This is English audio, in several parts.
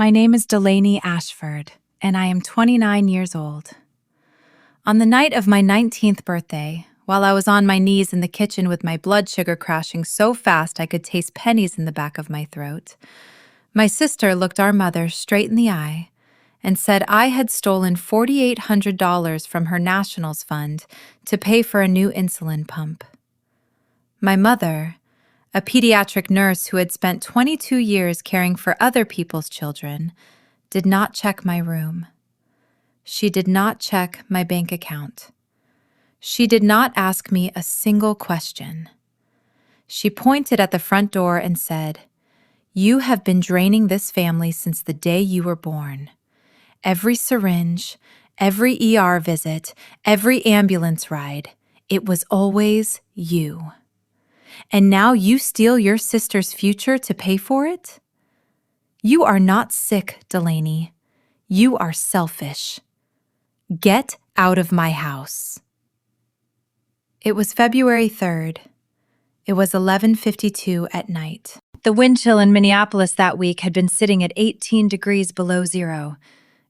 My name is Delaney Ashford, and I am 29 years old. On the night of my 19th birthday, while I was on my knees in the kitchen with my blood sugar crashing so fast I could taste pennies in the back of my throat, my sister looked our mother straight in the eye and said I had stolen $4,800 from her Nationals fund to pay for a new insulin pump. My mother, a pediatric nurse who had spent 22 years caring for other people's children, did not check my room. She did not check my bank account. She did not ask me a single question. She pointed at the front door and said, "You have been draining this family since the day you were born. Every syringe, every ER visit, every ambulance ride, it was always you. And now you steal your sister's future to pay for it? You are not sick, Delaney. You are selfish. Get out of my house." It was February 3rd. It was 11:52 at night. The wind chill in Minneapolis that week had been sitting at 18 degrees below zero,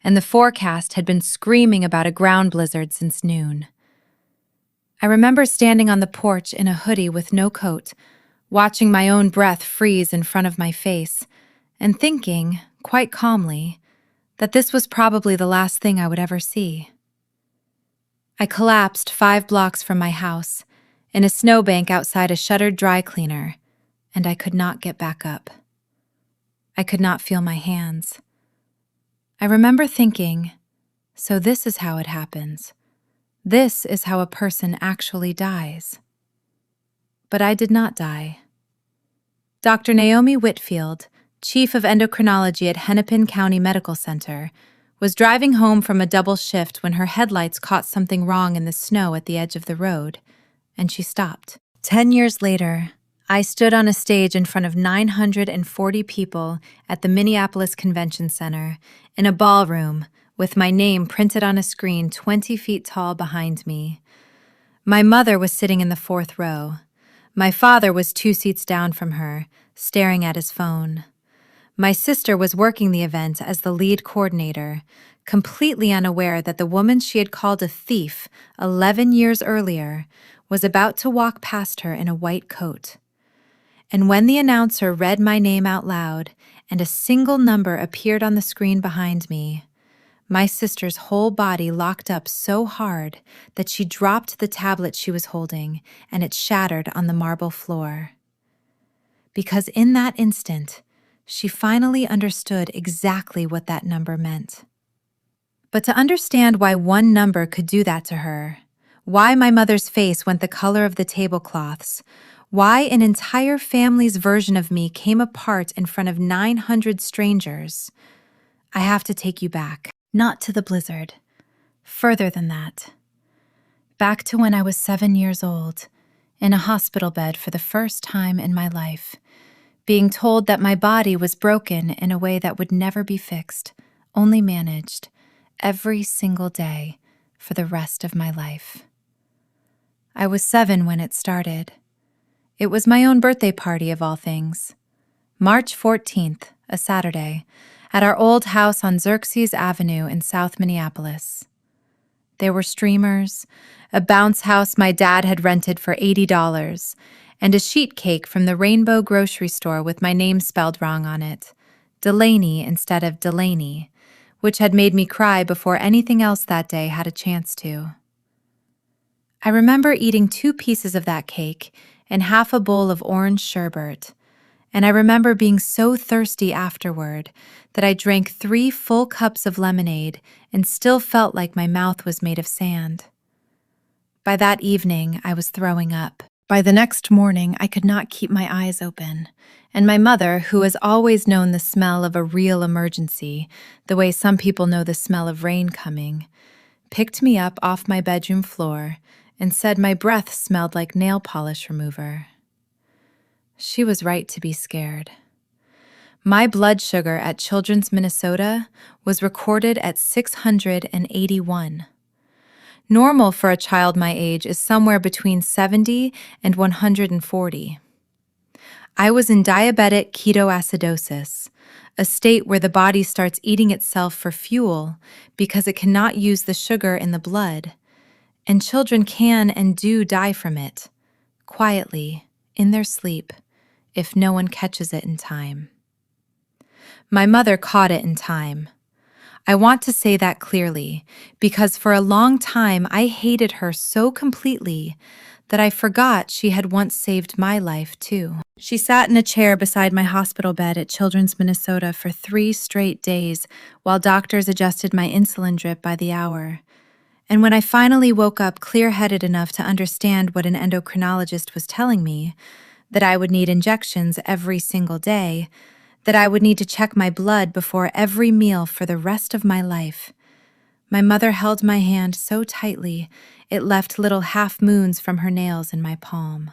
and the forecast had been screaming about a ground blizzard since noon. I remember standing on the porch in a hoodie with no coat, watching my own breath freeze in front of my face, and thinking, quite calmly, that this was probably the last thing I would ever see. I collapsed 5 blocks from my house, in a snowbank outside a shuttered dry cleaner, and I could not get back up. I could not feel my hands. I remember thinking, so this is how it happens. This is how a person actually dies. But I did not die. Dr. Naomi Whitfield, chief of endocrinology at Hennepin County Medical Center, was driving home from a double shift when her headlights caught something wrong in the snow at the edge of the road, and she stopped. 10 years later, I stood on a stage in front of 940 people at the Minneapolis Convention Center in a ballroom with my name printed on a screen 20 feet tall behind me. My mother was sitting in the 4th row. My father was 2 seats down from her, staring at his phone. My sister was working the event as the lead coordinator, completely unaware that the woman she had called a thief 11 years earlier was about to walk past her in a white coat. And when the announcer read my name out loud and a single number appeared on the screen behind me, my sister's whole body locked up so hard that she dropped the tablet she was holding and it shattered on the marble floor. Because in that instant, she finally understood exactly what that number meant. But to understand why one number could do that to her, why my mother's face went the color of the tablecloths, why an entire family's version of me came apart in front of 900 strangers, I have to take you back. Not to the blizzard. Further than that. Back to when I was 7 years old, in a hospital bed for the first time in my life, being told that my body was broken in a way that would never be fixed, only managed, every single day for the rest of my life. I was 7 when it started. It was my own birthday party of all things. March 14th, a Saturday, at our old house on Xerxes Avenue in South Minneapolis. There were streamers, a bounce house my dad had rented for $80, and a sheet cake from the Rainbow grocery store with my name spelled wrong on it, Delaney instead of Delaney, which had made me cry before anything else that day had a chance to. I remember eating 2 pieces of that cake and half a bowl of orange sherbet, and I remember being so thirsty afterward that I drank 3 full cups of lemonade and still felt like my mouth was made of sand. By that evening, I was throwing up. By the next morning, I could not keep my eyes open, and my mother, who has always known the smell of a real emergency, the way some people know the smell of rain coming, picked me up off my bedroom floor and said my breath smelled like nail polish remover. She was right to be scared. My blood sugar at Children's Minnesota was recorded at 681. Normal for a child my age is somewhere between 70 and 140. I was in diabetic ketoacidosis, a state where the body starts eating itself for fuel because it cannot use the sugar in the blood, and children can and do die from it, quietly, in their sleep, if no one catches it in time. My mother caught it in time. I want to say that clearly, because for a long time I hated her so completely that I forgot she had once saved my life too. She sat in a chair beside my hospital bed at Children's Minnesota for 3 straight days while doctors adjusted my insulin drip by the hour. And when I finally woke up clear-headed enough to understand what an endocrinologist was telling me, that I would need injections every single day, that I would need to check my blood before every meal for the rest of my life, my mother held my hand so tightly it left little half-moons from her nails in my palm.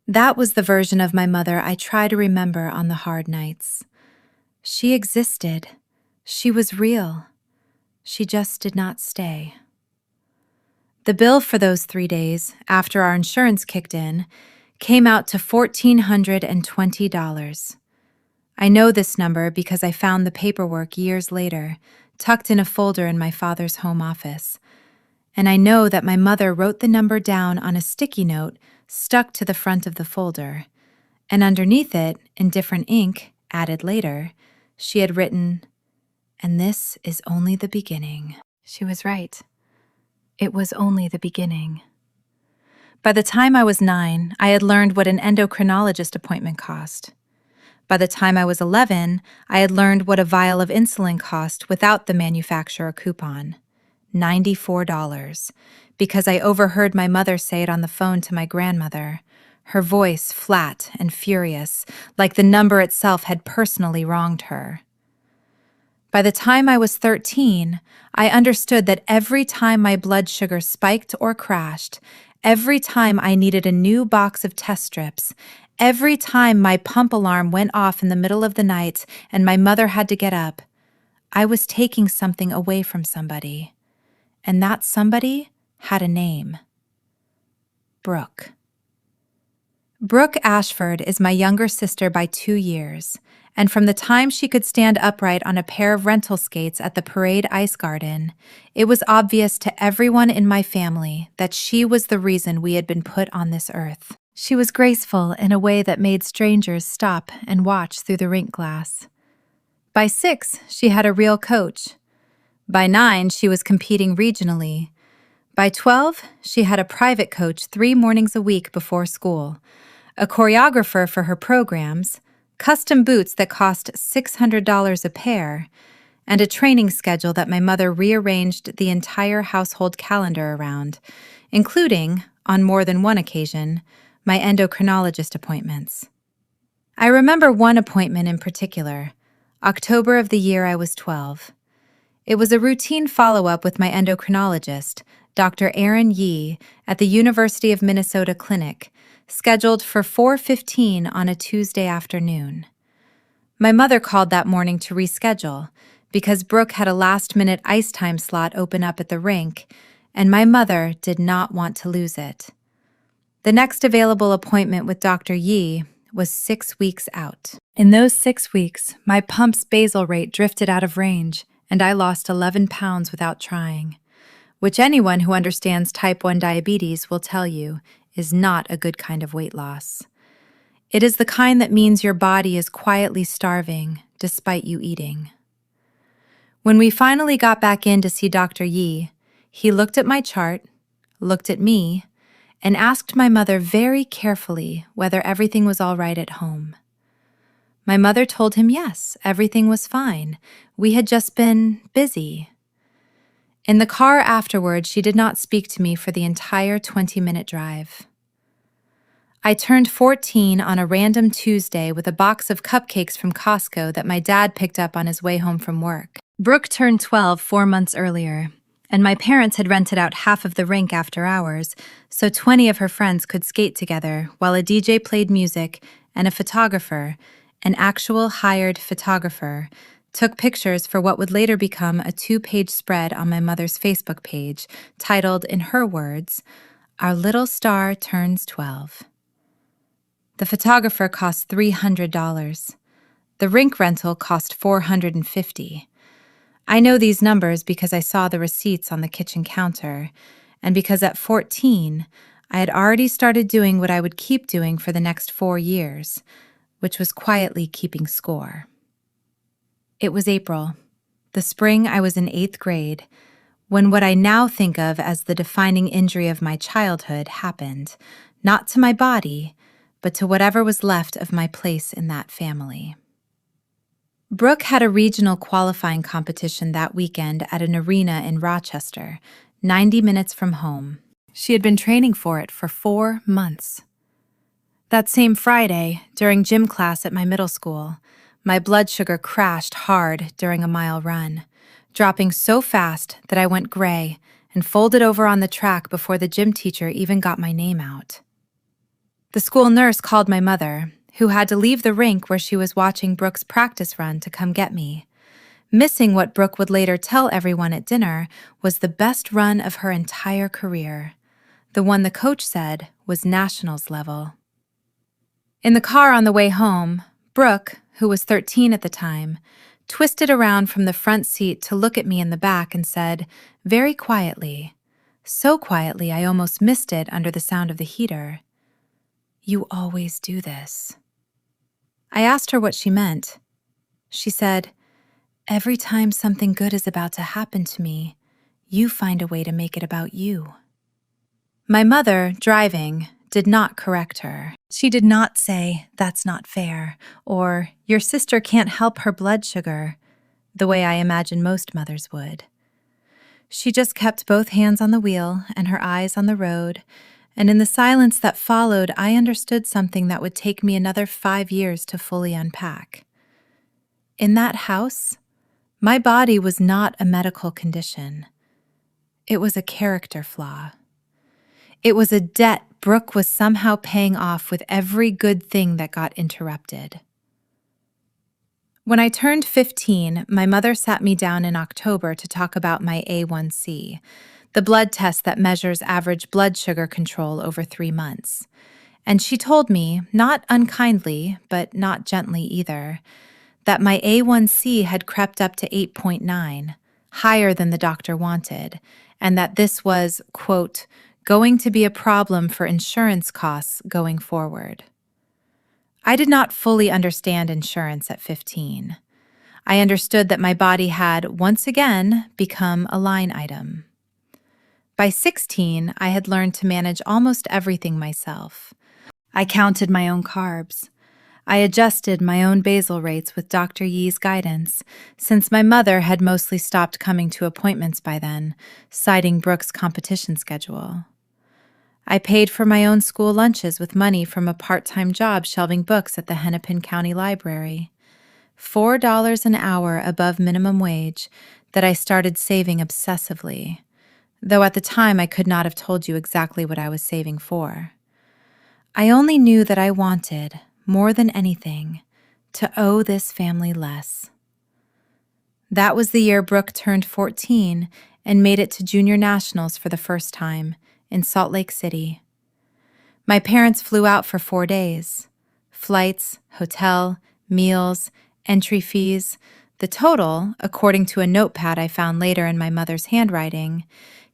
That was the version of my mother I try to remember on the hard nights. She existed. She was real. She just did not stay. The bill for those 3 days, after our insurance kicked in, came out to $1,420. I know this number because I found the paperwork years later, tucked in a folder in my father's home office. And I know that my mother wrote the number down on a sticky note stuck to the front of the folder. And underneath it, in different ink, added later, she had written, "And this is only the beginning." She was right. It was only the beginning. By the time I was 9, I had learned what an endocrinologist appointment cost. By the time I was 11, I had learned what a vial of insulin cost without the manufacturer coupon. $94, because I overheard my mother say it on the phone to my grandmother, her voice flat and furious, like the number itself had personally wronged her. By the time I was 13, I understood that every time my blood sugar spiked or crashed, every time I needed a new box of test strips, every time my pump alarm went off in the middle of the night and my mother had to get up, I was taking something away from somebody. And that somebody had a name. Brooke. Brooke Ashford is my younger sister by 2 years, and from the time she could stand upright on a pair of rental skates at the Parade Ice Garden, it was obvious to everyone in my family that she was the reason we had been put on this earth. She was graceful in a way that made strangers stop and watch through the rink glass. By 6, she had a real coach. By 9, she was competing regionally. By 12, she had a private coach 3 mornings a week before school, a choreographer for her programs, custom boots that cost $600 a pair, and a training schedule that my mother rearranged the entire household calendar around, including, on more than one occasion, my endocrinologist appointments. I remember one appointment in particular, October of the year I was 12. It was a routine follow-up with my endocrinologist, Dr. Aaron Yee, at the University of Minnesota Clinic, scheduled for 4:15 on a Tuesday afternoon. My mother called that morning to reschedule because Brooke had a last-minute ice time slot open up at the rink, and my mother did not want to lose it. The next available appointment with Dr. Yee was 6 weeks out. In those 6 weeks, my pump's basal rate drifted out of range, and I lost 11 pounds without trying, which anyone who understands type 1 diabetes will tell you is not a good kind of weight loss. It is the kind that means your body is quietly starving despite you eating. When we finally got back in to see Dr. Yee, he looked at my chart, looked at me, and asked my mother very carefully whether everything was all right at home. My mother told him yes, everything was fine. We had just been busy. In the car afterward, she did not speak to me for the entire 20-minute drive. I turned 14 on a random Tuesday with a box of cupcakes from Costco that my dad picked up on his way home from work. Brooke turned 12 4 months earlier, and my parents had rented out half of the rink after hours, so 20 of her friends could skate together while a DJ played music and a photographer, an actual hired photographer, took pictures for what would later become a 2-page spread on my mother's Facebook page, titled, in her words, "Our Little Star Turns 12." The photographer cost $300. The rink rental cost $450. I know these numbers because I saw the receipts on the kitchen counter, and because at 14, I had already started doing what I would keep doing for the next 4 years, which was quietly keeping score. It was April, the spring I was in 8th grade, when what I now think of as the defining injury of my childhood happened, not to my body, but to whatever was left of my place in that family. Brooke had a regional qualifying competition that weekend at an arena in Rochester, 90 minutes from home. She had been training for it for 4 months. That same Friday, during gym class at my middle school, my blood sugar crashed hard during a mile run, dropping so fast that I went gray and folded over on the track before the gym teacher even got my name out. The school nurse called my mother, who had to leave the rink where she was watching Brooke's practice run to come get me. Missing what Brooke would later tell everyone at dinner was the best run of her entire career, the one the coach said was nationals level. In the car on the way home, Brooke, who was 13 at the time, twisted around from the front seat to look at me in the back and said, very quietly, so quietly I almost missed it under the sound of the heater, "You always do this." I asked her what she meant. She said, "Every time something good is about to happen to me, you find a way to make it about you." My mother, driving, did not correct her. She did not say, "That's not fair," or "Your sister can't help her blood sugar," the way I imagine most mothers would. She just kept both hands on the wheel and her eyes on the road, and in the silence that followed, I understood something that would take me another 5 years to fully unpack. In that house, my body was not a medical condition. It was a character flaw. It was a debt Brooke was somehow paying off with every good thing that got interrupted. When I turned 15, my mother sat me down in October to talk about my A1C, the blood test that measures average blood sugar control over 3 months. And she told me, not unkindly, but not gently either, that my A1C had crept up to 8.9, higher than the doctor wanted, and that this was, quote, going to be a problem for insurance costs going forward. I did not fully understand insurance at 15. I understood that my body had, once again, become a line item. By 16, I had learned to manage almost everything myself. I counted my own carbs. I adjusted my own basal rates with Dr. Yee's guidance, since my mother had mostly stopped coming to appointments by then, citing Brooke's competition schedule. I paid for my own school lunches with money from a part-time job shelving books at the Hennepin County Library. $4 an hour above minimum wage that I started saving obsessively, though at the time I could not have told you exactly what I was saving for. I only knew that I wanted, more than anything, to owe this family less. That was the year Brooke turned 14 and made it to junior nationals for the first time in Salt Lake City. My parents flew out for 4 days. Flights, hotel, meals, entry fees. The total, according to a notepad I found later in my mother's handwriting,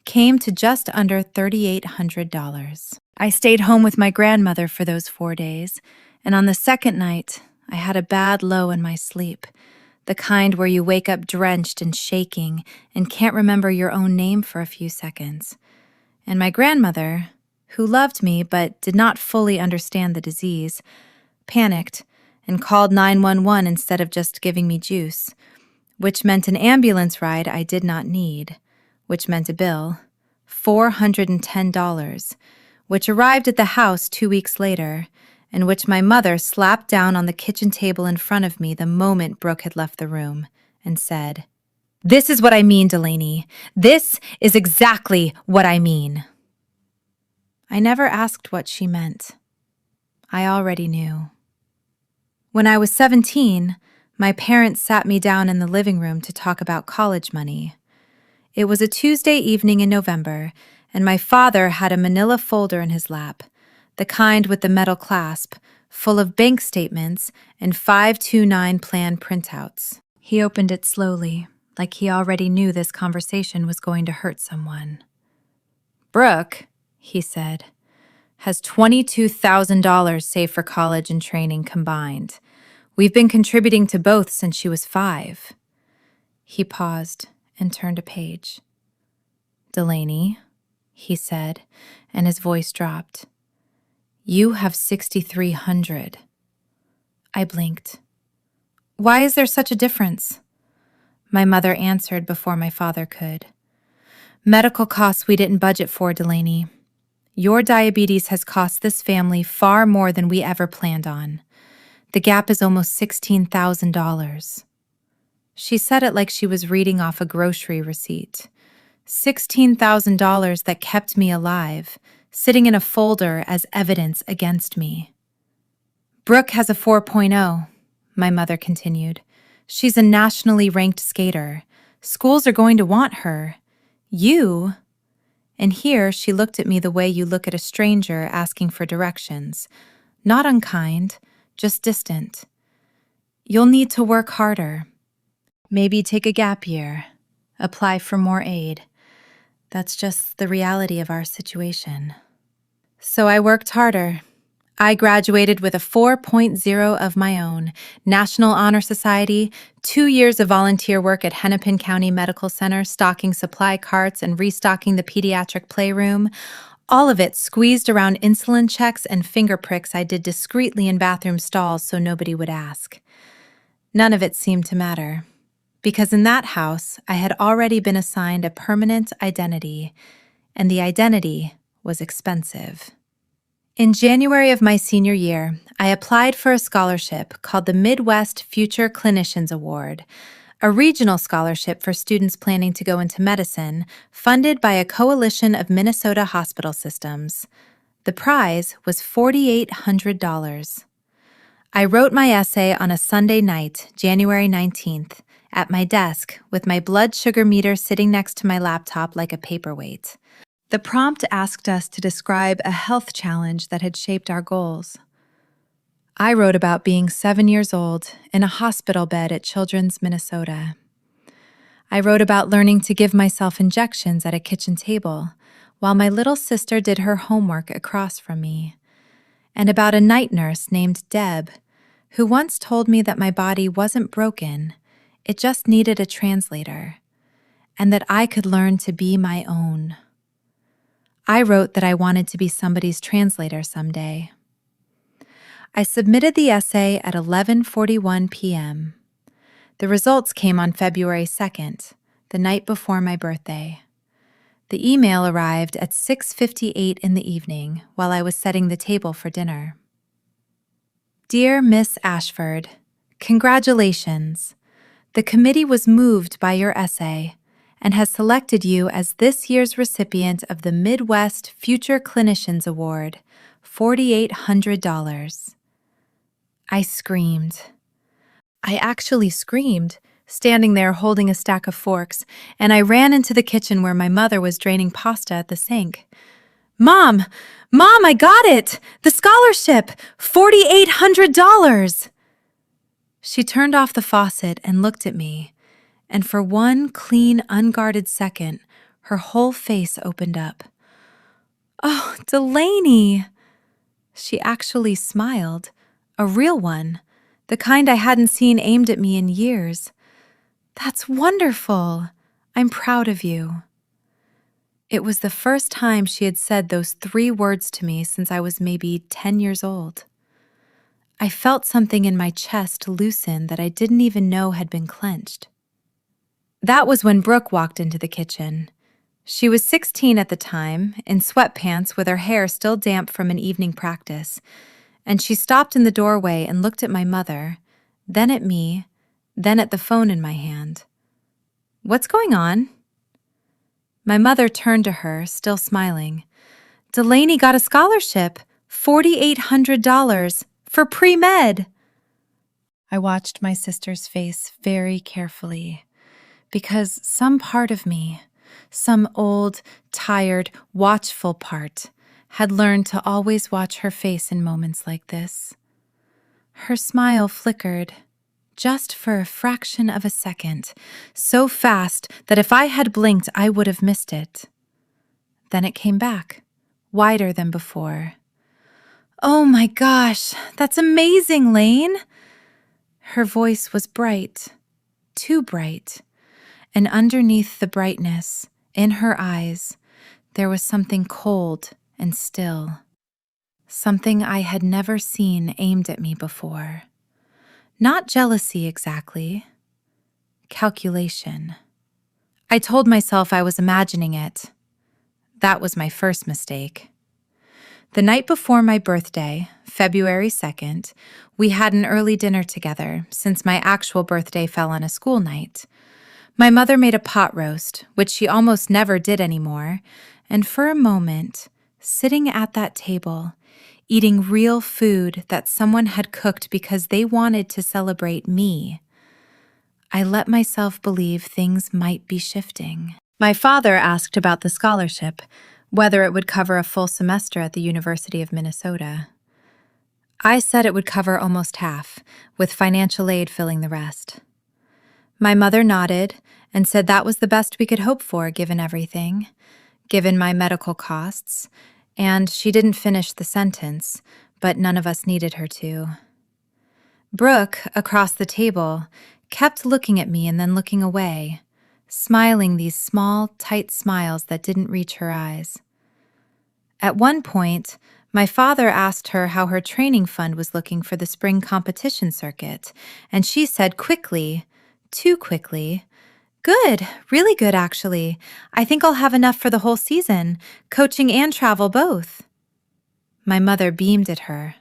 came to just under $3,800. I stayed home with my grandmother for those 4 days, and on the second night, I had a bad low in my sleep, the kind where you wake up drenched and shaking and can't remember your own name for a few seconds. And my grandmother, who loved me but did not fully understand the disease, panicked and called 911 instead of just giving me juice, which meant an ambulance ride I did not need, which meant a bill, $410, which arrived at the house 2 weeks later, and which my mother slapped down on the kitchen table in front of me the moment Brooke had left the room, and said, "This is what I mean, Delaney. This is exactly what I mean." I never asked what she meant. I already knew. When I was 17, my parents sat me down in the living room to talk about college money. It was a Tuesday evening in November, and my father had a manila folder in his lap, the kind with the metal clasp, full of bank statements and 529 plan printouts. He opened it slowly, like he already knew this conversation was going to hurt someone. "Brooke," he said, "has $22,000 saved for college and training combined. We've been contributing to both since she was 5. He paused and turned a page. "Delaney," he said, and his voice dropped. "You have $6,300. I blinked. "Why is there such a difference?" My mother answered before my father could. "Medical costs we didn't budget for, Delaney. Your diabetes has cost this family far more than we ever planned on. The gap is almost $16,000. She said it like she was reading off a grocery receipt. $16,000 that kept me alive, sitting in a folder as evidence against me. "Brooke has a 4.0, my mother continued. "She's a nationally ranked skater. Schools are going to want her. You," and here she looked at me the way you look at a stranger asking for directions. Not unkind, just distant. "You'll need to work harder. Maybe take a gap year. Apply for more aid. That's just the reality of our situation." So I worked harder. I graduated with a 4.0 of my own, National Honor Society, 2 years of volunteer work at Hennepin County Medical Center, stocking supply carts and restocking the pediatric playroom, all of it squeezed around insulin checks and finger pricks I did discreetly in bathroom stalls so nobody would ask. None of it seemed to matter, because in that house I had already been assigned a permanent identity, and the identity was expensive. In January of my senior year, I applied for a scholarship called the Midwest Future Clinicians Award, a regional scholarship for students planning to go into medicine, funded by a coalition of Minnesota hospital systems. The prize was $4,800. I wrote my essay on a Sunday night, January 19th, at my desk with my blood sugar meter sitting next to my laptop like a paperweight. The prompt asked us to describe a health challenge that had shaped our goals. I wrote about being 7 years old in a hospital bed at Children's Minnesota. I wrote about learning to give myself injections at a kitchen table while my little sister did her homework across from me, and about a night nurse named Deb who once told me that my body wasn't broken, it just needed a translator, and that I could learn to be my own. I wrote that I wanted to be somebody's translator someday. I submitted the essay at 11:41 p.m. The results came on February 2nd, the night before my birthday. The email arrived at 6:58 in the evening while I was setting the table for dinner. "Dear Miss Ashford, congratulations. The committee was moved by your essay and has selected you as this year's recipient of the Midwest Future Clinicians Award, $4,800. I screamed. I actually screamed, standing there holding a stack of forks, and I ran into the kitchen where my mother was draining pasta at the sink. Mom, I got it! The scholarship! $4,800! She turned off the faucet and looked at me, and for one clean, unguarded second, her whole face opened up. "Oh, Delaney!" She actually smiled, a real one, the kind I hadn't seen aimed at me in years. "That's wonderful! I'm proud of you." It was the first time she had said those 3 words to me since I was maybe 10 years old. I felt something in my chest loosen that I didn't even know had been clenched. That was when Brooke walked into the kitchen. She was 16 at the time, in sweatpants with her hair still damp from an evening practice, and she stopped in the doorway and looked at my mother, then at me, then at the phone in my hand. "What's going on?" My mother turned to her, still smiling. "Delaney got a scholarship, $4,800, for pre-med." I watched my sister's face very carefully, because some part of me, some old, tired, watchful part, had learned to always watch her face in moments like this. Her smile flickered, just for a fraction of a second, so fast that if I had blinked, I would have missed it. Then it came back, wider than before. "Oh my gosh, that's amazing, Lane!" Her voice was bright, too bright, and underneath the brightness, in her eyes, there was something cold and still. Something I had never seen aimed at me before. Not jealousy exactly. Calculation. I told myself I was imagining it. That was my first mistake. The night before my birthday, February 2nd, we had an early dinner together since my actual birthday fell on a school night. My mother made a pot roast, which she almost never did anymore, and for a moment, sitting at that table, eating real food that someone had cooked because they wanted to celebrate me, I let myself believe things might be shifting. My father asked about the scholarship, whether it would cover a full semester at the University of Minnesota. I said it would cover almost half, with financial aid filling the rest. My mother nodded and said that was the best we could hope for given everything, given my medical costs, and she didn't finish the sentence, but none of us needed her to. Brooke, across the table, kept looking at me and then looking away, smiling these small, tight smiles that didn't reach her eyes. At one point, my father asked her how her training fund was looking for the spring competition circuit, and she said quickly, too quickly, "Good, really good actually. I think I'll have enough for the whole season, coaching and travel both." My mother beamed at her.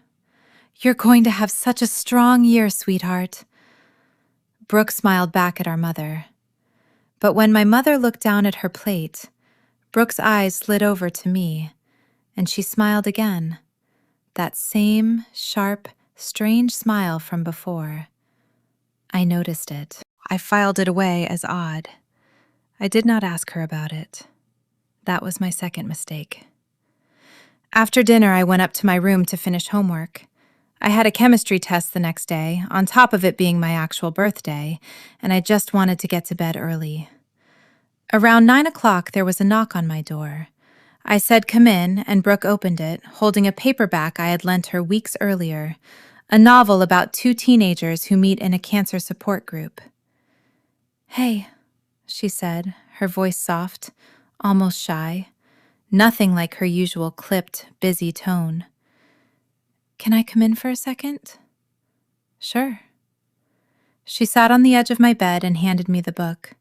"You're going to have such a strong year, sweetheart." Brooke smiled back at our mother. But when my mother looked down at her plate, Brooke's eyes slid over to me, and she smiled again, that same sharp, strange smile from before. I noticed it. I filed it away as odd. I did not ask her about it. That was my second mistake. After dinner, I went up to my room to finish homework. I had a chemistry test the next day, on top of it being my actual birthday, and I just wanted to get to bed early. Around 9 o'clock, there was a knock on my door. I said, "Come in," and Brooke opened it, holding a paperback I had lent her weeks earlier, a novel about two teenagers who meet in a cancer support group. "Hey," she said, her voice soft, almost shy, nothing like her usual clipped, busy tone. "Can I come in for a second?" "Sure." She sat on the edge of my bed and handed me the book.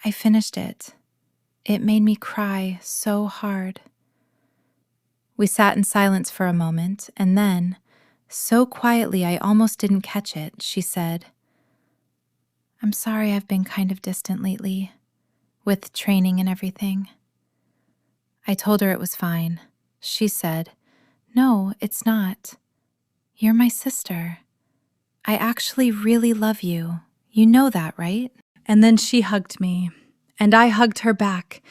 I finished it. It made me cry so hard. We sat in silence for a moment, and then, so quietly I almost didn't catch it, she said, "I'm sorry I've been kind of distant lately, with training and everything." I told her it was fine. She said, "No, it's not. You're my sister. I actually really love you. You know that, right?" And then she hugged me, and I hugged her back,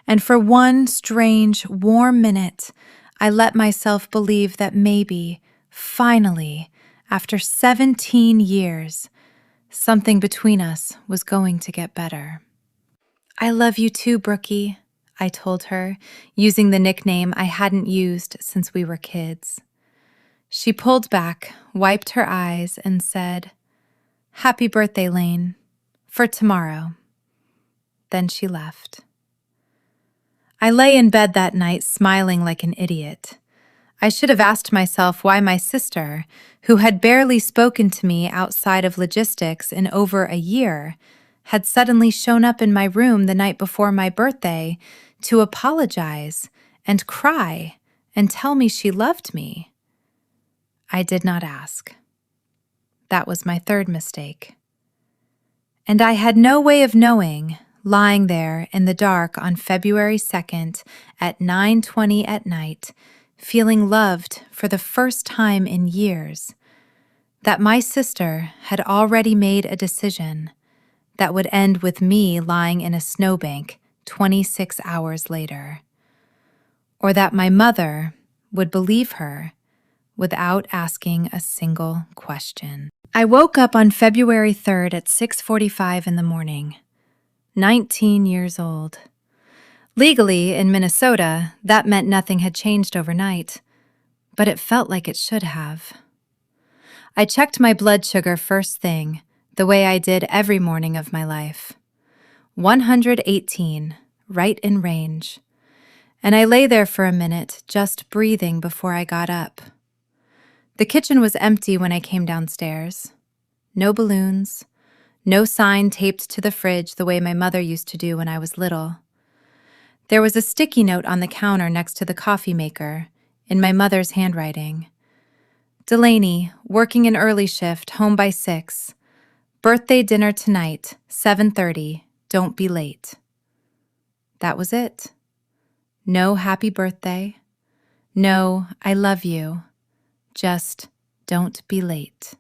and for one strange, warm minute, I let myself believe that maybe, finally, after 17 years, something between us was going to get better. "I love you too, Brookie," I told her, using the nickname I hadn't used since we were kids. She pulled back, wiped her eyes, and said, "Happy birthday, Lane, for tomorrow." Then she left. I lay in bed that night smiling like an idiot. I should have asked myself why my sister, who had barely spoken to me outside of logistics in over a year, had suddenly shown up in my room the night before my birthday to apologize and cry and tell me she loved me. I did not ask. That was my third mistake. And I had no way of knowing, lying there in the dark on February 2nd at 9:20 at night, feeling loved for the first time in years, that my sister had already made a decision that would end with me lying in a snowbank 26 hours later, or that my mother would believe her without asking a single question. I woke up on February 3rd at 6:45 in the morning, 19 years old. Legally, in Minnesota, that meant nothing had changed overnight, but it felt like it should have. I checked my blood sugar first thing, the way I did every morning of my life. 118, right in range. And I lay there for a minute, just breathing before I got up. The kitchen was empty when I came downstairs. No balloons, no sign taped to the fridge the way my mother used to do when I was little. There was a sticky note on the counter next to the coffee maker, in my mother's handwriting. Delaney, working an early shift, home by 6. Birthday dinner tonight, 7:30. Don't be late. That was it. No happy birthday. No, I love you. Just don't be late.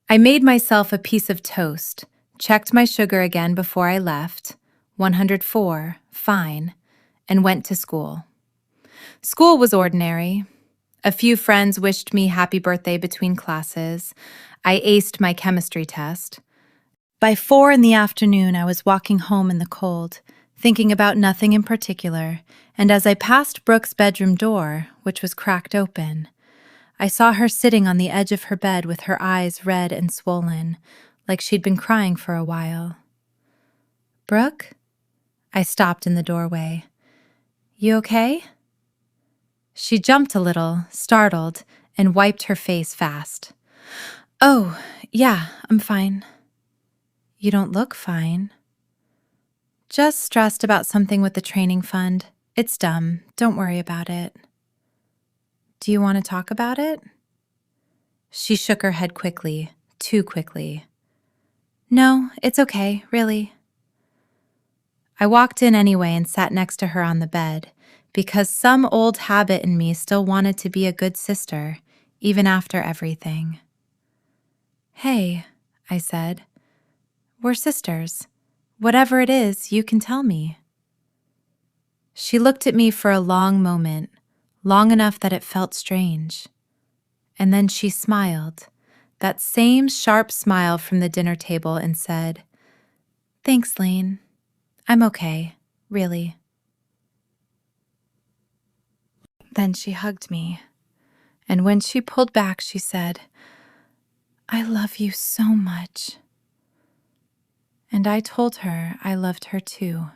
I made myself a piece of toast, checked my sugar again before I left, 104, fine, and went to school. School was ordinary. A few friends wished me happy birthday between classes. I aced my chemistry test. By 4 in the afternoon, I was walking home in the cold, thinking about nothing in particular, and as I passed Brooke's bedroom door, which was cracked open, I saw her sitting on the edge of her bed with her eyes red and swollen, like she'd been crying for a while. "Brooke?" I stopped in the doorway. "You okay?" She jumped a little, startled, and wiped her face fast. "Oh, yeah, I'm fine." "You don't look fine." "Just stressed about something with the training fund. It's dumb. Don't worry about it." "Do you want to talk about it?" She shook her head quickly, too quickly. "No, it's okay, really." I walked in anyway and sat next to her on the bed, because some old habit in me still wanted to be a good sister, even after everything. "Hey," I said, "we're sisters. Whatever it is, you can tell me." She looked at me for a long moment, long enough that it felt strange. And then she smiled, that same sharp smile from the dinner table, and said, "Thanks, Lane. I'm okay, really." Then she hugged me, and when she pulled back, she said, "I love you so much." And I told her I loved her too.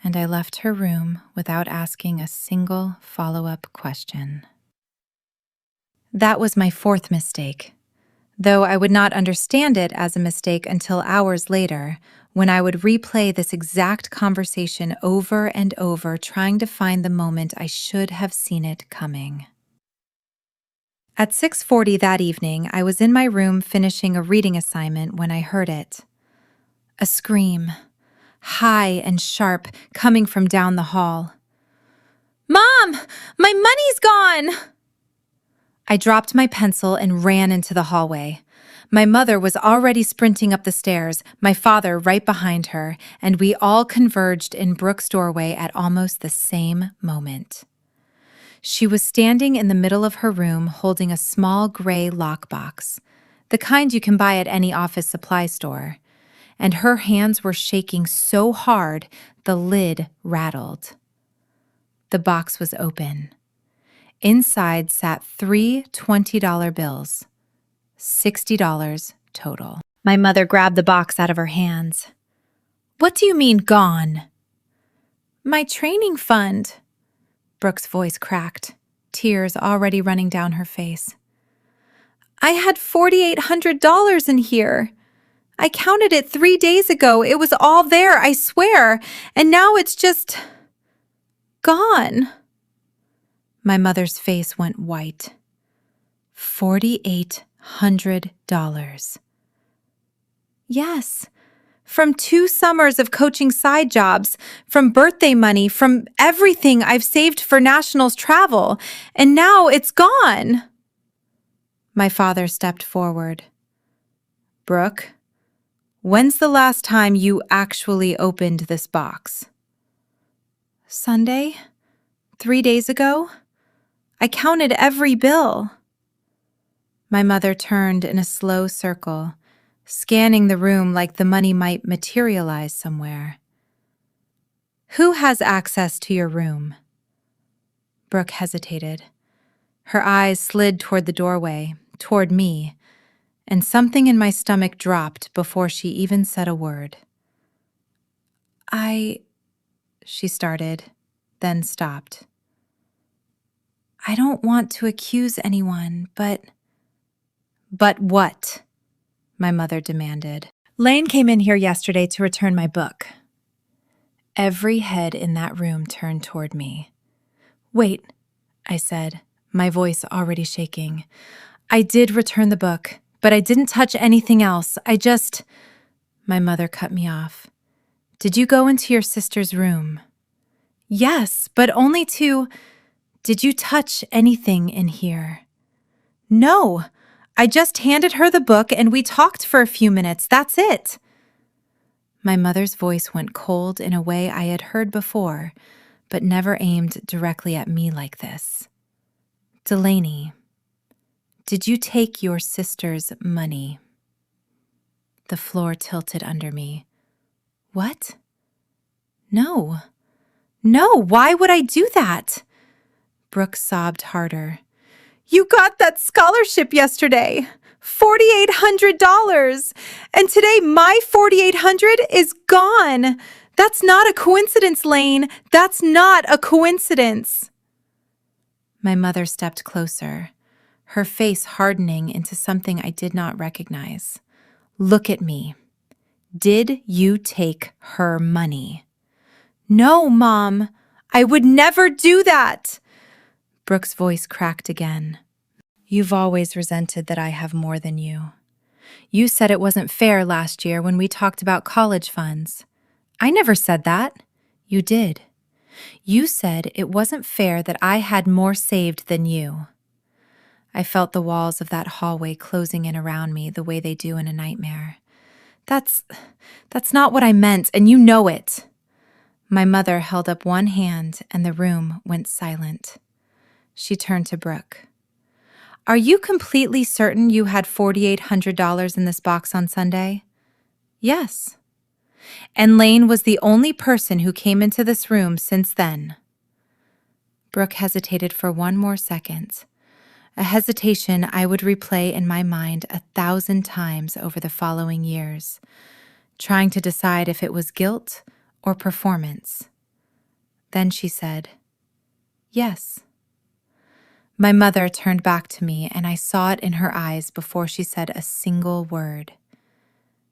And I left her room without asking a single follow-up question. That was my fourth mistake, though I would not understand it as a mistake until hours later, when I would replay this exact conversation over and over, trying to find the moment I should have seen it coming. At 6:40 that evening, I was in my room finishing a reading assignment when I heard it. A scream, high and sharp, coming from down the hall. "Mom! My money's gone!" I dropped my pencil and ran into the hallway. My mother was already sprinting up the stairs, my father right behind her, and we all converged in Brooke's doorway at almost the same moment. She was standing in the middle of her room holding a small gray lockbox, the kind you can buy at any office supply store, and her hands were shaking so hard the lid rattled. The box was open. Inside sat 3 $20 bills, $60 total. My mother grabbed the box out of her hands. "What do you mean, gone?" "My training fund." Brooke's voice cracked, tears already running down her face. "I had $4,800 in here. I counted it 3 days ago. It was all there, I swear. And now it's just gone." My mother's face went white. $4,800. Yes, from 2 summers of coaching side jobs, from birthday money, from everything I've saved for nationals travel, and now it's gone. My father stepped forward. "Brooke, when's the last time you actually opened this box?" "Sunday, 3 days ago. I counted every bill. My mother turned in a slow circle, scanning the room like the money might materialize somewhere. Who has access to your room? Brooke hesitated. Her eyes slid toward the doorway, toward me, and something in my stomach dropped before she even said a word. She started, then stopped. I don't want to accuse anyone, but... But what? My mother demanded. Lane came in here yesterday to return my book. Every head in that room turned toward me. Wait, I said, my voice already shaking. I did return the book, but I didn't touch anything else. My mother cut me off. Did you go into your sister's room? Yes, but only to... Did you touch anything in here? No, I just handed her the book and we talked for a few minutes. That's it. My mother's voice went cold in a way I had heard before, but never aimed directly at me like this. Delaney, did you take your sister's money? The floor tilted under me. What? No. No, why would I do that? Brooke sobbed harder. You got that scholarship yesterday, $4,800, and today my $4,800 is gone. That's not a coincidence, Lane. That's not a coincidence. My mother stepped closer, her face hardening into something I did not recognize. Look at me. Did you take her money? No, Mom. I would never do that. Brooke's voice cracked again. You've always resented that I have more than you. You said it wasn't fair last year when we talked about college funds. I never said that. You did. You said it wasn't fair that I had more saved than you. I felt the walls of that hallway closing in around me the way they do in a nightmare. That's not what I meant, and you know it. My mother held up one hand and the room went silent. She turned to Brooke. Are you completely certain you had $4,800 in this box on Sunday? Yes. And Lane was the only person who came into this room since then. Brooke hesitated for one more second, a hesitation I would replay in my mind 1,000 times over the following years, trying to decide if it was guilt or performance. Then she said, Yes. My mother turned back to me, and I saw it in her eyes before she said a single word.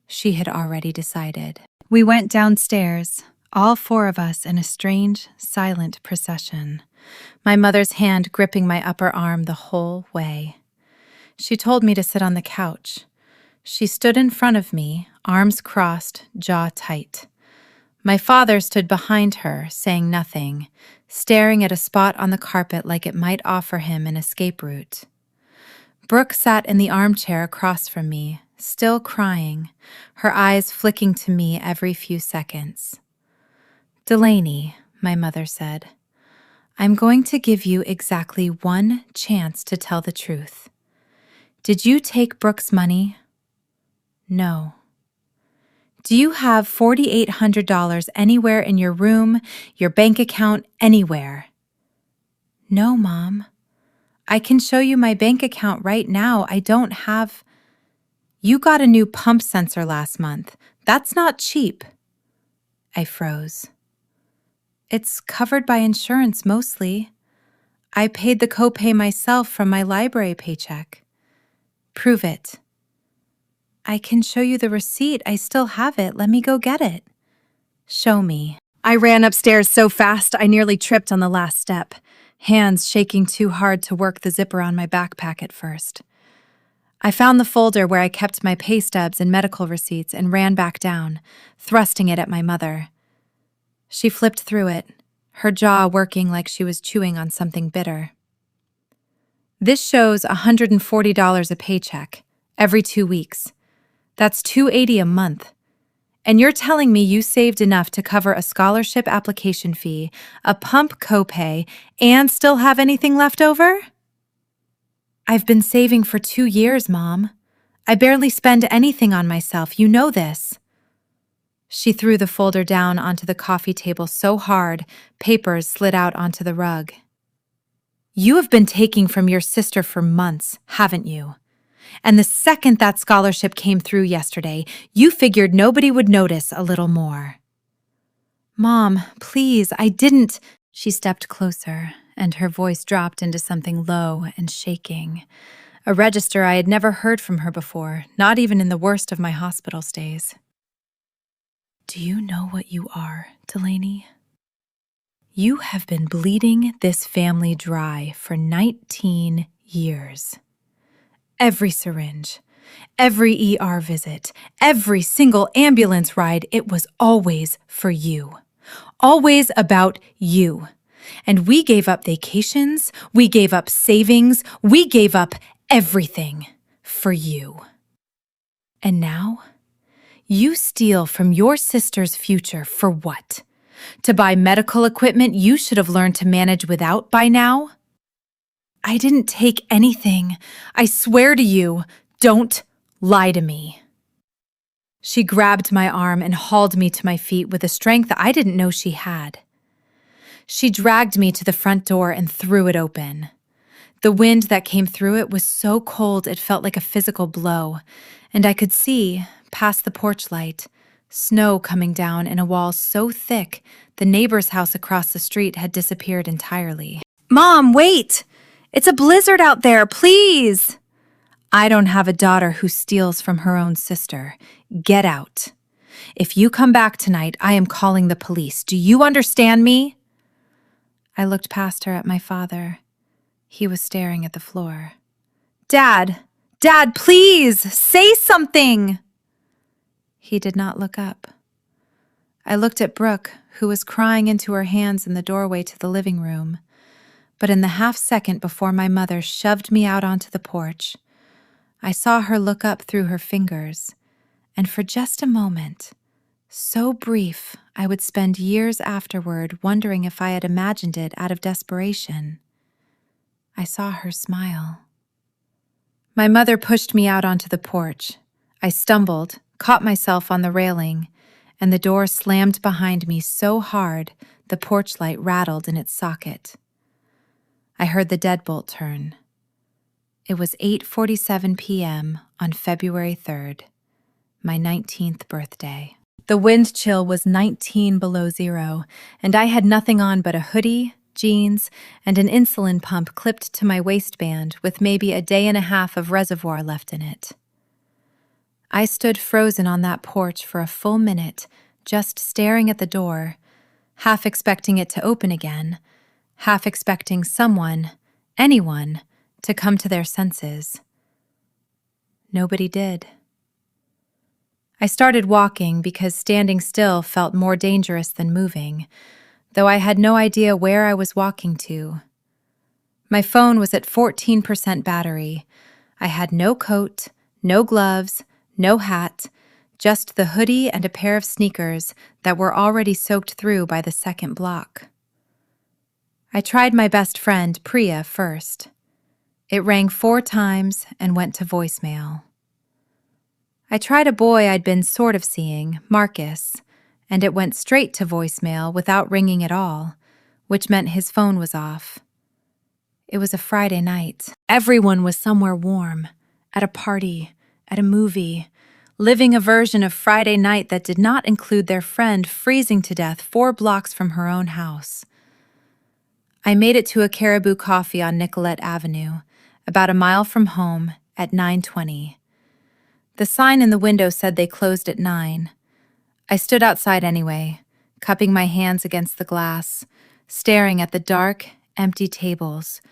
She had already decided. We went downstairs, all four of us in a strange, silent procession, my mother's hand gripping my upper arm the whole way. She told me to sit on the couch. She stood in front of me, arms crossed, jaw tight. My father stood behind her, saying nothing, staring at a spot on the carpet like it might offer him an escape route. Brooke sat in the armchair across from me, still crying, her eyes flicking to me every few seconds. Delaney, my mother said, I'm going to give you exactly one chance to tell the truth. Did you take Brooke's money? No. Do you have $4,800 anywhere in your room, your bank account, anywhere? No, Mom. I can show you my bank account right now. I don't have... You got a new pump sensor last month. That's not cheap. I froze. It's covered by insurance mostly. I paid the copay myself from my library paycheck. Prove it. I can show you the receipt. I still have it. Let me go get it. Show me. I ran upstairs so fast I nearly tripped on the last step, hands shaking too hard to work the zipper on my backpack at first. I found the folder where I kept my pay stubs and medical receipts and ran back down, thrusting it at my mother. She flipped through it, her jaw working like she was chewing on something bitter. This shows $140 a paycheck, every 2 weeks. That's $280 a month. And you're telling me you saved enough to cover a scholarship application fee, a pump copay, and still have anything left over? I've been saving for 2 years, Mom. I barely spend anything on myself, you know this. She threw the folder down onto the coffee table so hard, papers slid out onto the rug. You have been taking from your sister for months, haven't you? And the second that scholarship came through yesterday, you figured nobody would notice a little more. Mom, please, I didn't. She stepped closer, and her voice dropped into something low and shaking, a register I had never heard from her before, not even in the worst of my hospital stays. Do you know what you are, Delaney? You have been bleeding this family dry for 19 years. Every syringe, every ER visit, every single ambulance ride, it was always for you. Always about you. And we gave up vacations, we gave up savings, we gave up everything for you. And now, you steal from your sister's future for what? To buy medical equipment you should have learned to manage without by now? I didn't take anything. I swear to you, don't lie to me. She grabbed my arm and hauled me to my feet with a strength I didn't know she had. She dragged me to the front door and threw it open. The wind that came through it was so cold it felt like a physical blow, and I could see, past the porch light, snow coming down in a wall so thick the neighbor's house across the street had disappeared entirely. Mom, wait! It's a blizzard out there, please! I don't have a daughter who steals from her own sister. Get out. If you come back tonight, I am calling the police. Do you understand me? I looked past her at my father. He was staring at the floor. Dad! Dad, please! Say something! He did not look up. I looked at Brooke, who was crying into her hands in the doorway to the living room. But in the half-second before my mother shoved me out onto the porch, I saw her look up through her fingers, and for just a moment, so brief I would spend years afterward wondering if I had imagined it out of desperation, I saw her smile. My mother pushed me out onto the porch. I stumbled, caught myself on the railing, and the door slammed behind me so hard the porch light rattled in its socket. I heard the deadbolt turn. It was 8:47 p.m. on February 3rd, my 19th birthday. The wind chill was 19 below zero, and I had nothing on but a hoodie, jeans, and an insulin pump clipped to my waistband with maybe a day and a half of reservoir left in it. I stood frozen on that porch for a full minute, just staring at the door, half expecting it to open again, half expecting someone, anyone, to come to their senses. Nobody did. I started walking because standing still felt more dangerous than moving, though I had no idea where I was walking to. My phone was at 14% battery. I had no coat, no gloves, no hat, just the hoodie and a pair of sneakers that were already soaked through by the second block. I tried my best friend, Priya, first. It rang 4 times and went to voicemail. I tried a boy I'd been sort of seeing, Marcus, and it went straight to voicemail without ringing at all, which meant his phone was off. It was a Friday night. Everyone was somewhere warm, at a party, at a movie, living a version of Friday night that did not include their friend freezing to death 4 blocks from her own house. I made it to a Caribou Coffee on Nicollet Avenue, about a mile from home, at 9:20. The sign in the window said they closed at 9. I stood outside anyway, cupping my hands against the glass, staring at the dark, empty tables,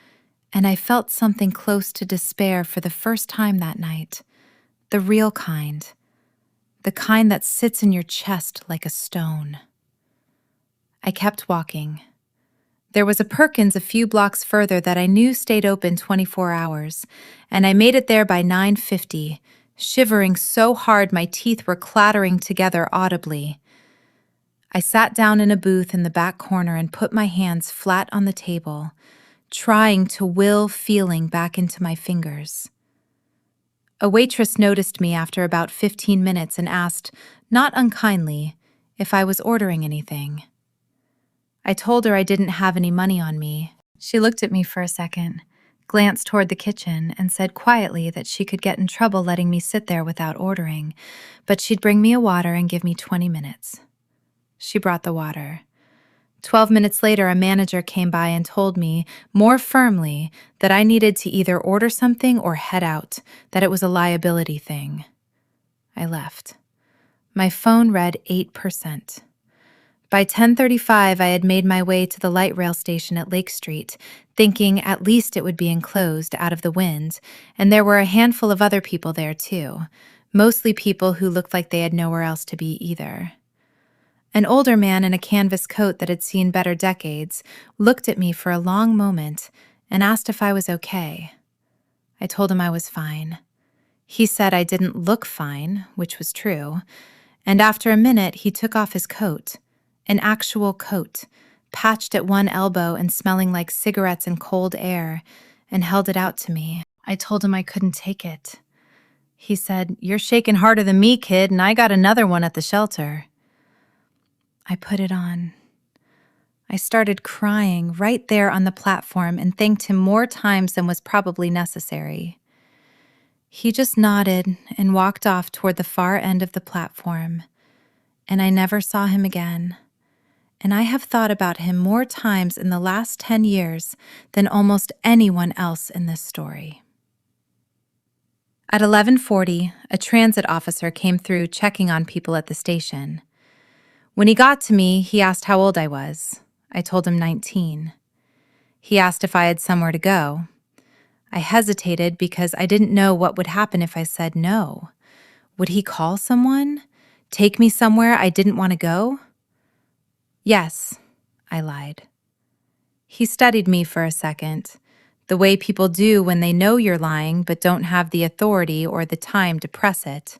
and I felt something close to despair for the first time that night. The real kind. The kind that sits in your chest like a stone. I kept walking. There was a Perkins a few blocks further that I knew stayed open 24 hours, and I made it there by 9:50, shivering so hard my teeth were clattering together audibly. I sat down in a booth in the back corner and put my hands flat on the table, trying to will feeling back into my fingers. A waitress noticed me after about 15 minutes and asked, not unkindly, if I was ordering anything. I told her I didn't have any money on me. She looked at me for a second, glanced toward the kitchen, and said quietly that she could get in trouble letting me sit there without ordering, but she'd bring me a water and give me 20 minutes. She brought the water. 12 minutes later, a manager came by and told me, more firmly, that I needed to either order something or head out, that it was a liability thing. I left. My phone read 8%. By 10:35, I had made my way to the light rail station at Lake Street, thinking at least it would be enclosed, out of the wind, and there were a handful of other people there too, mostly people who looked like they had nowhere else to be either. An older man in a canvas coat that had seen better decades looked at me for a long moment and asked if I was okay. I told him I was fine. He said I didn't look fine, which was true, and after a minute he took off his coat, an actual coat, patched at one elbow and smelling like cigarettes and cold air, and held it out to me. I told him I couldn't take it. He said, "You're shaking harder than me, kid, and I got another one at the shelter." I put it on. I started crying right there on the platform and thanked him more times than was probably necessary. He just nodded and walked off toward the far end of the platform, and I never saw him again. And I have thought about him more times in the last 10 years than almost anyone else in this story. At 11:40, a transit officer came through checking on people at the station. When he got to me, he asked how old I was. I told him 19. He asked if I had somewhere to go. I hesitated because I didn't know what would happen if I said no. Would he call someone? Take me somewhere I didn't want to go? Yes, I lied. He studied me for a second, the way people do when they know you're lying but don't have the authority or the time to press it.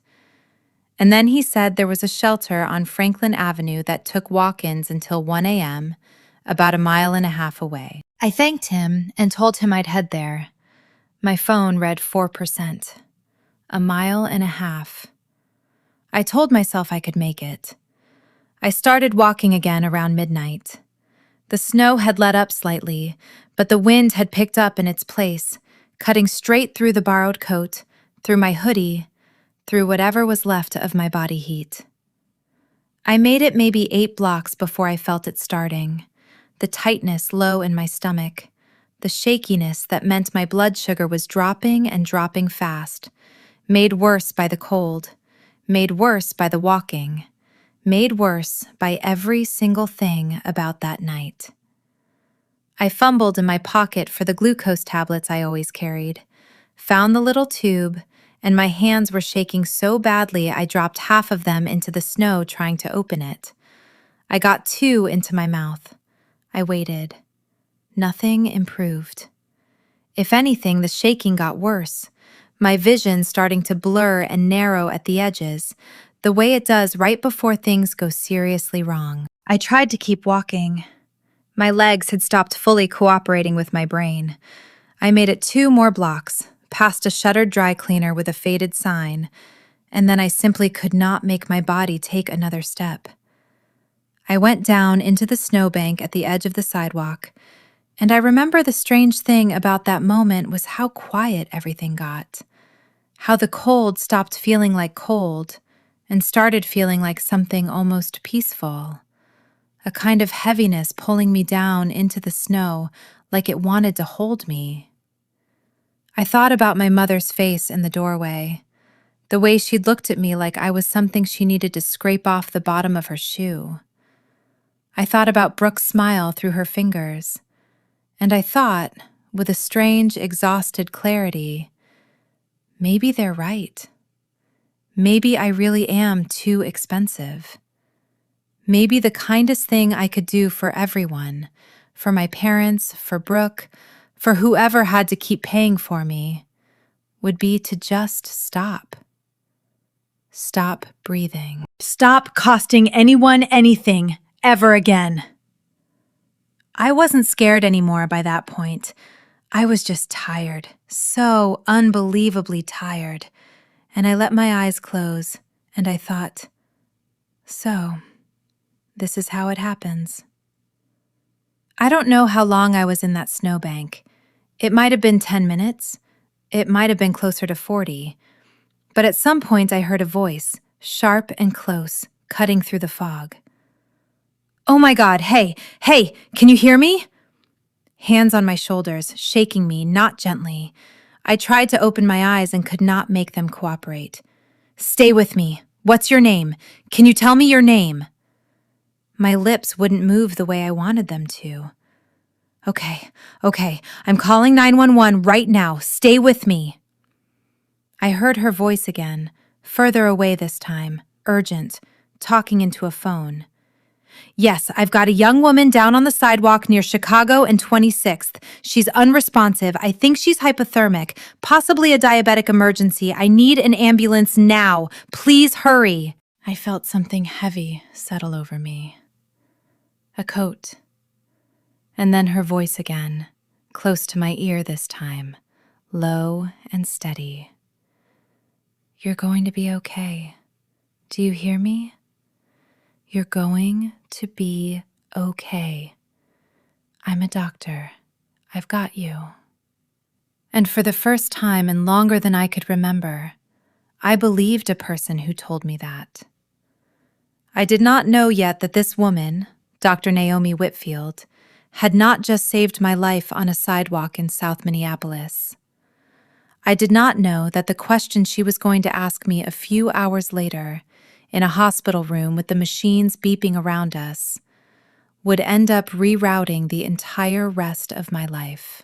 And then he said there was a shelter on Franklin Avenue that took walk-ins until 1 a.m., about a mile and a half away. I thanked him and told him I'd head there. My phone read 4%. A mile and a half. I told myself I could make it. I started walking again around midnight. The snow had let up slightly, but the wind had picked up in its place, cutting straight through the borrowed coat, through my hoodie, through whatever was left of my body heat. I made it maybe 8 blocks before I felt it starting, the tightness low in my stomach, the shakiness that meant my blood sugar was dropping and dropping fast, made worse by the cold, made worse by the walking, made worse by every single thing about that night. I fumbled in my pocket for the glucose tablets I always carried, found the little tube, and my hands were shaking so badly I dropped half of them into the snow trying to open it. I got 2 into my mouth. I waited. Nothing improved. If anything, the shaking got worse, my vision starting to blur and narrow at the edges, the way it does right before things go seriously wrong. I tried to keep walking. My legs had stopped fully cooperating with my brain. I made it 2 more blocks, past a shuttered dry cleaner with a faded sign, and then I simply could not make my body take another step. I went down into the snowbank at the edge of the sidewalk, and I remember the strange thing about that moment was how quiet everything got, how the cold stopped feeling like cold and started feeling like something almost peaceful, a kind of heaviness pulling me down into the snow like it wanted to hold me. I thought about my mother's face in the doorway, the way she'd looked at me like I was something she needed to scrape off the bottom of her shoe. I thought about Brooke's smile through her fingers, and I thought, with a strange, exhausted clarity, maybe they're right. Maybe I really am too expensive. Maybe the kindest thing I could do for everyone, for my parents, for Brooke, for whoever had to keep paying for me, would be to just stop. Stop breathing. Stop costing anyone anything ever again. I wasn't scared anymore by that point. I was just tired, so unbelievably tired. And I let my eyes close, and I thought, so, this is how it happens. I don't know how long I was in that snowbank. It might have been 10 minutes. It might have been closer to 40. But at some point I heard a voice, sharp and close, cutting through the fog. Oh my God, hey, can you hear me? Hands on my shoulders, shaking me, not gently. I tried to open my eyes and could not make them cooperate. Stay with me. What's your name? Can you tell me your name? My lips wouldn't move the way I wanted them to. Okay, I'm calling 911 right now. Stay with me. I heard her voice again, further away this time, urgent, talking into a phone. Yes, I've got a young woman down on the sidewalk near Chicago and 26th. She's unresponsive. I think she's hypothermic, possibly a diabetic emergency. I need an ambulance now. Please hurry. I felt something heavy settle over me. A coat. And then her voice again, close to my ear this time, low and steady. You're going to be okay. Do you hear me? You're going to be okay. I'm a doctor. I've got you. And for the first time and longer than I could remember, I believed a person who told me that. I did not know yet that this woman, Dr. Naomi Whitfield, had not just saved my life on a sidewalk in South Minneapolis. I did not know that the question she was going to ask me a few hours later, in a hospital room with the machines beeping around us, would end up rerouting the entire rest of my life.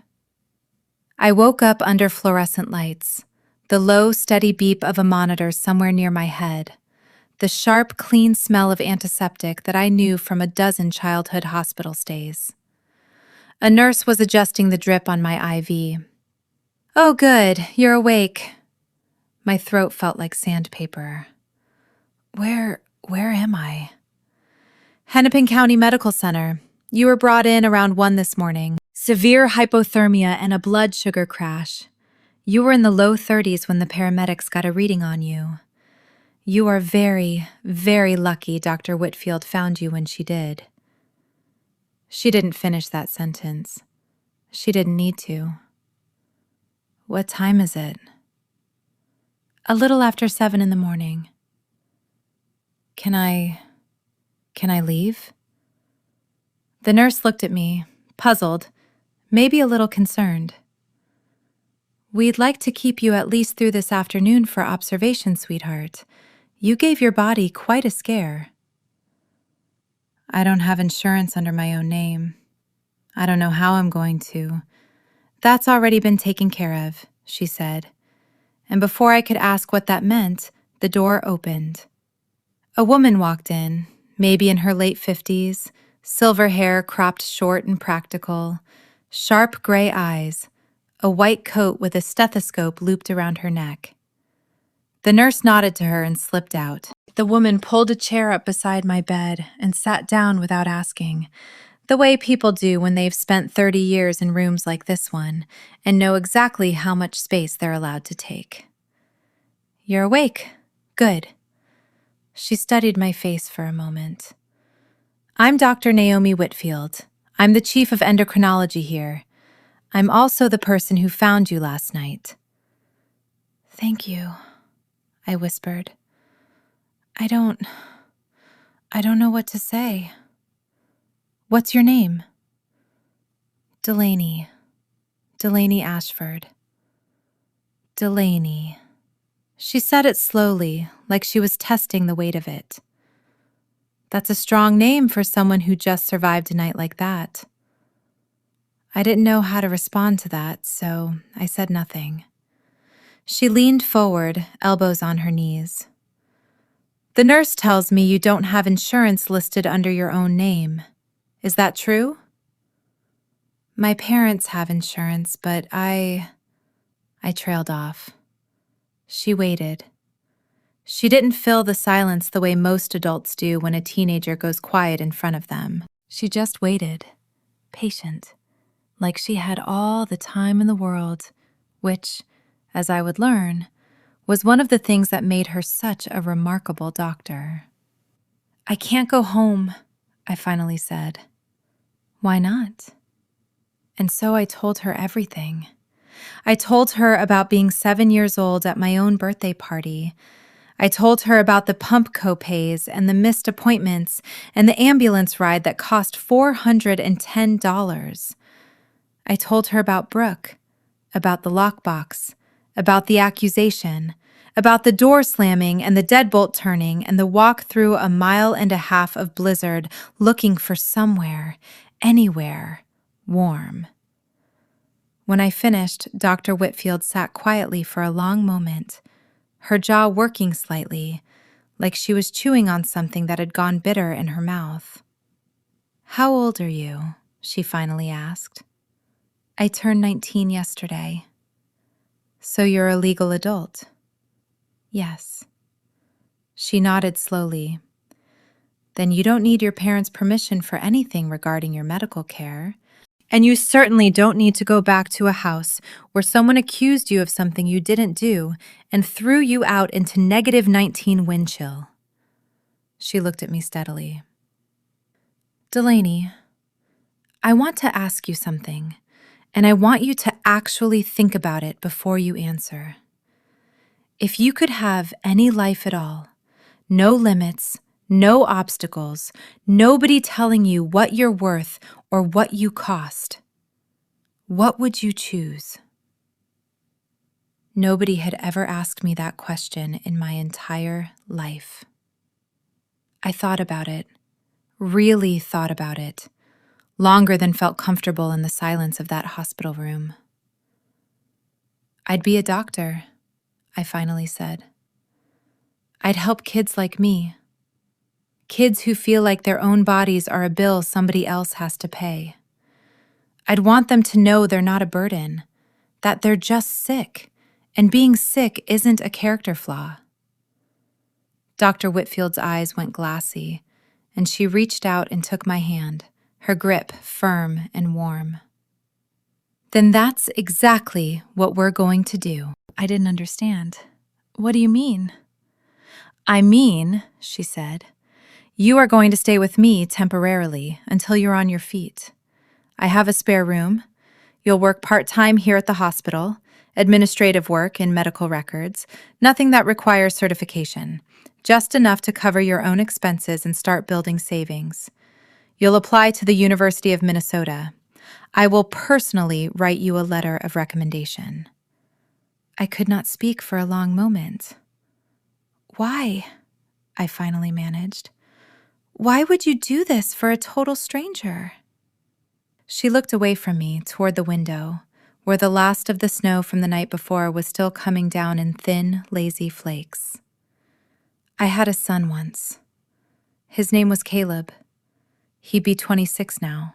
I woke up under fluorescent lights, the low, steady beep of a monitor somewhere near my head, the sharp, clean smell of antiseptic that I knew from a dozen childhood hospital stays. A nurse was adjusting the drip on my IV. Oh, good, you're awake. My throat felt like sandpaper. Where am I? Hennepin County Medical Center. You were brought in around 1 this morning. Severe hypothermia and a blood sugar crash. You were in the low 30s when the paramedics got a reading on you. You are very, very lucky Dr. Whitfield found you when she did. She didn't finish that sentence. She didn't need to. What time is it? A little after 7 in the morning. Can I leave? The nurse looked at me, puzzled, maybe a little concerned. We'd like to keep you at least through this afternoon for observation, sweetheart. You gave your body quite a scare. I don't have insurance under my own name. I don't know how I'm going to. That's already been taken care of, she said. And before I could ask what that meant, the door opened. A woman walked in, maybe in her late 50s, silver hair cropped short and practical, sharp gray eyes, a white coat with a stethoscope looped around her neck. The nurse nodded to her and slipped out. The woman pulled a chair up beside my bed and sat down without asking, the way people do when they've spent 30 years in rooms like this one and know exactly how much space they're allowed to take. You're awake. Good. She studied my face for a moment. I'm Dr. Naomi Whitfield. I'm the chief of endocrinology here. I'm also the person who found you last night. Thank you, I whispered. I don't know what to say. What's your name? Delaney Ashford. Delaney. She said it slowly, like she was testing the weight of it. That's a strong name for someone who just survived a night like that. I didn't know how to respond to that, so I said nothing. She leaned forward, elbows on her knees. The nurse tells me you don't have insurance listed under your own name. Is that true? My parents have insurance, but I trailed off. She waited. She didn't fill the silence the way most adults do when a teenager goes quiet in front of them. She just waited, patient, like she had all the time in the world, which, as I would learn, was one of the things that made her such a remarkable doctor. "I can't go home," I finally said. "Why not?" And so I told her everything. I told her about being 7 years old at my own birthday party. I told her about the pump copays and the missed appointments and the ambulance ride that cost $410. I told her about Brooke, about the lockbox, about the accusation, about the door slamming and the deadbolt turning and the walk through a 1.5 miles of blizzard looking for somewhere, anywhere, warm. When I finished, Dr. Whitfield sat quietly for a long moment, her jaw working slightly, like she was chewing on something that had gone bitter in her mouth. "How old are you?" she finally asked. "I turned 19 yesterday." "So you're a legal adult?" "Yes." She nodded slowly. "Then you don't need your parents' permission for anything regarding your medical care. And you certainly don't need to go back to a house where someone accused you of something you didn't do and threw you out into -19 wind chill." She looked at me steadily. "Delaney, I want to ask you something, and I want you to actually think about it before you answer. If you could have any life at all, no limits, no obstacles, nobody telling you what you're worth or what you cost, what would you choose?" Nobody had ever asked me that question in my entire life. I thought about it, really thought about it, longer than felt comfortable in the silence of that hospital room. "I'd be a doctor," I finally said. "I'd help kids like me. Kids who feel like their own bodies are a bill somebody else has to pay. I'd want them to know they're not a burden, that they're just sick, and being sick isn't a character flaw." Dr. Whitfield's eyes went glassy, and she reached out and took my hand, her grip firm and warm. "Then that's exactly what we're going to do." I didn't understand. "What do you mean?" "I mean," she said, "you are going to stay with me temporarily until you're on your feet. I have a spare room. You'll work part-time here at the hospital, administrative work in medical records, nothing that requires certification, just enough to cover your own expenses and start building savings. You'll apply to the University of Minnesota. I will personally write you a letter of recommendation." I could not speak for a long moment. "Why?" I finally managed. "Why would you do this for a total stranger?" She looked away from me toward the window, where the last of the snow from the night before was still coming down in thin, lazy flakes. "I had a son once. His name was Caleb. He'd be 26 now."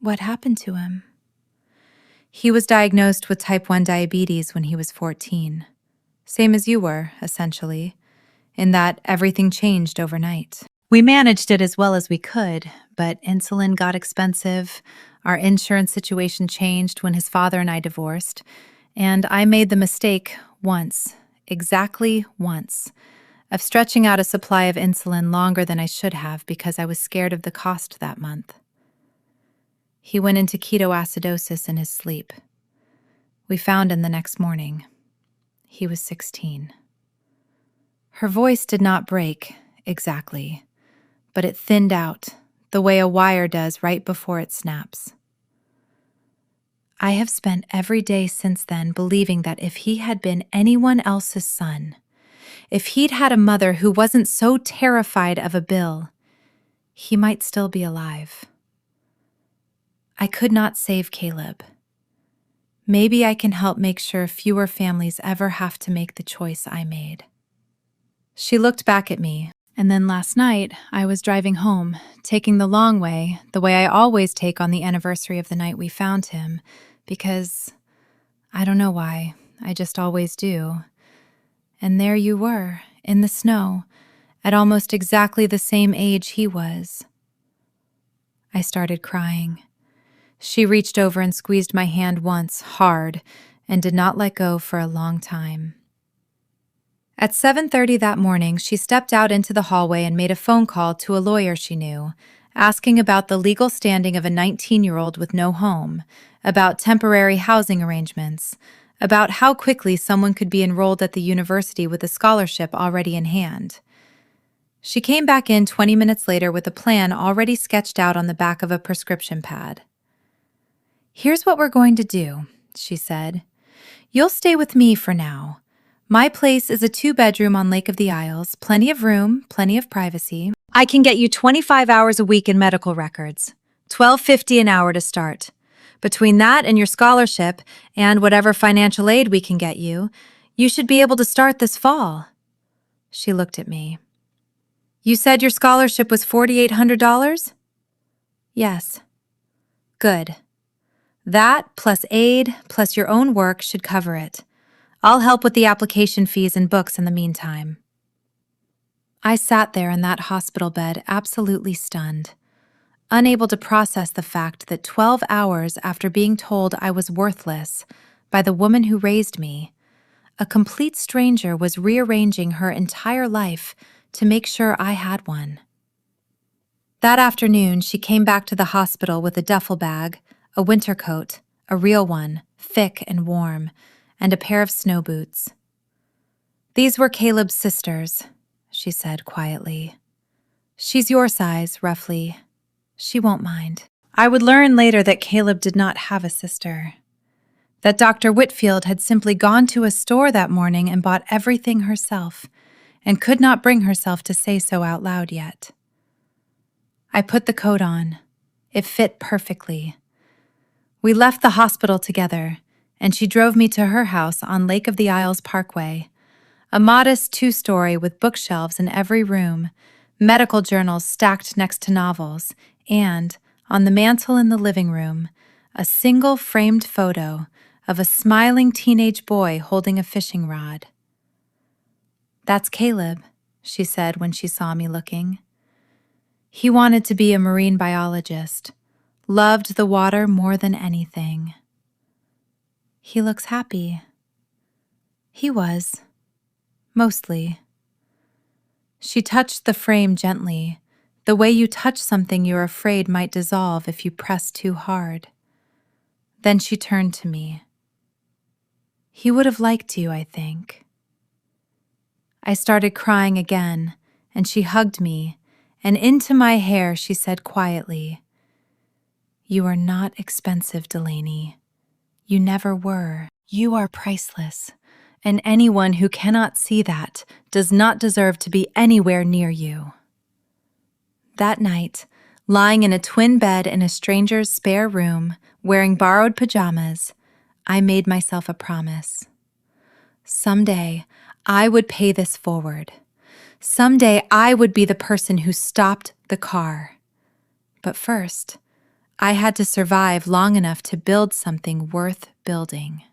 "What happened to him?" "He was diagnosed with type 1 diabetes when he was 14. Same as you were, essentially, in that everything changed overnight. We managed it as well as we could, but insulin got expensive, our insurance situation changed when his father and I divorced, and I made the mistake once, exactly once, of stretching out a supply of insulin longer than I should have because I was scared of the cost that month. He went into ketoacidosis in his sleep. We found him the next morning. He was 16. Her voice did not break, exactly, but it thinned out, the way a wire does right before it snaps. I have spent every day since then believing that if he had been anyone else's son, if he'd had a mother who wasn't so terrified of a bill, he might still be alive. I could not save Caleb. Maybe I can help make sure fewer families ever have to make the choice I made. She looked back at me, and then last night I was driving home, taking the long way, the way I always take on the anniversary of the night we found him, because I don't know why, I just always do. And there you were, in the snow, at almost exactly the same age he was. I started crying. She reached over and squeezed my hand once, hard, and did not let go for a long time. At 7:30 that morning, she stepped out into the hallway and made a phone call to a lawyer she knew, asking about the legal standing of a 19-year-old with no home, about temporary housing arrangements, about how quickly someone could be enrolled at the university with a scholarship already in hand. She came back in 20 minutes later with a plan already sketched out on the back of a prescription pad. "Here's what we're going to do," she said. "You'll stay with me for now. My place is a 2-bedroom on Lake of the Isles, plenty of room, plenty of privacy. I can get you 25 hours a week in medical records, $12.50 an hour to start. Between that and your scholarship and whatever financial aid we can get you, you should be able to start this fall." She looked at me. "You said your scholarship was $4,800? "Yes." "Good. That plus aid plus your own work should cover it. I'll help with the application fees and books in the meantime." I sat there in that hospital bed, absolutely stunned, unable to process the fact that 12 hours after being told I was worthless by the woman who raised me, a complete stranger was rearranging her entire life to make sure I had one. That afternoon, she came back to the hospital with a duffel bag, a winter coat, a real one, thick and warm, and a pair of snow boots. "These were Caleb's sisters," she said quietly. "She's your size, roughly. She won't mind." I would learn later that Caleb did not have a sister, that Dr. Whitfield had simply gone to a store that morning and bought everything herself, and could not bring herself to say so out loud yet. I put the coat on. It fit perfectly. We left the hospital together, and she drove me to her house on Lake of the Isles Parkway, a modest 2-story with bookshelves in every room, medical journals stacked next to novels, and, on the mantel in the living room, a single framed photo of a smiling teenage boy holding a fishing rod. "That's Caleb," she said when she saw me looking. "He wanted to be a marine biologist, loved the water more than anything. He looks happy." He was. Mostly. She touched the frame gently, the way you touch something you're afraid might dissolve if you press too hard. Then she turned to me. "He would have liked you, I think." I started crying again, and she hugged me, and into my hair she said quietly, "You are not expensive, Delaney. You never were. You are priceless, and anyone who cannot see that does not deserve to be anywhere near you." That night, lying in a twin bed in a stranger's spare room, wearing borrowed pajamas, I made myself a promise. Someday, I would pay this forward. Someday, I would be the person who stopped the car. But first, I had to survive long enough to build something worth building.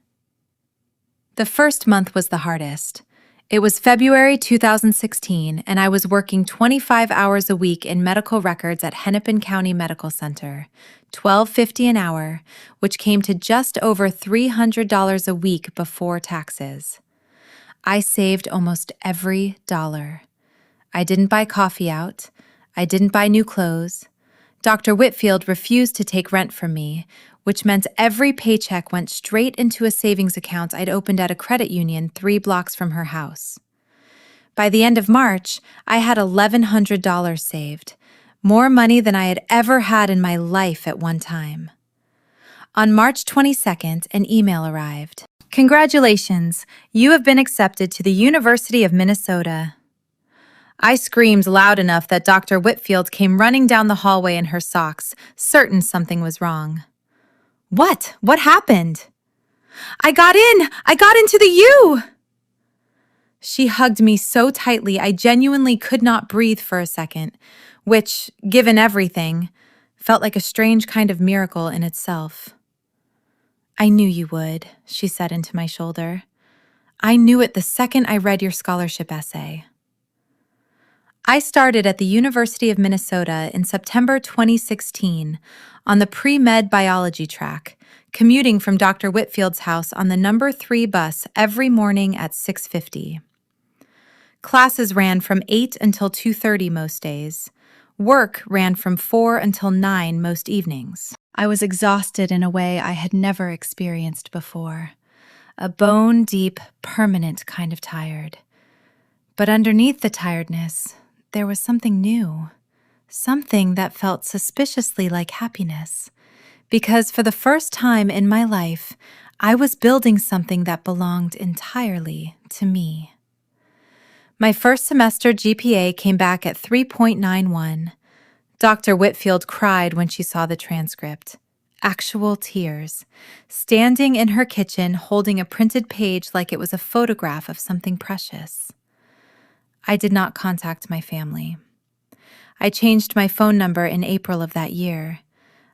The first month was the hardest. It was February 2016, and I was working 25 hours a week in medical records at Hennepin County Medical Center, $12.50 an hour, which came to just over $300 a week before taxes. I saved almost every dollar. I didn't buy coffee out. I didn't buy new clothes. Dr. Whitfield refused to take rent from me, which meant every paycheck went straight into a savings account I'd opened at a credit union 3 blocks from her house. By the end of March, I had $1,100 saved, more money than I had ever had in my life at one time. On March 22nd, an email arrived. "Congratulations, you have been accepted to the University of Minnesota." I screamed loud enough that Dr. Whitfield came running down the hallway in her socks, certain something was wrong. "What? What happened?" I got in! I got into the U!" She hugged me so tightly I genuinely could not breathe for a second, which, given everything, felt like a strange kind of miracle in itself. "I knew you would," she said into my shoulder. I knew it the second I read your scholarship essay. I started at the University of Minnesota in September 2016 on the pre-med biology track, commuting from Dr. Whitfield's house on the number 3 bus every morning at 6:50. Classes ran from 8 until 2:30 most days. Work ran from 4 until 9 most evenings. I was exhausted in a way I had never experienced before. A bone-deep, permanent kind of tired. But underneath the tiredness, there was something new. Something that felt suspiciously like happiness. Because for the first time in my life, I was building something that belonged entirely to me. My first semester GPA came back at 3.91. Dr. Whitfield cried when she saw the transcript. Actual tears, standing in her kitchen holding a printed page like it was a photograph of something precious. I did not contact my family. I changed my phone number in April of that year.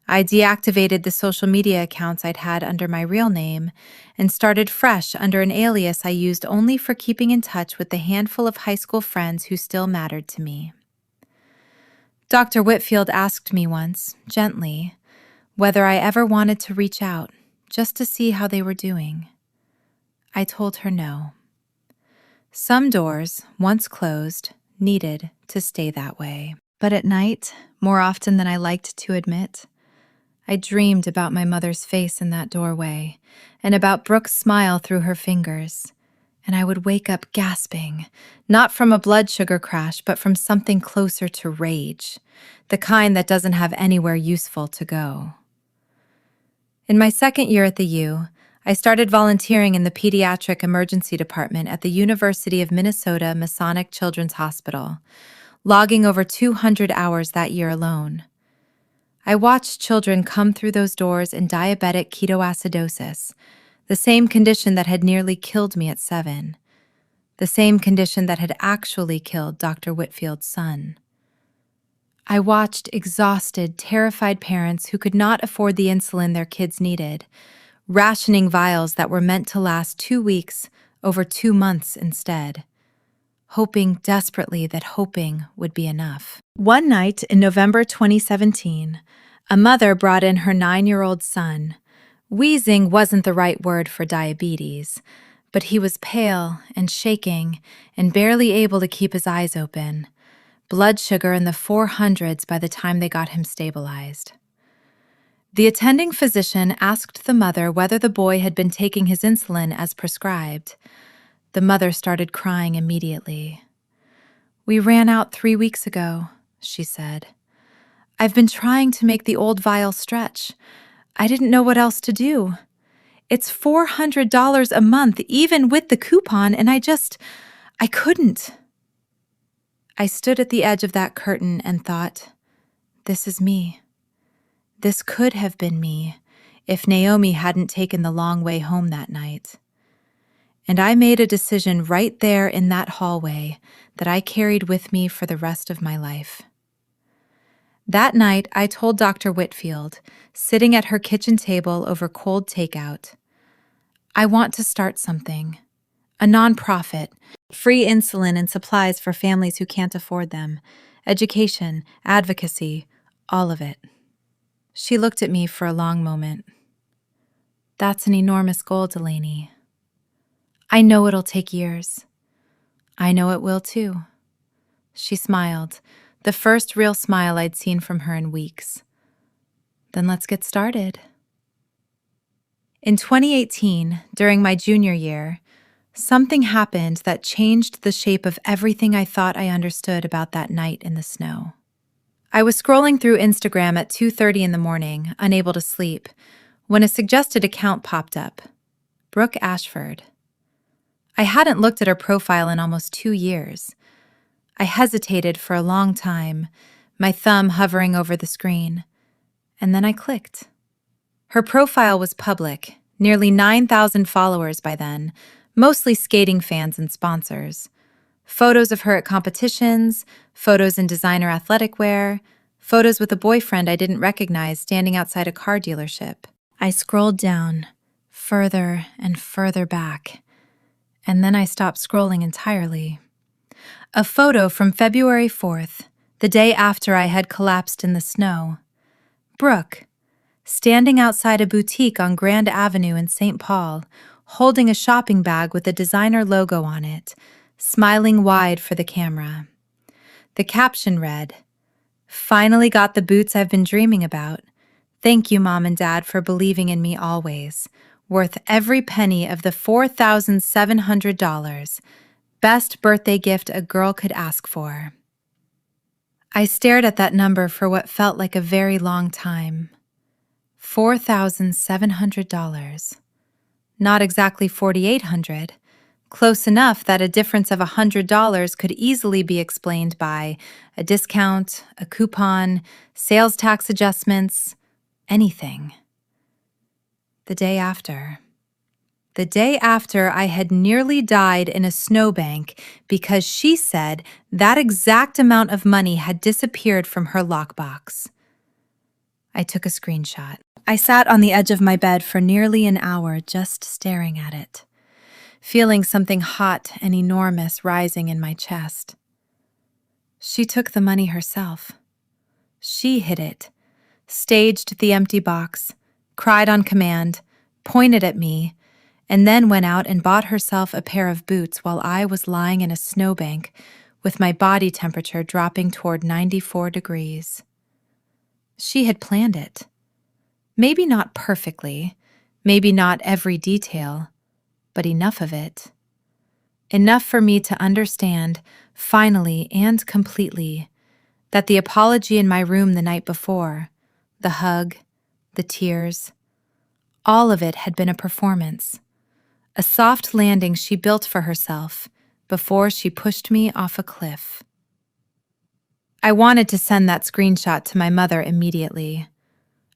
I deactivated the social media accounts I'd had under my real name and started fresh under an alias I used only for keeping in touch with the handful of high school friends who still mattered to me. Dr. Whitfield asked me once, gently, whether I ever wanted to reach out, just to see how they were doing. I told her no. Some doors, once closed, needed to stay that way. But at night, more often than I liked to admit, I dreamed about my mother's face in that doorway and about Brooke's smile through her fingers, and I would wake up gasping, not from a blood sugar crash, but from something closer to rage, the kind that doesn't have anywhere useful to go. In my second year at the U, I started volunteering in the pediatric emergency department at the University of Minnesota Masonic Children's Hospital, logging over 200 hours that year alone. I watched children come through those doors in diabetic ketoacidosis, the same condition that had nearly killed me at 7, the same condition that had actually killed Dr. Whitfield's son. I watched exhausted, terrified parents who could not afford the insulin their kids needed, rationing vials that were meant to last 2 weeks over 2 months instead, hoping desperately that hoping would be enough. One night in November 2017, a mother brought in her 9-year-old son. Wheezing wasn't the right word for diabetes, but he was pale and shaking and barely able to keep his eyes open. Blood sugar in the 400s by the time they got him stabilized. The attending physician asked the mother whether the boy had been taking his insulin as prescribed. The mother started crying immediately. "We ran out 3 weeks ago," she said. "I've been trying to make the old vial stretch. I didn't know what else to do. It's $400 a month, even with the coupon, and I couldn't." I stood at the edge of that curtain and thought, this is me. This could have been me if Naomi hadn't taken the long way home that night. And I made a decision right there in that hallway that I carried with me for the rest of my life. That night, I told Dr. Whitfield, sitting at her kitchen table over cold takeout, I want to start something. A nonprofit, free insulin and supplies for families who can't afford them, education, advocacy, all of it. She looked at me for a long moment. "That's an enormous goal, Delaney. I know it'll take years. I know it will too." She smiled, the first real smile I'd seen from her in weeks. "Then let's get started." In 2018, during my junior year, something happened that changed the shape of everything I thought I understood about that night in the snow. I was scrolling through Instagram at 2:30 in the morning, unable to sleep, when a suggested account popped up. Brooke Ashford. I hadn't looked at her profile in almost 2 years. I hesitated for a long time, my thumb hovering over the screen, and then I clicked. Her profile was public, nearly 9,000 followers by then, mostly skating fans and sponsors. Photos of her at competitions, photos in designer athletic wear, photos with a boyfriend I didn't recognize standing outside a car dealership. I scrolled down, further and further back, And then I stopped scrolling entirely. A photo from February 4th, the day after I had collapsed in the snow. Brooke, standing outside a boutique on Grand Avenue in St. Paul, holding a shopping bag with a designer logo on it, smiling wide for the camera. The caption read, "Finally got the boots I've been dreaming about. Thank you, Mom and Dad, for believing in me always. Worth every penny of the $4,700. Best birthday gift a girl could ask for." I stared at that number for what felt like a very long time. $4,700. Not exactly $4,800. Close enough that a difference of $100 could easily be explained by a discount, a coupon, sales tax adjustments, anything. The day after I had nearly died in a snowbank because she said that exact amount of money had disappeared from her lockbox. I took a screenshot. I sat on the edge of my bed for nearly an hour just staring at it, feeling something hot and enormous rising in my chest. She took the money herself. She hid it, staged the empty box, cried on command, pointed at me, and then went out and bought herself a pair of boots while I was lying in a snowbank with my body temperature dropping toward 94 degrees. She had planned it. Maybe not perfectly, maybe not every detail, but enough of it. Enough for me to understand, finally and completely, that the apology in my room the night before, the hug, the tears, all of it had been a performance, a soft landing she built for herself before she pushed me off a cliff. I wanted to send that screenshot to my mother immediately.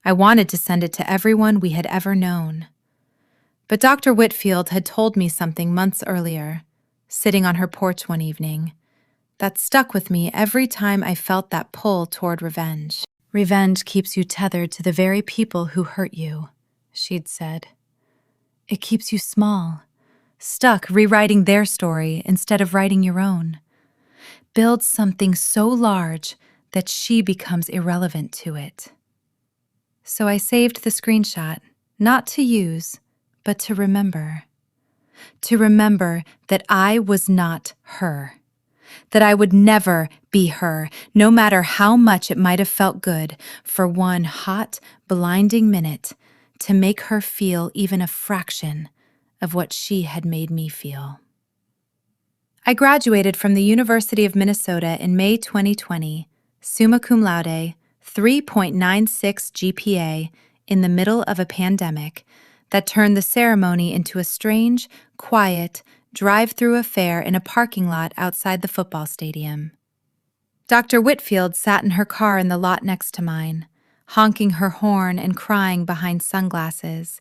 I wanted to send it to everyone we had ever known. But Dr. Whitfield had told me something months earlier, sitting on her porch one evening, that stuck with me every time I felt that pull toward revenge. "Revenge keeps you tethered to the very people who hurt you," she'd said. "It keeps you small, stuck rewriting their story instead of writing your own. Build something so large that she becomes irrelevant to it." So I saved the screenshot, not to use, but to remember. To remember that I was not her. That I would never be her, no matter how much it might have felt good for one hot, blinding minute to make her feel even a fraction of what she had made me feel. I graduated from the University of Minnesota in May 2020, summa cum laude, 3.96 GPA, in the middle of a pandemic that turned the ceremony into a strange, quiet, drive-through affair in a parking lot outside the football stadium. Dr. Whitfield sat in her car in the lot next to mine, honking her horn and crying behind sunglasses,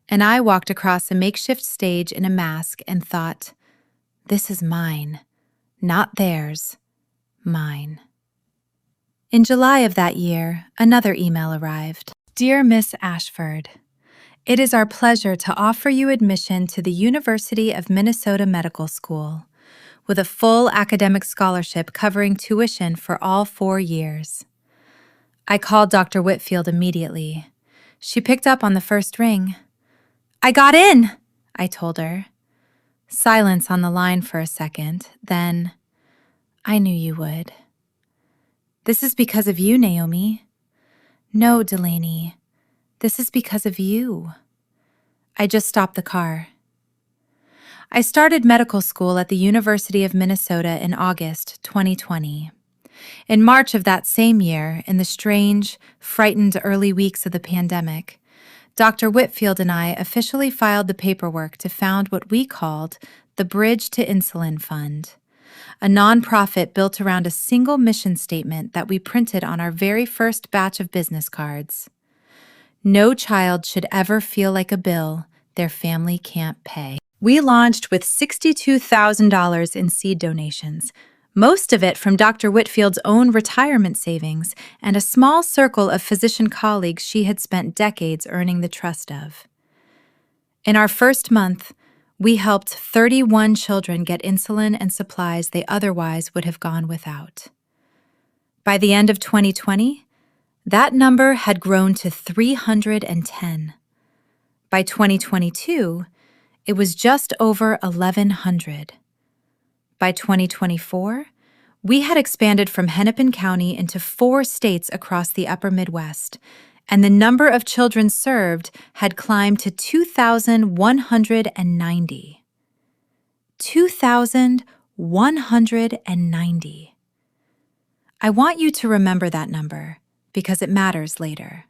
and I walked across a makeshift stage in a mask and thought, this is mine, not theirs, mine. In July of that year, another email arrived. "Dear Miss Ashford, it is our pleasure to offer you admission to the University of Minnesota Medical School, with a full academic scholarship covering tuition for all 4 years." I called Dr. Whitfield immediately. She picked up on the first ring. "I got in," I told her. Silence on the line for a second, then, "I knew you would." "This is because of you, Naomi." "No, Delaney. This is because of you." I just stopped the car. I started medical school at the University of Minnesota in August 2020. In March of that same year, in the strange, frightened early weeks of the pandemic, Dr. Whitfield and I officially filed the paperwork to found what we called the Bridge to Insulin Fund, a nonprofit built around a single mission statement that we printed on our very first batch of business cards. No child should ever feel like a bill their family can't pay. We launched with $62,000 in seed donations, most of it from Dr. Whitfield's own retirement savings and a small circle of physician colleagues she had spent decades earning the trust of. In our first month, We helped 31 children get insulin and supplies they otherwise would have gone without. By the end of 2020, that number had grown to 310. By 2022, it was just over 1,100. By 2024, we had expanded from Hennepin County into 4 states across the upper Midwest, and the number of children served had climbed to 2,190. 2,190. I want you to remember that number because it matters later.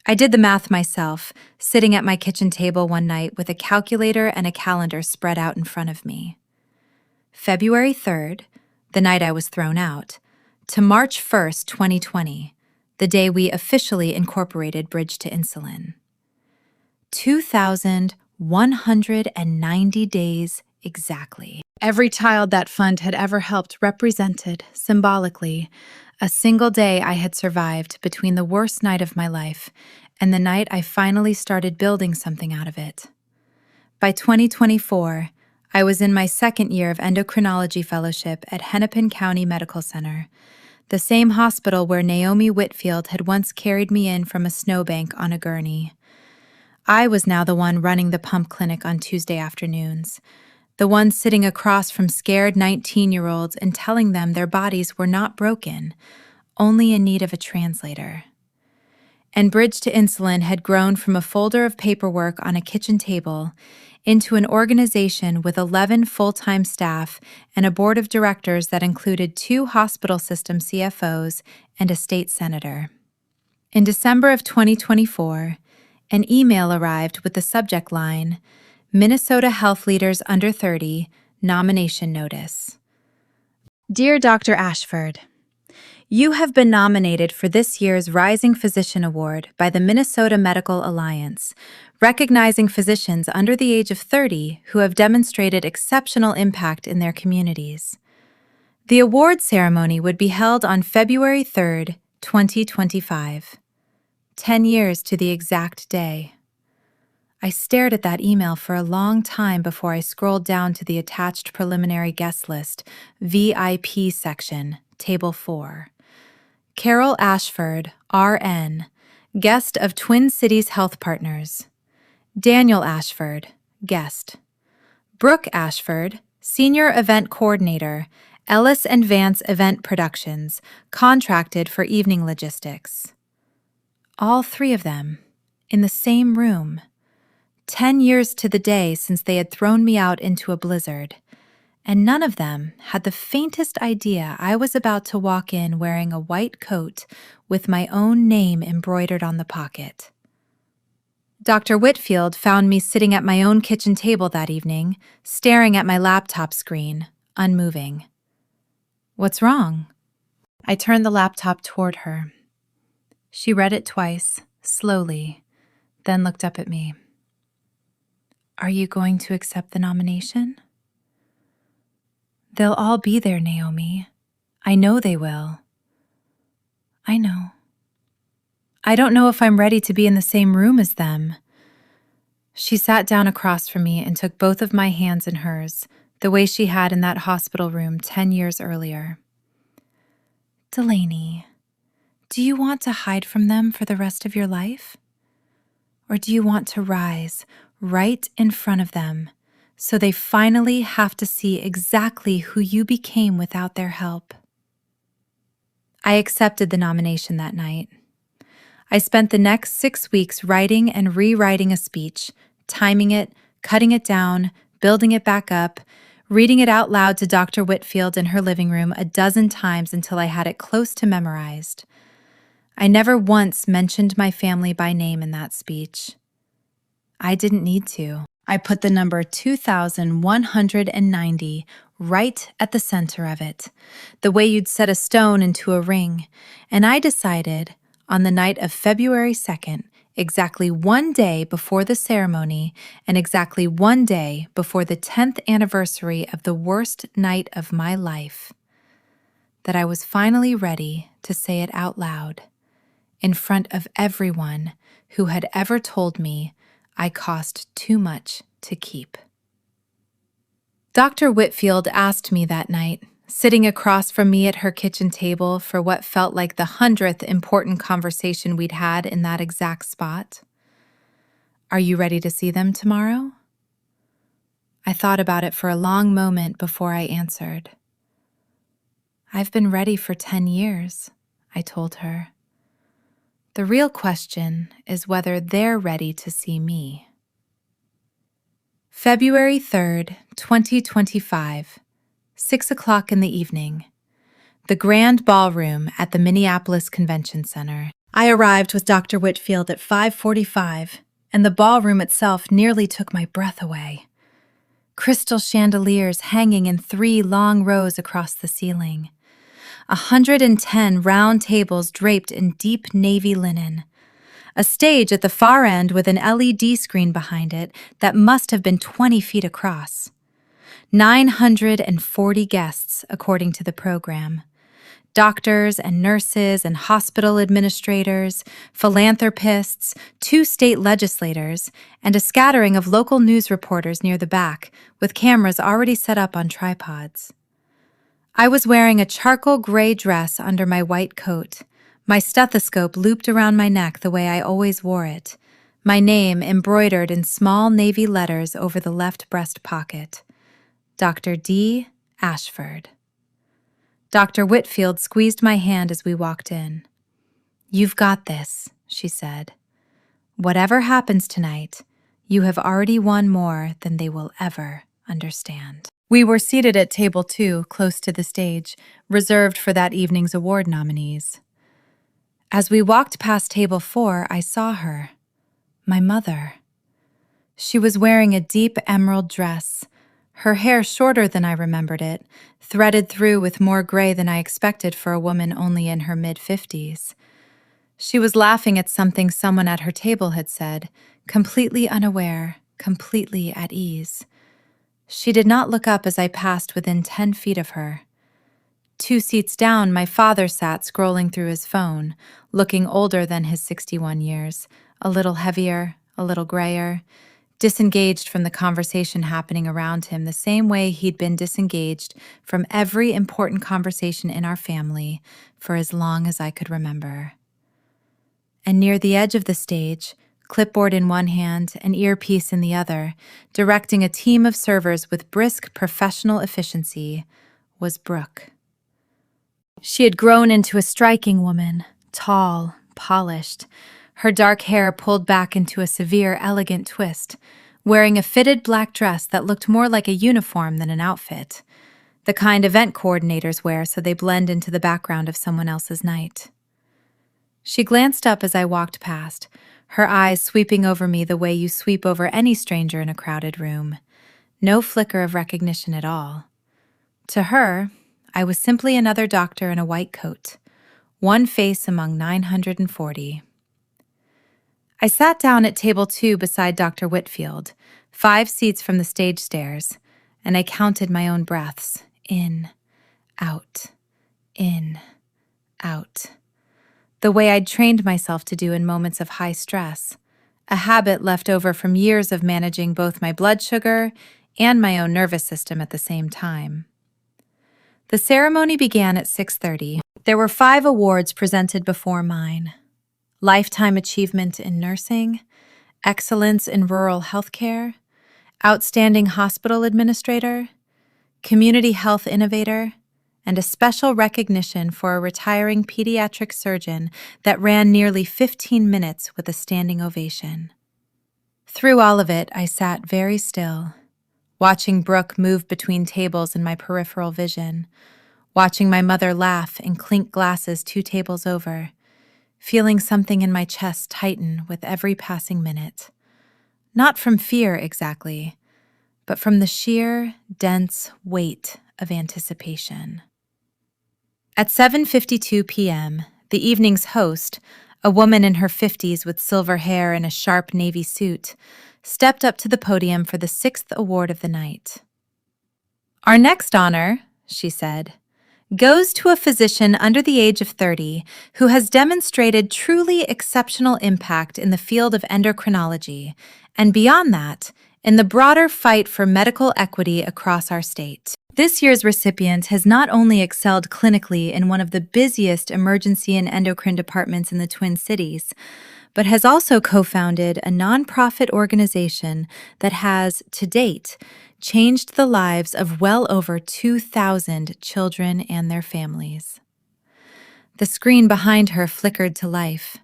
I did the math myself, sitting at my kitchen table one night with a calculator and a calendar spread out in front of me. February 3rd, the night I was thrown out, to March 1st, 2020, the day we officially incorporated Bridge to Insulin. 2,190 days exactly. Every child that fund had ever helped represented, symbolically, a single day I had survived between the worst night of my life and the night I finally started building something out of it. By 2024, I was in my second year of endocrinology fellowship at Hennepin County Medical Center, the same hospital where Naomi Whitfield had once carried me in from a snowbank on a gurney. I was now the one running the pump clinic on Tuesday afternoons, the one sitting across from scared 19-year-olds and telling them their bodies were not broken, only in need of a translator. And Bridge to Insulin had grown from a folder of paperwork on a kitchen table into an organization with 11 full-time staff and a board of directors that included 2 hospital system CFOs and a state senator. In December of 2024, an email arrived with the subject line, Minnesota Health Leaders Under 30 Nomination Notice. Dear Dr. Ashford, you have been nominated for this year's Rising Physician Award by the Minnesota Medical Alliance, recognizing physicians under the age of 30 who have demonstrated exceptional impact in their communities. The award ceremony would be held on February 3rd, 2025. 10 years to the exact day. I stared at that email for a long time before I scrolled down to the attached preliminary guest list, VIP section, Table 4. Carol Ashford, RN, guest of Twin Cities Health Partners. Daniel Ashford, guest. Brooke Ashford, Senior Event Coordinator, Ellis and Vance Event Productions, contracted for evening logistics. All 3 of them, in the same room. 10 years to the day since they had thrown me out into a blizzard, and none of them had the faintest idea I was about to walk in wearing a white coat with my own name embroidered on the pocket. Dr. Whitfield found me sitting at my own kitchen table that evening, staring at my laptop screen, unmoving. What's wrong? I turned the laptop toward her. She read it twice, slowly, then looked up at me. Are you going to accept the nomination? They'll all be there, Naomi. I know they will. I know. I don't know if I'm ready to be in the same room as them. She sat down across from me and took both of my hands in hers, the way she had in that hospital room 10 years earlier. Delaney, do you want to hide from them for the rest of your life? Or do you want to rise right in front of them so they finally have to see exactly who you became without their help? I accepted the nomination that night. I spent the next 6 weeks writing and rewriting a speech, timing it, cutting it down, building it back up, reading it out loud to Dr. Whitfield in her living room a dozen times until I had it close to memorized. I never once mentioned my family by name in that speech. I didn't need to. I put the number 2,190 right at the center of it, the way you'd set a stone into a ring, and I decided, on the night of February 2nd, exactly 1 day before the ceremony and exactly 1 day before the 10th anniversary of the worst night of my life, that I was finally ready to say it out loud, in front of everyone who had ever told me I cost too much to keep. Dr. Whitfield asked me that night, sitting across from me at her kitchen table for what felt like the 100th important conversation we'd had in that exact spot. "Are you ready to see them tomorrow?" I thought about it for a long moment before I answered. "I've been ready for 10 years, I told her. "The real question is whether they're ready to see me." February 3rd, 2025, 6 o'clock in the evening. The Grand Ballroom at the Minneapolis Convention Center. I arrived with Dr. Whitfield at 5:45, and the ballroom itself nearly took my breath away. Crystal chandeliers hanging in 3 long rows across the ceiling. 110 round tables draped in deep navy linen. A stage at the far end with an LED screen behind it that must have been 20 feet across. 940 guests, according to the program. Doctors and nurses and hospital administrators, philanthropists, 2 state legislators, and a scattering of local news reporters near the back, with cameras already set up on tripods. I was wearing a charcoal gray dress under my white coat, my stethoscope looped around my neck the way I always wore it, my name embroidered in small navy letters over the left breast pocket. Dr. D. Ashford. Dr. Whitfield squeezed my hand as we walked in. "You've got this," she said. "Whatever happens tonight, you have already won more than they will ever understand." We were seated at table 2, close to the stage, reserved for that evening's award nominees. As we walked past table 4, I saw her, my mother. She was wearing a deep emerald dress, her hair shorter than I remembered it, threaded through with more gray than I expected for a woman only in her mid-50s. She was laughing at something someone at her table had said, completely unaware, completely at ease. She did not look up as I passed within 10 feet of her. 2 seats down, my father sat scrolling through his phone, looking older than his 61 years, a little heavier, a little grayer, disengaged from the conversation happening around him the same way he'd been disengaged from every important conversation in our family for as long as I could remember. And near the edge of the stage, clipboard in one hand, an earpiece in the other, directing a team of servers with brisk professional efficiency, was Brooke. She had grown into a striking woman, tall, polished, her dark hair pulled back into a severe, elegant twist, wearing a fitted black dress that looked more like a uniform than an outfit, the kind event coordinators wear so they blend into the background of someone else's night. She glanced up as I walked past, her eyes sweeping over me the way you sweep over any stranger in a crowded room. No flicker of recognition at all. To her, I was simply another doctor in a white coat, one face among 940. I sat down at table 2 beside Dr. Whitfield, 5 seats from the stage stairs, and I counted my own breaths, in, out, the way I'd trained myself to do in moments of high stress, a habit left over from years of managing both my blood sugar and my own nervous system at the same time. The ceremony began at 6:30. There were 5 awards presented before mine: Lifetime Achievement in Nursing, Excellence in Rural Healthcare, Outstanding Hospital Administrator, Community Health Innovator, and a special recognition for a retiring pediatric surgeon that ran nearly 15 minutes with a standing ovation. Through all of it, I sat very still, watching Brooke move between tables in my peripheral vision, watching my mother laugh and clink glasses 2 tables over, feeling something in my chest tighten with every passing minute. Not from fear exactly, but from the sheer, dense weight of anticipation. At 7:52 p.m., the evening's host, a woman in her 50s with silver hair and a sharp navy suit, stepped up to the podium for the 6th award of the night. "Our next honor," she said, "goes to a physician under the age of 30 who has demonstrated truly exceptional impact in the field of endocrinology, and beyond that, in the broader fight for medical equity across our state. This year's recipient has not only excelled clinically in one of the busiest emergency and endocrine departments in the Twin Cities, but has also co-founded a nonprofit organization that has, to date, changed the lives of well over 2,000 children and their families. The screen behind her flickered to life.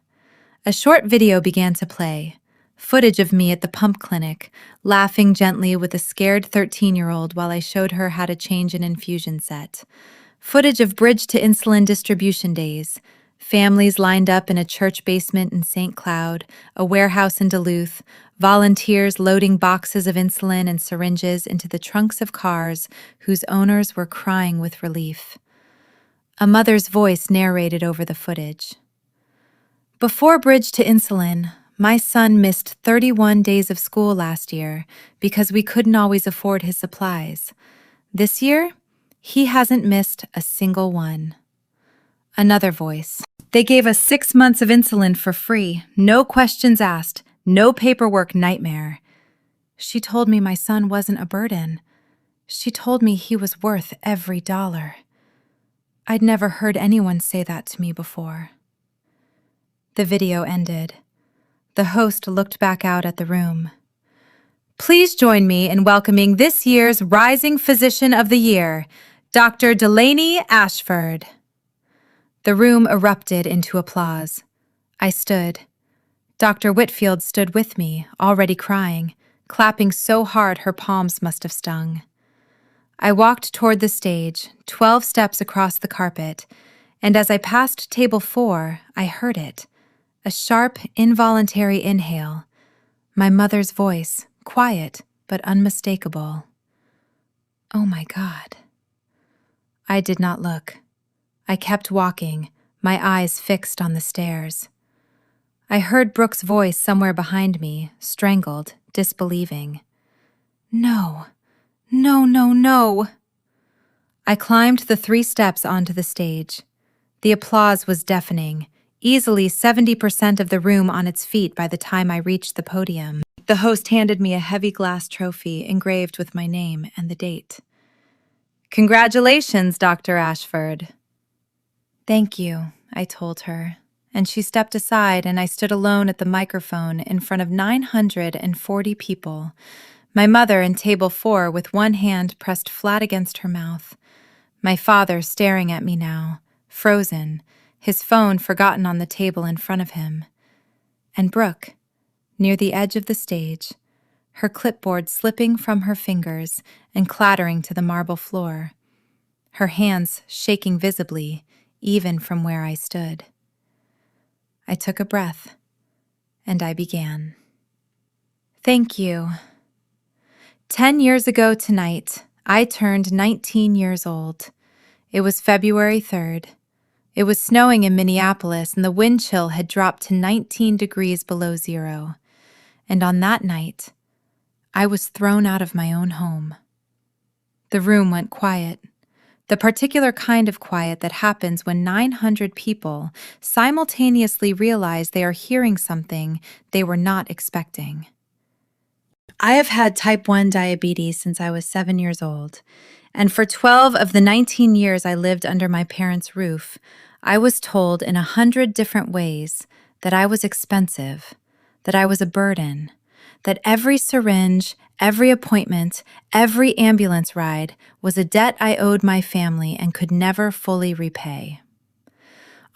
A short video began to play, footage of me at the pump clinic, laughing gently with a scared 13-year-old while I showed her how to change an infusion set. Footage of bridge to insulin distribution days, families lined up in a church basement in St. Cloud, a warehouse in Duluth, volunteers loading boxes of insulin and syringes into the trunks of cars whose owners were crying with relief. A mother's voice narrated over the footage. Before bridge to insulin, my son missed 31 days of school last year because we couldn't always afford his supplies. This year, he hasn't missed a single one. Another voice. They gave us 6 months of insulin for free, no questions asked, no paperwork nightmare. She told me my son wasn't a burden. She told me he was worth every dollar. I'd never heard anyone say that to me before. The video ended. The host looked back out at the room. Please join me in welcoming this year's Rising Physician of the Year, Dr. Delaney Ashford. The room erupted into applause. I stood. Dr. Whitfield stood with me, already crying, clapping so hard her palms must have stung. I walked toward the stage, 12 steps across the carpet, and as I passed table 4, I heard it. A sharp, involuntary inhale. My mother's voice, quiet but unmistakable. Oh my God. I did not look. I kept walking, my eyes fixed on the stairs. I heard Brooke's voice somewhere behind me, strangled, disbelieving. No, no, no, no. I climbed the 3 steps onto the stage. The applause was deafening. Easily 70% of the room on its feet by the time I reached the podium. The host handed me a heavy glass trophy engraved with my name and the date. Congratulations, Dr. Ashford. Thank you, I told her, and she stepped aside and I stood alone at the microphone in front of 940 people, my mother in table 4 with one hand pressed flat against her mouth, my father staring at me now, frozen, his phone forgotten on the table in front of him. And Brooke, near the edge of the stage, her clipboard slipping from her fingers and clattering to the marble floor, her hands shaking visibly, even from where I stood. I took a breath, and I began. Thank you. 10 years ago tonight, I turned 19 years old. It was February 3rd. It was snowing in Minneapolis, and the wind chill had dropped to 19 degrees below zero. And on that night, I was thrown out of my own home. The room went quiet, the particular kind of quiet that happens when 900 people simultaneously realize they are hearing something they were not expecting. I have had type 1 diabetes since I was 7 years old, and for 12 of the 19 years I lived under my parents' roof, I was told in 100 different ways that I was expensive, that I was a burden, that every syringe, every appointment, every ambulance ride was a debt I owed my family and could never fully repay.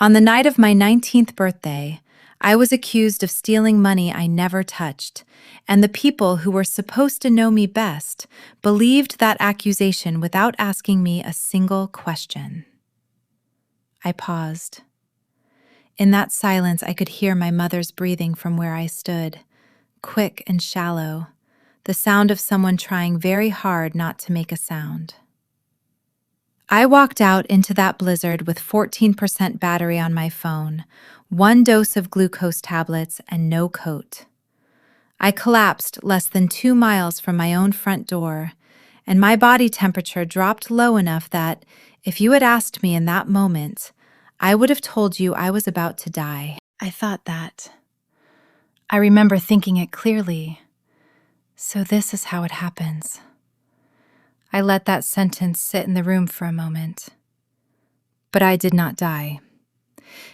On the night of my 19th birthday, I was accused of stealing money I never touched, and the people who were supposed to know me best believed that accusation without asking me a single question. I paused. In that silence, I could hear my mother's breathing from where I stood, quick and shallow, the sound of someone trying very hard not to make a sound. I walked out into that blizzard with 14% battery on my phone, 1 dose of glucose tablets, and no coat. I collapsed less than 2 miles from my own front door, and my body temperature dropped low enough that, if you had asked me in that moment, I would have told you I was about to die. I thought that. I remember thinking it clearly. So this is how it happens. I let that sentence sit in the room for a moment. But I did not die.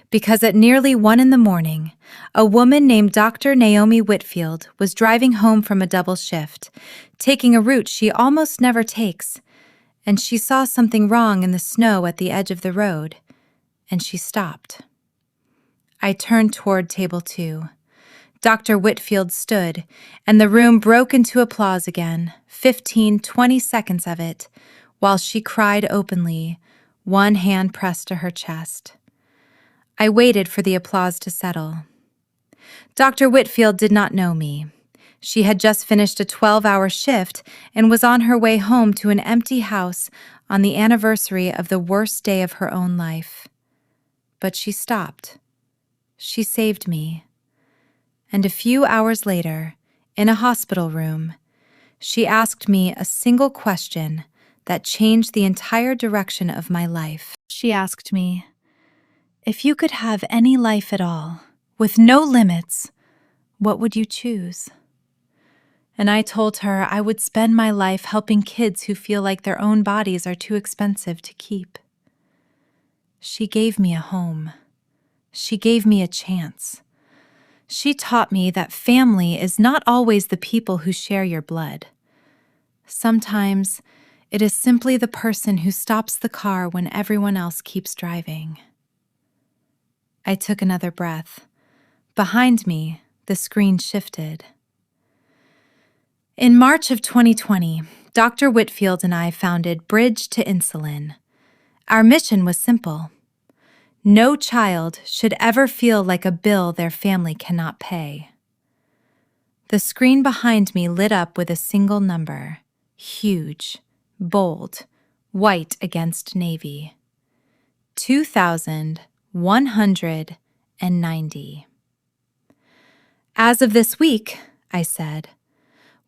Because at nearly 1 a.m, a woman named Dr. Naomi Whitfield was driving home from a double shift, taking a route she almost never takes, and she saw something wrong in the snow at the edge of the road, and she stopped. I turned toward table 2. Dr. Whitfield stood, and the room broke into applause again, 20 seconds of it, while she cried openly, one hand pressed to her chest. I waited for the applause to settle. Dr. Whitfield did not know me. She had just finished a 12-hour shift and was on her way home to an empty house on the anniversary of the worst day of her own life. But she stopped. She saved me. And a few hours later, in a hospital room, she asked me a single question that changed the entire direction of my life. She asked me, if you could have any life at all, with no limits, what would you choose? And I told her I would spend my life helping kids who feel like their own bodies are too expensive to keep. She gave me a home. She gave me a chance. She taught me that family is not always the people who share your blood. Sometimes it is simply the person who stops the car when everyone else keeps driving. I took another breath. Behind me, the screen shifted. In March of 2020, Dr. Whitfield and I founded Bridge to Insulin. Our mission was simple. No child should ever feel like a bill their family cannot pay. The screen behind me lit up with a single number, huge, bold, white against navy. 2,190. As of this week, I said,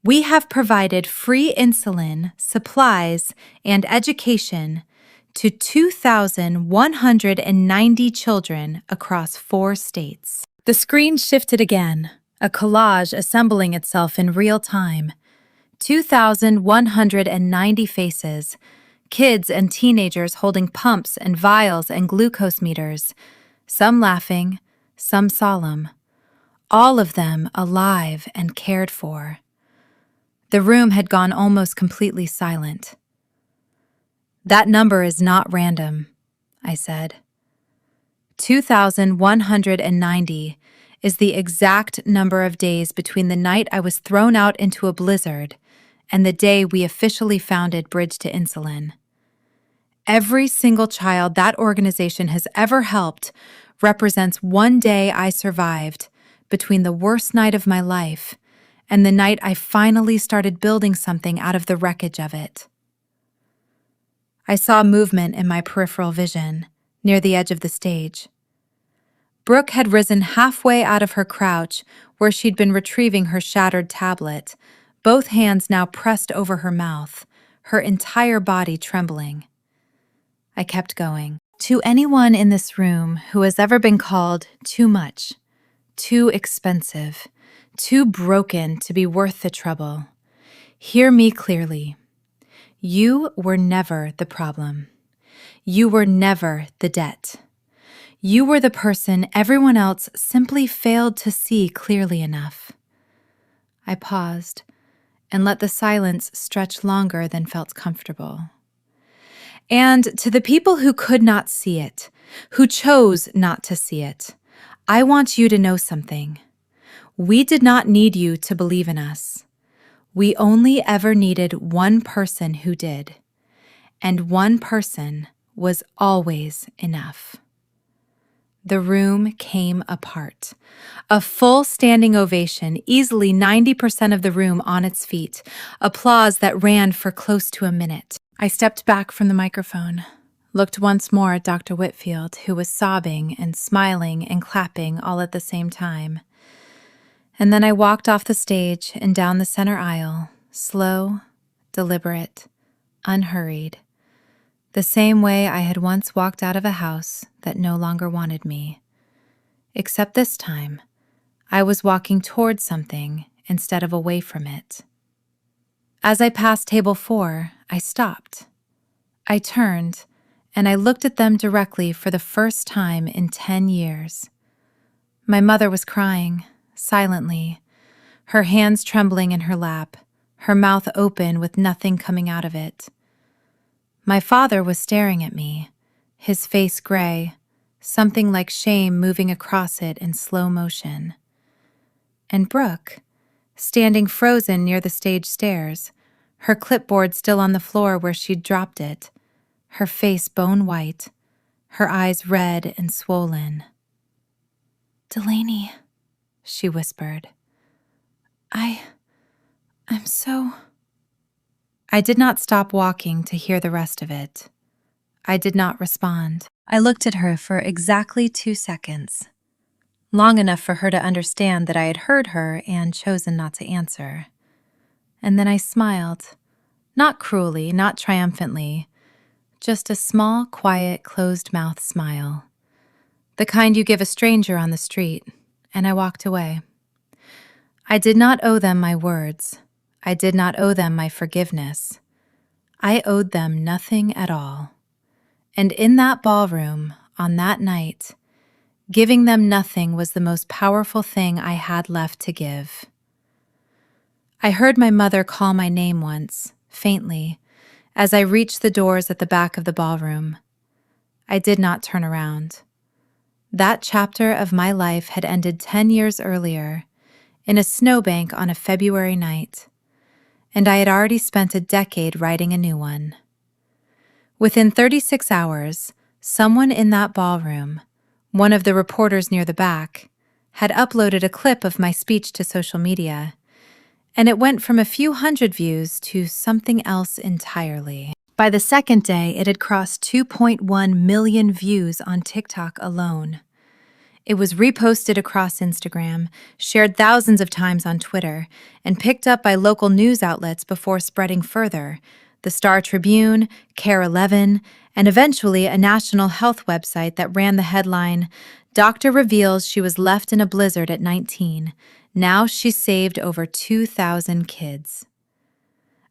we have provided free insulin, supplies, and education to 2,190 children across 4 states. The screen shifted again, a collage assembling itself in real time. 2,190 faces, kids and teenagers holding pumps and vials and glucose meters, some laughing, some solemn, all of them alive and cared for. The room had gone almost completely silent. That number is not random, I said. 2,190 is the exact number of days between the night I was thrown out into a blizzard and the day we officially founded Bridge to Insulin. Every single child that organization has ever helped represents one day I survived between the worst night of my life and the night I finally started building something out of the wreckage of it. I saw movement in my peripheral vision, near the edge of the stage. Brooke had risen halfway out of her crouch where she'd been retrieving her shattered tablet, both hands now pressed over her mouth, her entire body trembling. I kept going. To anyone in this room who has ever been called too much, too expensive, too broken to be worth the trouble, hear me clearly. You were never the problem. You were never the debt. You were the person everyone else simply failed to see clearly enough. I paused and let the silence stretch longer than felt comfortable. And to the people who could not see it, who chose not to see it, I want you to know something. We did not need you to believe in us. We only ever needed one person who did, and one person was always enough. The room came apart. A full standing ovation, easily 90% of the room on its feet, applause that ran for close to a minute. I stepped back from the microphone, looked once more at Dr. Whitfield, who was sobbing and smiling and clapping all at the same time. And then I walked off the stage and down the center aisle, slow, deliberate, unhurried, the same way I had once walked out of a house that no longer wanted me. Except this time, I was walking towards something instead of away from it. As I passed table 4, I stopped. I turned, and I looked at them directly for the first time in 10 years. My mother was crying, silently, her hands trembling in her lap, her mouth open with nothing coming out of it. My father was staring at me, his face gray, something like shame moving across it in slow motion. And Brooke, standing frozen near the stage stairs, her clipboard still on the floor where she'd dropped it, her face bone white, her eyes red and swollen. "Delaney," she whispered. I'm so... I did not stop walking to hear the rest of it. I did not respond. I looked at her for exactly 2 seconds, long enough for her to understand that I had heard her and chosen not to answer. And then I smiled, not cruelly, not triumphantly, just a small, quiet, closed-mouth smile, the kind you give a stranger on the street, and I walked away. I did not owe them my words. I did not owe them my forgiveness. I owed them nothing at all. And in that ballroom, on that night, giving them nothing was the most powerful thing I had left to give. I heard my mother call my name once, faintly, as I reached the doors at the back of the ballroom. I did not turn around. That chapter of my life had ended 10 years earlier, in a snowbank on a February night, and I had already spent a decade writing a new one. Within 36 hours, someone in that ballroom, one of the reporters near the back, had uploaded a clip of my speech to social media, and it went from a few hundred views to something else entirely. By the second day, it had crossed 2.1 million views on TikTok alone. It was reposted across Instagram, shared thousands of times on Twitter, and picked up by local news outlets before spreading further: the Star Tribune, Care 11, and eventually a national health website that ran the headline, "Doctor reveals she was left in a blizzard at 19. Now she's saved over 2,000 kids."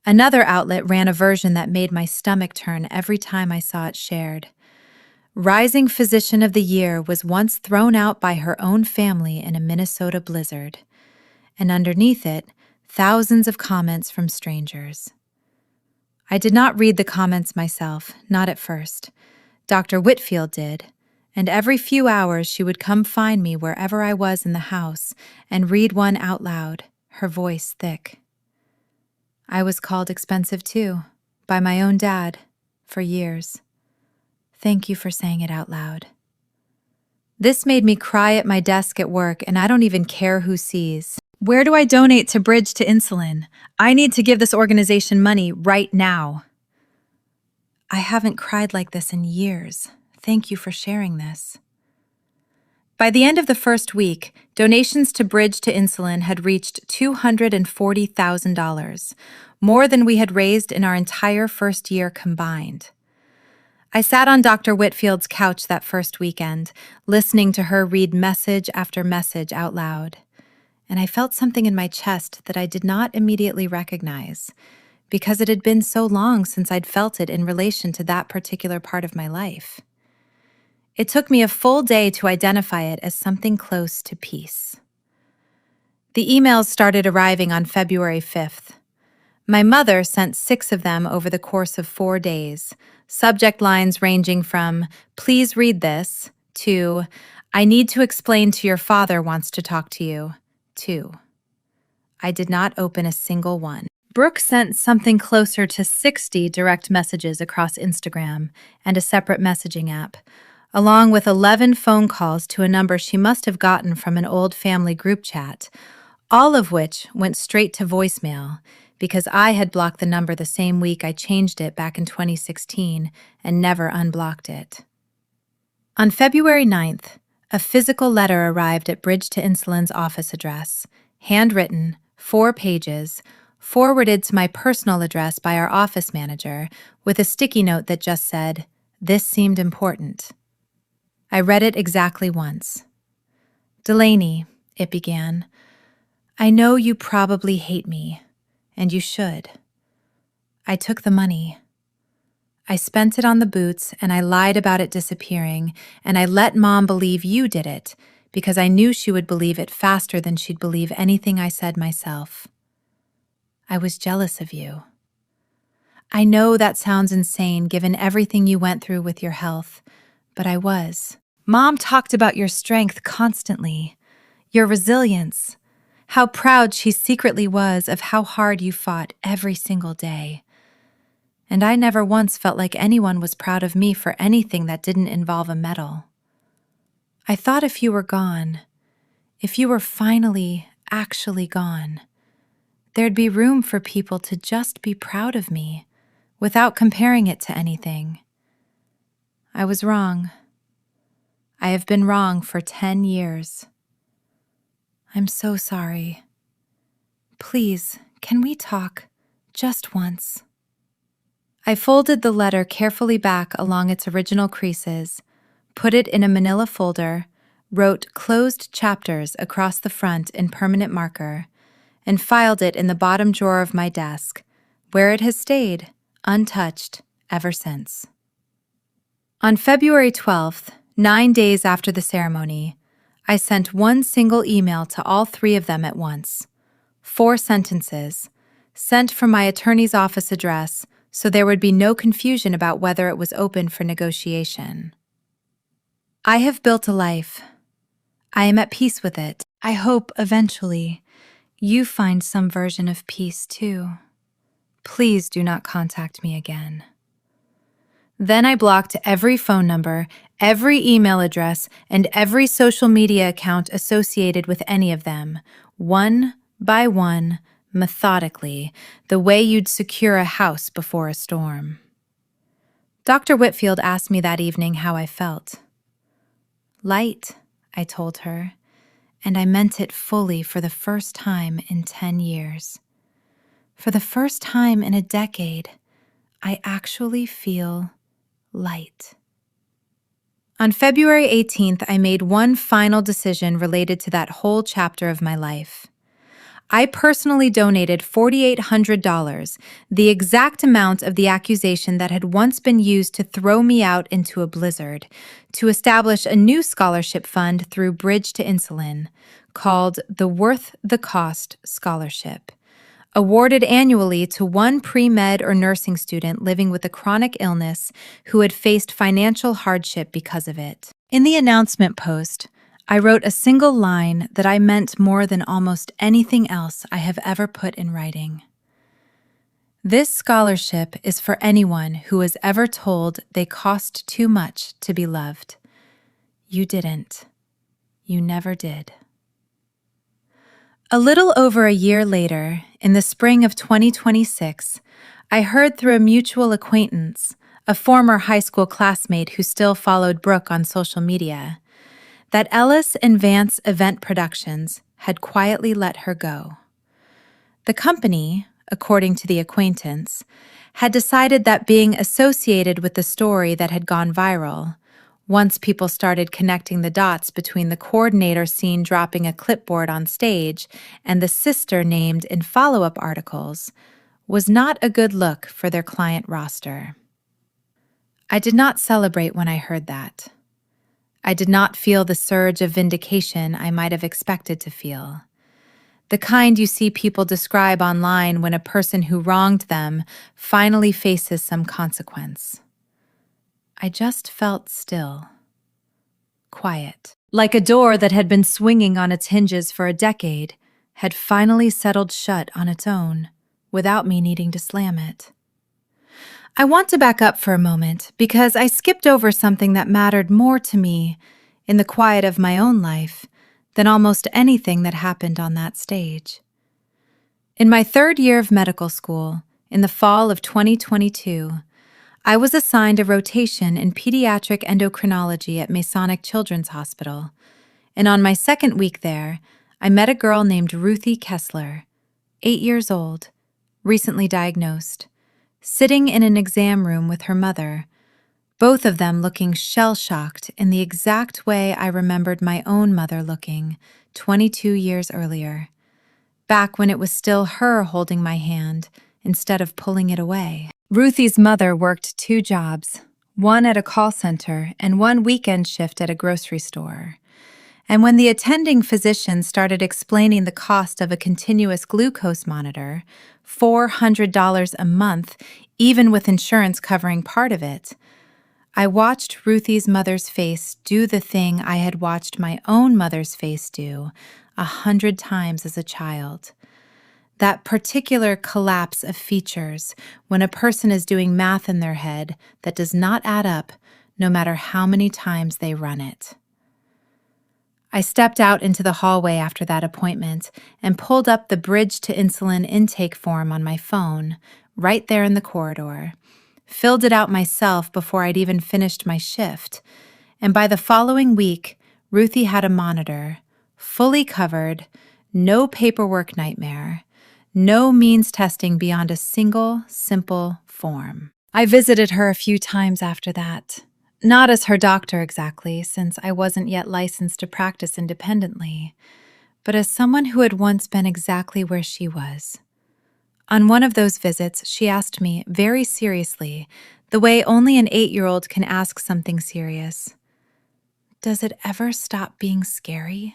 Another outlet ran a version that made my stomach turn every time I saw it shared. Rising Physician of the Year was once thrown out by her own family in a Minnesota blizzard. And underneath it, thousands of comments from strangers. I did not read the comments myself, not at first. Dr. Whitfield did, and every few hours she would come find me wherever I was in the house and read one out loud, her voice thick. I was called expensive too, by my own dad, for years. Thank you for saying it out loud. This made me cry at my desk at work, and I don't even care who sees. Where do I donate to Bridge to Insulin? I need to give this organization money right now. I haven't cried like this in years. Thank you for sharing this. By the end of the first week, donations to Bridge to Insulin had reached $240,000, more than we had raised in our entire first year combined. I sat on Dr. Whitfield's couch that first weekend, listening to her read message after message out loud, and I felt something in my chest that I did not immediately recognize, because it had been so long since I'd felt it in relation to that particular part of my life. It took me a full day to identify it as something close to peace. The emails started arriving on February 5th. My mother sent 6 of them over the course of 4 days, subject lines ranging from, "Please read this," to, "I need to explain to your father wants to talk to you," to. I did not open a single one. Brooke sent something closer to 60 direct messages across Instagram and a separate messaging app, along with 11 phone calls to a number she must have gotten from an old family group chat, all of which went straight to voicemail, because I had blocked the number the same week I changed it back in 2016 and never unblocked it. On February 9th, a physical letter arrived at Bridge to Insulin's office address, handwritten, 4 pages, forwarded to my personal address by our office manager, with a sticky note that just said, "This seemed important." I read it exactly once. "Delaney," it began, "I know you probably hate me, and you should. I took the money. I spent it on the boots, and I lied about it disappearing, and I let Mom believe you did it because I knew she would believe it faster than she'd believe anything I said myself. I was jealous of you. I know that sounds insane given everything you went through with your health, but I was. Mom talked about your strength constantly, your resilience, how proud she secretly was of how hard you fought every single day. And I never once felt like anyone was proud of me for anything that didn't involve a medal. I thought if you were gone, if you were finally, actually gone, there'd be room for people to just be proud of me without comparing it to anything. I was wrong. I have been wrong for 10 years. I'm so sorry. Please, can we talk just once? I folded the letter carefully back along its original creases, put it in a manila folder, wrote closed chapters across the front in permanent marker, and filed it in the bottom drawer of my desk, where it has stayed, untouched, ever since. On February 12th, 9 days after the ceremony, I sent one single email to all 3 of them at once. 4 sentences, sent from my attorney's office address so there would be no confusion about whether it was open for negotiation. I have built a life. I am at peace with it. I hope eventually you find some version of peace too. Please do not contact me again. Then I blocked every phone number, every email address, and every social media account associated with any of them, one by one, methodically, the way you'd secure a house before a storm. Dr. Whitfield asked me that evening how I felt. Light, I told her, and I meant it fully for the first time in 10 years. For the first time in a decade, I actually feel light. On February 18th, I made one final decision related to that whole chapter of my life. I personally donated $4,800, the exact amount of the accusation that had once been used to throw me out into a blizzard, to establish a new scholarship fund through Bridge to Insulin, called the Worth the Cost Scholarship, awarded annually to one pre-med or nursing student living with a chronic illness who had faced financial hardship because of it. In the announcement post, I wrote a single line that I meant more than almost anything else I have ever put in writing. This scholarship is for anyone who was ever told they cost too much to be loved. You didn't. You never did. A little over a year later, in the spring of 2026, I heard through a mutual acquaintance, a former high school classmate who still followed Brooke on social media, that Ellis and Vance Event Productions had quietly let her go. The company, according to the acquaintance, had decided that being associated with the story that had gone viral, once people started connecting the dots between the coordinator seen dropping a clipboard on stage and the sister named in follow-up articles, was not a good look for their client roster. I did not celebrate when I heard that. I did not feel the surge of vindication I might have expected to feel. The kind you see people describe online when a person who wronged them finally faces some consequence. I just felt still. Quiet. Like a door that had been swinging on its hinges for a decade had finally settled shut on its own, without me needing to slam it. I want to back up for a moment because I skipped over something that mattered more to me in the quiet of my own life than almost anything that happened on that stage. In my 3rd year of medical school, in the fall of 2022, I was assigned a rotation in pediatric endocrinology at Masonic Children's Hospital, and on my 2nd week there, I met a girl named Ruthie Kessler, 8 years old, recently diagnosed, sitting in an exam room with her mother, both of them looking shell-shocked in the exact way I remembered my own mother looking 22 years earlier, back when it was still her holding my hand instead of pulling it away. Ruthie's mother worked 2 jobs, one at a call center and one weekend shift at a grocery store. And when the attending physician started explaining the cost of a continuous glucose monitor, $400 a month, even with insurance covering part of it, I watched Ruthie's mother's face do the thing I had watched my own mother's face do 100 times as a child. That particular collapse of features when a person is doing math in their head that does not add up no matter how many times they run it. I stepped out into the hallway after that appointment and pulled up the bridge to insulin intake form on my phone, right there in the corridor, filled it out myself before I'd even finished my shift, and by the following week, Ruthie had a monitor, fully covered, no paperwork nightmare, no means testing beyond a single, simple form. I visited her a few times after that. Not as her doctor exactly, since I wasn't yet licensed to practice independently, but as someone who had once been exactly where she was. On one of those visits, she asked me, very seriously, the way only an 8-year-old can ask something serious, "Does it ever stop being scary?"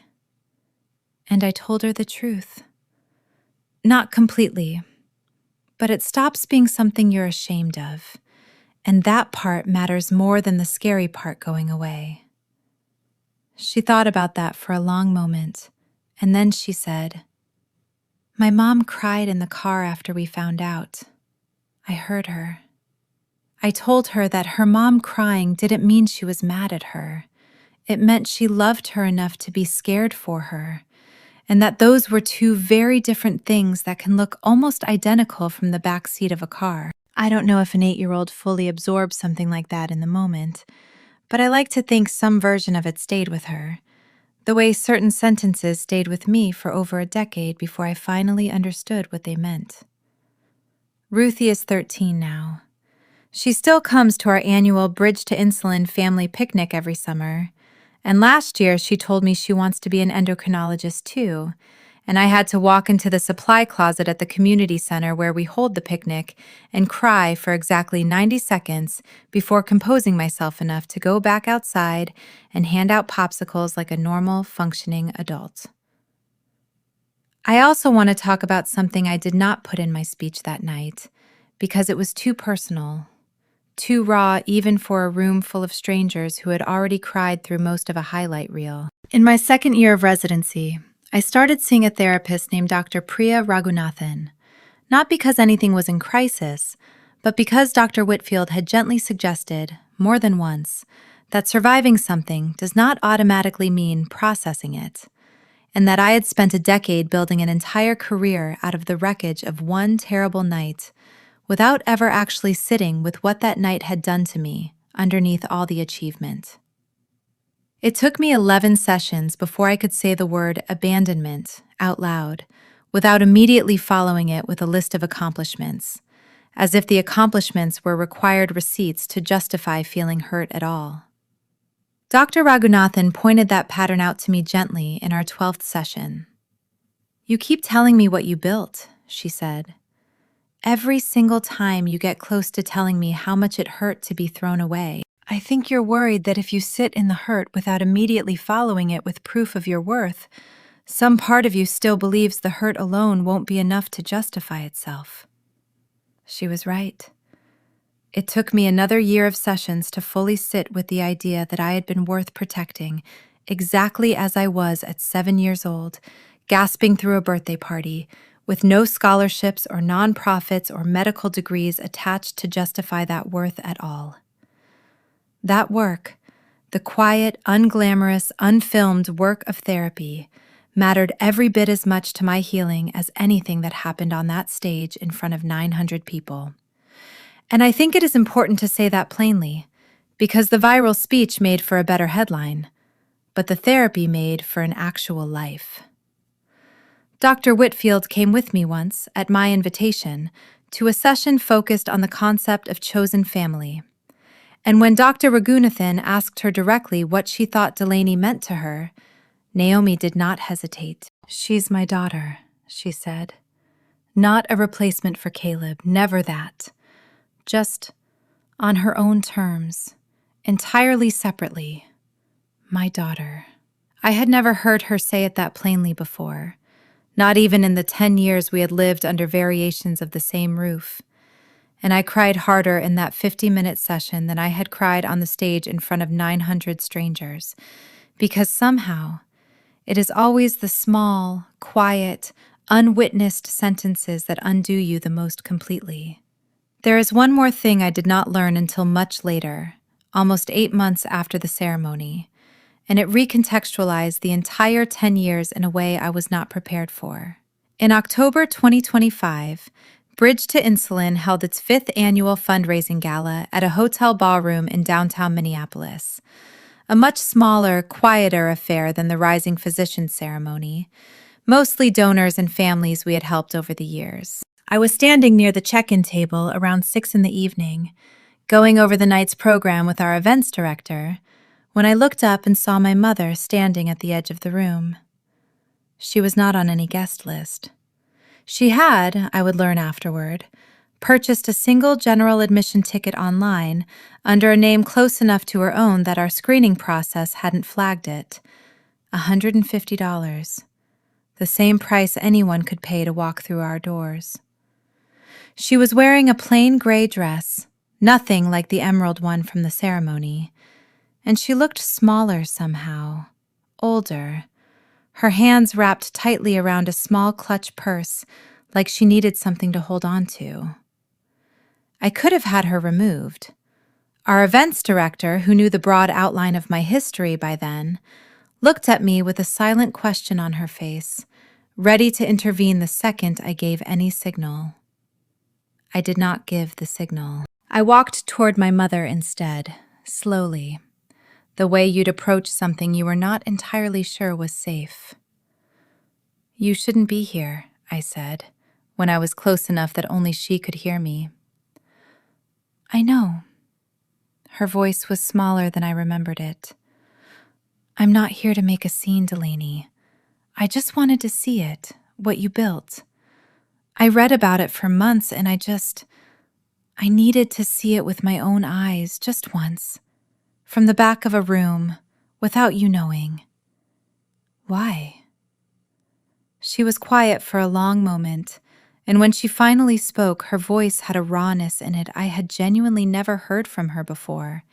And I told her the truth. Not completely, but it stops being something you're ashamed of. And that part matters more than the scary part going away. She thought about that for a long moment, and then she said, "My mom cried in the car after we found out. I heard her. I told her that her mom crying didn't mean she was mad at her. It meant she loved her enough to be scared for her, and that those were 2 very different things that can look almost identical from the back seat of a car." I don't know if an 8-year-old fully absorbed something like that in the moment, but I like to think some version of it stayed with her, the way certain sentences stayed with me for over a decade before I finally understood what they meant. Ruthie is 13 now. She still comes to our annual Bridge to Insulin family picnic every summer, and last year she told me she wants to be an endocrinologist too, and I had to walk into the supply closet at the community center where we hold the picnic and cry for exactly 90 seconds before composing myself enough to go back outside and hand out popsicles like a normal, functioning adult. I also want to talk about something I did not put in my speech that night because it was too personal, too raw even for a room full of strangers who had already cried through most of a highlight reel. In my second year of residency, I started seeing a therapist named Dr. Priya Raghunathan, not because anything was in crisis, but because Dr. Whitfield had gently suggested, more than once, that surviving something does not automatically mean processing it, and that I had spent a decade building an entire career out of the wreckage of one terrible night, without ever actually sitting with what that night had done to me underneath all the achievement. It took me 11 sessions before I could say the word abandonment out loud, without immediately following it with a list of accomplishments, as if the accomplishments were required receipts to justify feeling hurt at all. Dr. Raghunathan pointed that pattern out to me gently in our 12th session. "You keep telling me what you built," she said. "Every single time you get close to telling me how much it hurt to be thrown away. I think you're worried that if you sit in the hurt without immediately following it with proof of your worth, some part of you still believes the hurt alone won't be enough to justify itself." She was right. It took me another year of sessions to fully sit with the idea that I had been worth protecting, exactly as I was at 7 years old, gasping through a birthday party, with no scholarships or nonprofits or medical degrees attached to justify that worth at all. That work, the quiet, unglamorous, unfilmed work of therapy, mattered every bit as much to my healing as anything that happened on that stage in front of 900 people. And I think it is important to say that plainly, because the viral speech made for a better headline, but the therapy made for an actual life. Dr. Whitfield came with me once, at my invitation, to a session focused on the concept of chosen family. And when Dr. Raghunathan asked her directly what she thought Delaney meant to her, Naomi did not hesitate. "She's my daughter," she said. Not a replacement for Caleb, never that. Just on her own terms, entirely separately, my daughter. I had never heard her say it that plainly before, not even in the 10 years we had lived under variations of the same roof. And I cried harder in that 50-minute session than I had cried on the stage in front of 900 strangers, because somehow it is always the small, quiet, unwitnessed sentences that undo you the most completely. There is one more thing I did not learn until much later, almost 8 months after the ceremony, and it recontextualized the entire 10 years in a way I was not prepared for. In October 2025, Bridge to Insulin held its 5th annual fundraising gala at a hotel ballroom in downtown Minneapolis, a much smaller, quieter affair than the Rising Physicians ceremony, mostly donors and families we had helped over the years. I was standing near the check-in table around 6 in the evening, going over the night's program with our events director, when I looked up and saw my mother standing at the edge of the room. She was not on any guest list. She had, I would learn afterward, purchased a single general admission ticket online under a name close enough to her own that our screening process hadn't flagged it. $150. The same price anyone could pay to walk through our doors. She was wearing a plain gray dress, nothing like the emerald one from the ceremony, and she looked smaller somehow, older, her hands wrapped tightly around a small clutch purse, like she needed something to hold on to. I could have had her removed. Our events director, who knew the broad outline of my history by then, looked at me with a silent question on her face, ready to intervene the second I gave any signal. I did not give the signal. I walked toward my mother instead, slowly, the way you'd approach something you were not entirely sure was safe. "You shouldn't be here," I said, when I was close enough that only she could hear me. "I know." Her voice was smaller than I remembered it. "I'm not here to make a scene, Delaney. I just wanted to see it, what you built. I read about it for months and I needed to see it with my own eyes just once, from the back of a room, without you knowing." "Why?" She was quiet for a long moment, and when she finally spoke, her voice had a rawness in it I had genuinely never heard from her before,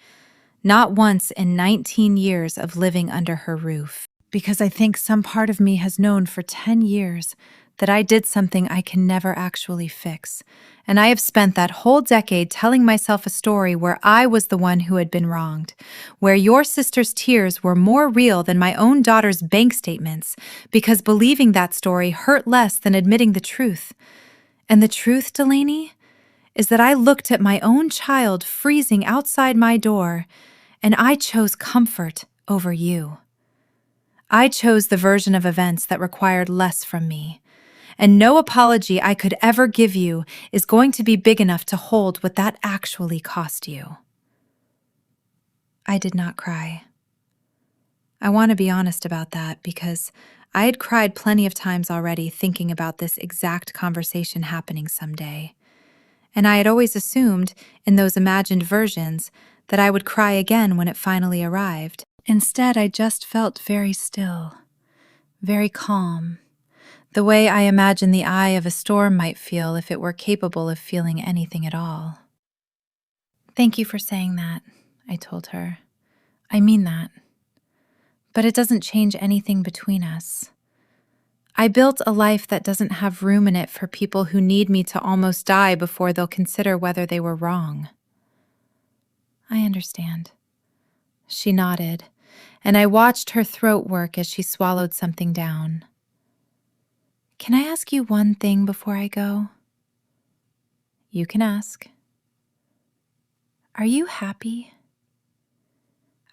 not once in 19 years of living under her roof. "Because I think some part of me has known for 10 years that I did something I can never actually fix, and I have spent that whole decade telling myself a story where I was the one who had been wronged, where your sister's tears were more real than my own daughter's bank statements, because believing that story hurt less than admitting the truth. And the truth, Delaney, is that I looked at my own child freezing outside my door, and I chose comfort over you. I chose the version of events that required less from me. And no apology I could ever give you is going to be big enough to hold what that actually cost you." I did not cry. I want to be honest about that because I had cried plenty of times already thinking about this exact conversation happening someday. And I had always assumed, in those imagined versions, that I would cry again when it finally arrived. Instead, I just felt very still, very calm. The way I imagine the eye of a storm might feel if it were capable of feeling anything at all. "Thank you for saying that," I told her. "I mean that. But it doesn't change anything between us. I built a life that doesn't have room in it for people who need me to almost die before they'll consider whether they were wrong." "I understand." She nodded, and I watched her throat work as she swallowed something down. "Can I ask you one thing before I go?" "You can ask." "Are you happy?"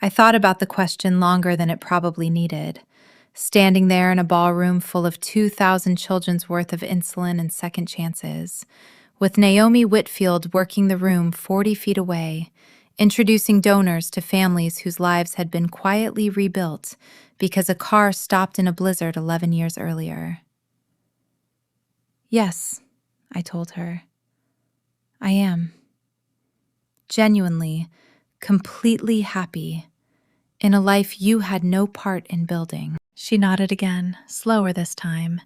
I thought about the question longer than it probably needed, standing there in a ballroom full of 2,000 children's worth of insulin and second chances, with Naomi Whitfield working the room 40 feet away, introducing donors to families whose lives had been quietly rebuilt because a car stopped in a blizzard 11 years earlier. "Yes," I told her. I am. Genuinely, completely happy in a life you had no part in building. She nodded again, slower this time,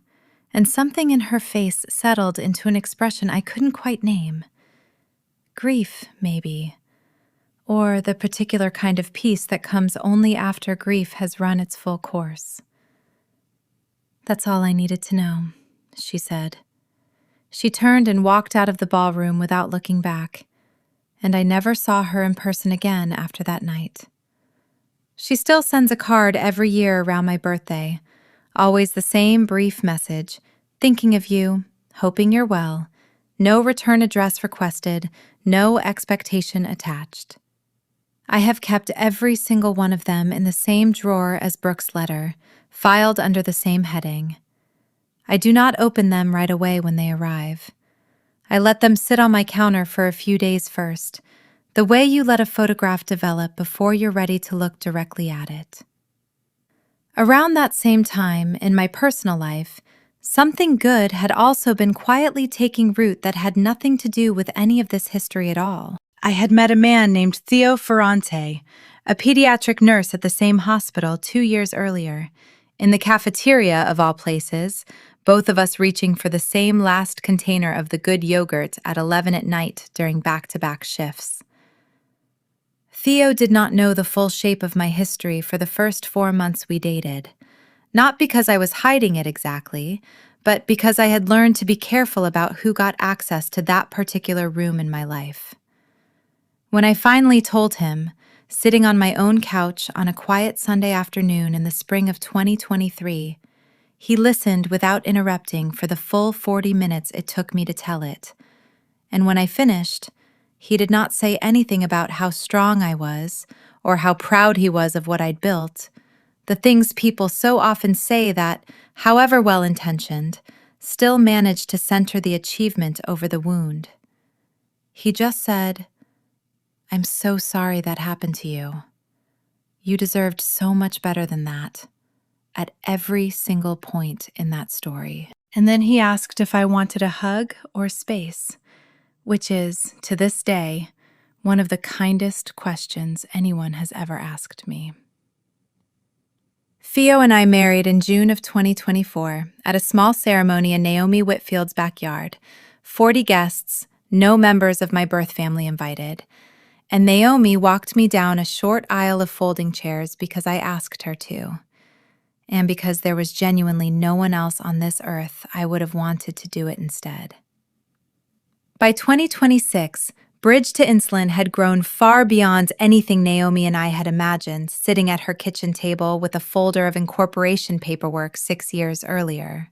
and something in her face settled into an expression I couldn't quite name. Grief, maybe. Or the particular kind of peace that comes only after grief has run its full course. That's all I needed to know, she said. She turned and walked out of the ballroom without looking back, and I never saw her in person again after that night. She still sends a card every year around my birthday, always the same brief message, thinking of you, hoping you're well, no return address requested, no expectation attached. I have kept every single one of them in the same drawer as Brooke's letter, filed under the same heading. I do not open them right away when they arrive. I let them sit on my counter for a few days first, the way you let a photograph develop before you're ready to look directly at it. Around that same time, in my personal life, something good had also been quietly taking root that had nothing to do with any of this history at all. I had met a man named Theo Ferrante, a pediatric nurse at the same hospital 2 years earlier, in the cafeteria of all places, both of us reaching for the same last container of the good yogurt at 11 at night during back-to-back shifts. Theo did not know the full shape of my history for the first 4 months we dated, not because I was hiding it exactly, but because I had learned to be careful about who got access to that particular room in my life. When I finally told him, sitting on my own couch on a quiet Sunday afternoon in the spring of 2023, he listened without interrupting for the full 40 minutes it took me to tell it. And when I finished, he did not say anything about how strong I was or how proud he was of what I'd built, the things people so often say that, however well-intentioned, still manage to center the achievement over the wound. He just said, "I'm so sorry that happened to you. You deserved so much better than that," at every single point in that story. And then he asked if I wanted a hug or space, which is, to this day, one of the kindest questions anyone has ever asked me. Theo and I married in June of 2024 at a small ceremony in Naomi Whitfield's backyard. 40 guests, no members of my birth family invited. And Naomi walked me down a short aisle of folding chairs because I asked her to, and because there was genuinely no one else on this earth I would have wanted to do it instead. By 2026, Bridge to Insulin had grown far beyond anything Naomi and I had imagined sitting at her kitchen table with a folder of incorporation paperwork 6 years earlier.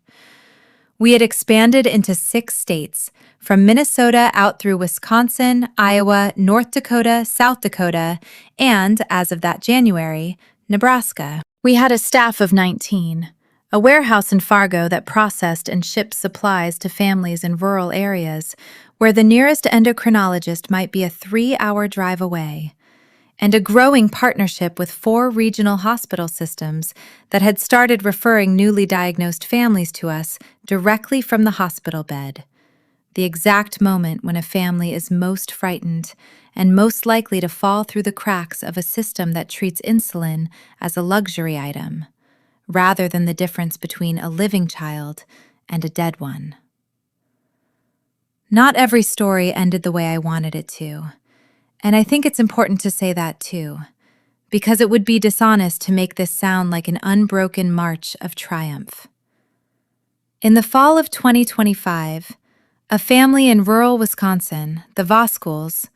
We had expanded into 6 states, from Minnesota out through Wisconsin, Iowa, North Dakota, South Dakota, and, as of that January, Nebraska. We had a staff of 19, a warehouse in Fargo that processed and shipped supplies to families in rural areas where the nearest endocrinologist might be a 3-hour drive away, and a growing partnership with 4 regional hospital systems that had started referring newly diagnosed families to us directly from the hospital bed, the exact moment when a family is most frightened and most likely to fall through the cracks of a system that treats insulin as a luxury item, rather than the difference between a living child and a dead one. Not every story ended the way I wanted it to, and I think it's important to say that too, because it would be dishonest to make this sound like an unbroken march of triumph. In the fall of 2025, a family in rural Wisconsin, the Voskuhls,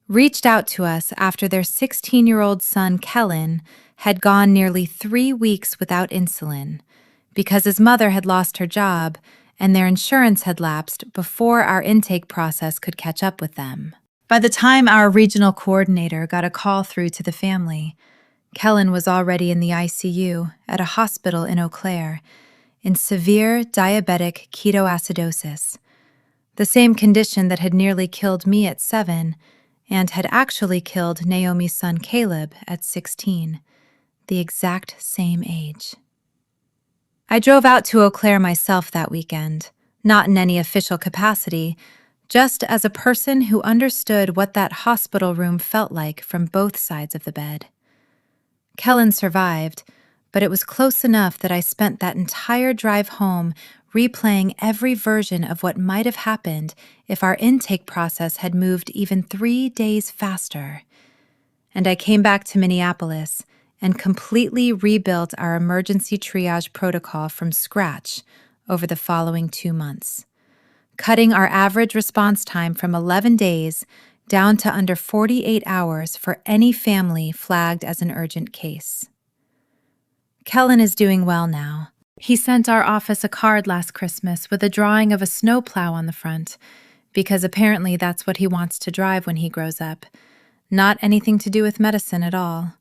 reached out to us after their 16-year-old son, Kellen, had gone nearly 3 weeks without insulin because his mother had lost her job and their insurance had lapsed before our intake process could catch up with them. By the time our regional coordinator got a call through to the family, Kellen was already in the ICU at a hospital in Eau Claire in severe diabetic ketoacidosis, the same condition that had nearly killed me at 7 and had actually killed Naomi's son Caleb at 16, the exact same age. I drove out to Eau Claire myself that weekend, not in any official capacity, just as a person who understood what that hospital room felt like from both sides of the bed. Kellen survived, but it was close enough that I spent that entire drive home replaying every version of what might have happened if our intake process had moved even 3 days faster. And I came back to Minneapolis and completely rebuilt our emergency triage protocol from scratch over the following 2 months, cutting our average response time from 11 days down to under 48 hours for any family flagged as an urgent case. Kellen is doing well now. He sent our office a card last Christmas with a drawing of a snowplow on the front, because apparently that's what he wants to drive when he grows up. Not anything to do with medicine at all,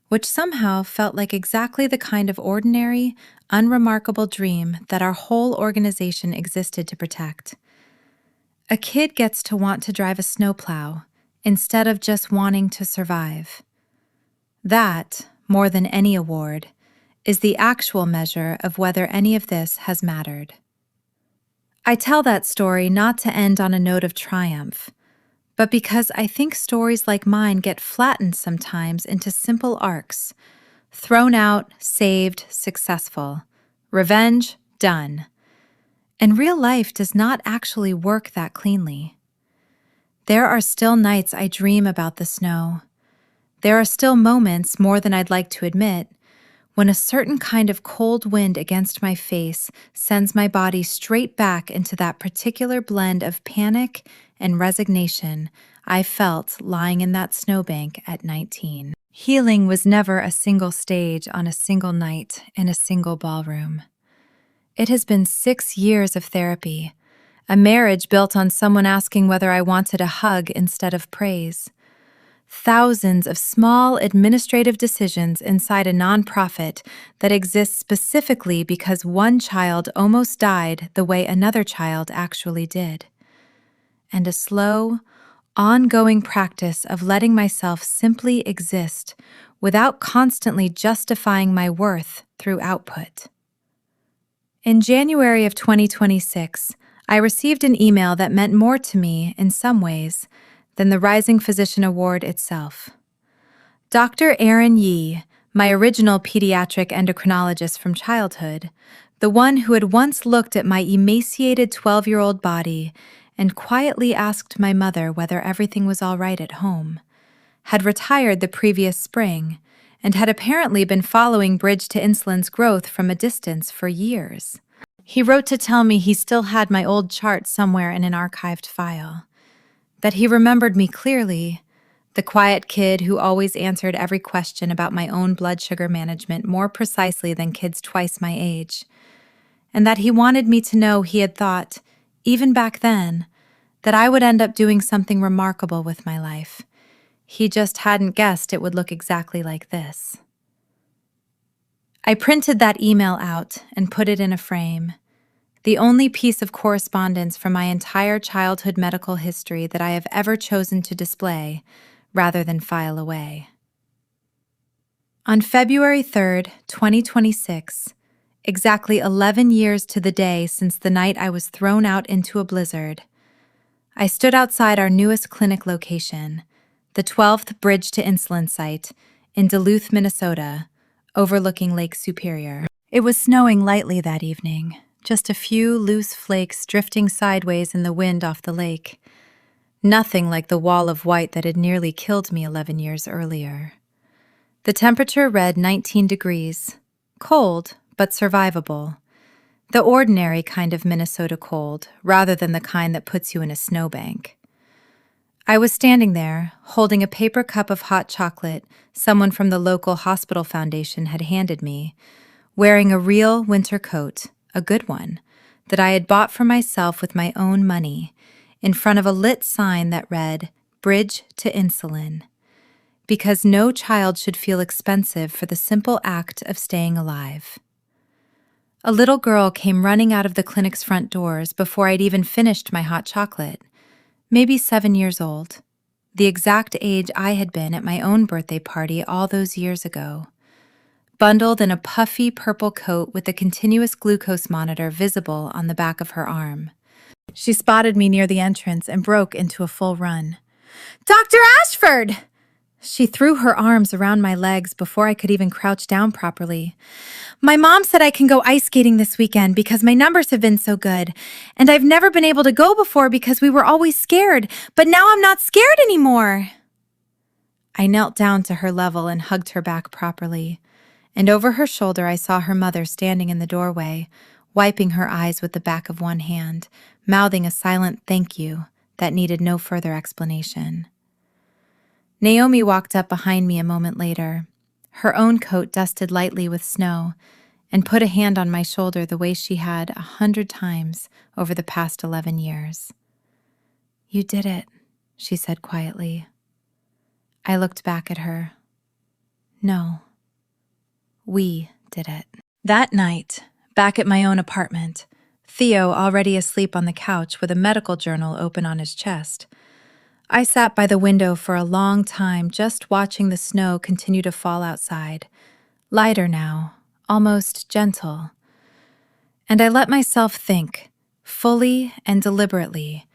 which somehow felt like exactly the kind of ordinary, unremarkable dream that our whole organization existed to protect. A kid gets to want to drive a snowplow instead of just wanting to survive. That, more than any award, is the actual measure of whether any of this has mattered. I tell that story not to end on a note of triumph, but because I think stories like mine get flattened sometimes into simple arcs: thrown out, saved, successful; revenge, done. And real life does not actually work that cleanly. There are still nights I dream about the snow. There are still moments, more than I'd like to admit, when a certain kind of cold wind against my face sends my body straight back into that particular blend of panic and resignation I felt lying in that snowbank at 19. Healing was never a single stage on a single night in a single ballroom. It has been 6 years of therapy, a marriage built on someone asking whether I wanted a hug instead of praise. Thousands of small administrative decisions inside a nonprofit that exists specifically because one child almost died the way another child actually did. And a slow, ongoing practice of letting myself simply exist without constantly justifying my worth through output. In January of 2026, I received an email that meant more to me, in some ways, than the Rising Physician Award itself. Dr. Erin Yee, my original pediatric endocrinologist from childhood, the one who had once looked at my emaciated 12-year-old body and quietly asked my mother whether everything was all right at home, had retired the previous spring and had apparently been following bridge to insulin's growth from a distance for years. He wrote to tell me he still had my old chart somewhere in an archived file, that he remembered me clearly, the quiet kid who always answered every question about my own blood sugar management more precisely than kids twice my age, and that he wanted me to know he had thought, even back then, that I would end up doing something remarkable with my life. He just hadn't guessed it would look exactly like this. I printed that email out and put it in a frame, the only piece of correspondence from my entire childhood medical history that I have ever chosen to display rather than file away. On February 3rd, 2026, exactly 11 years to the day since the night I was thrown out into a blizzard, I stood outside our newest clinic location, the 12th Bridge to Insulin site in Duluth, Minnesota, overlooking Lake Superior. It was snowing lightly that evening, just a few loose flakes drifting sideways in the wind off the lake. Nothing like the wall of white that had nearly killed me 11 years earlier. The temperature read 19 degrees, cold but survivable. The ordinary kind of Minnesota cold, rather than the kind that puts you in a snowbank. I was standing there, holding a paper cup of hot chocolate someone from the local hospital foundation had handed me, wearing a real winter coat, a good one, that I had bought for myself with my own money, in front of a lit sign that read, "Bridge to Insulin," because no child should feel expensive for the simple act of staying alive. A little girl came running out of the clinic's front doors before I'd even finished my hot chocolate, maybe 7 years old, the exact age I had been at my own birthday party all those years ago. bundled in a puffy purple coat with a continuous glucose monitor visible on the back of her arm. She spotted me near the entrance and broke into a full run. "Dr. Ashford!" She threw her arms around my legs before I could even crouch down properly. "My mom said I can go ice skating this weekend because my numbers have been so good, and I've never been able to go before because we were always scared, but now I'm not scared anymore." I knelt down to her level and hugged her back properly, and over her shoulder I saw her mother standing in the doorway, wiping her eyes with the back of one hand, mouthing a silent thank you that needed no further explanation. Naomi walked up behind me a moment later, her own coat dusted lightly with snow, and put a hand on my shoulder the way she had 100 times over the past 11 years. "You did it," she said quietly. I looked back at her. "No, we did it." That night, back at my own apartment, Theo already asleep on the couch with a medical journal open on his chest, I sat by the window for a long time just watching the snow continue to fall outside, lighter now, almost gentle. And I let myself think, fully and deliberately,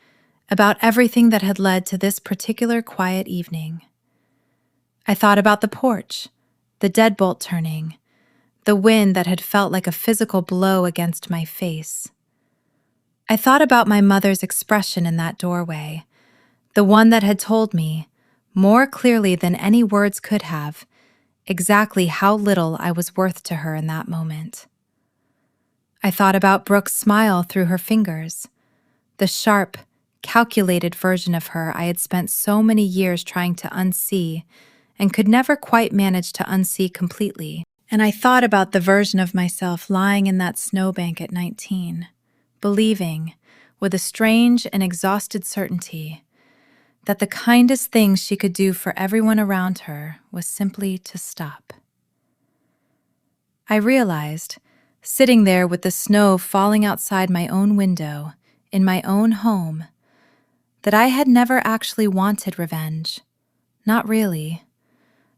about everything that had led to this particular quiet evening. I thought about the porch, the deadbolt turning, the wind that had felt like a physical blow against my face. I thought about my mother's expression in that doorway, the one that had told me, more clearly than any words could have, exactly how little I was worth to her in that moment. I thought about Brooke's smile through her fingers, the sharp, calculated version of her I had spent so many years trying to unsee and could never quite manage to unsee completely. And I thought about the version of myself lying in that snowbank at 19, believing, with a strange and exhausted certainty, that the kindest thing she could do for everyone around her was simply to stop. I realized, sitting there with the snow falling outside my own window, in my own home, that I had never actually wanted revenge. Not really.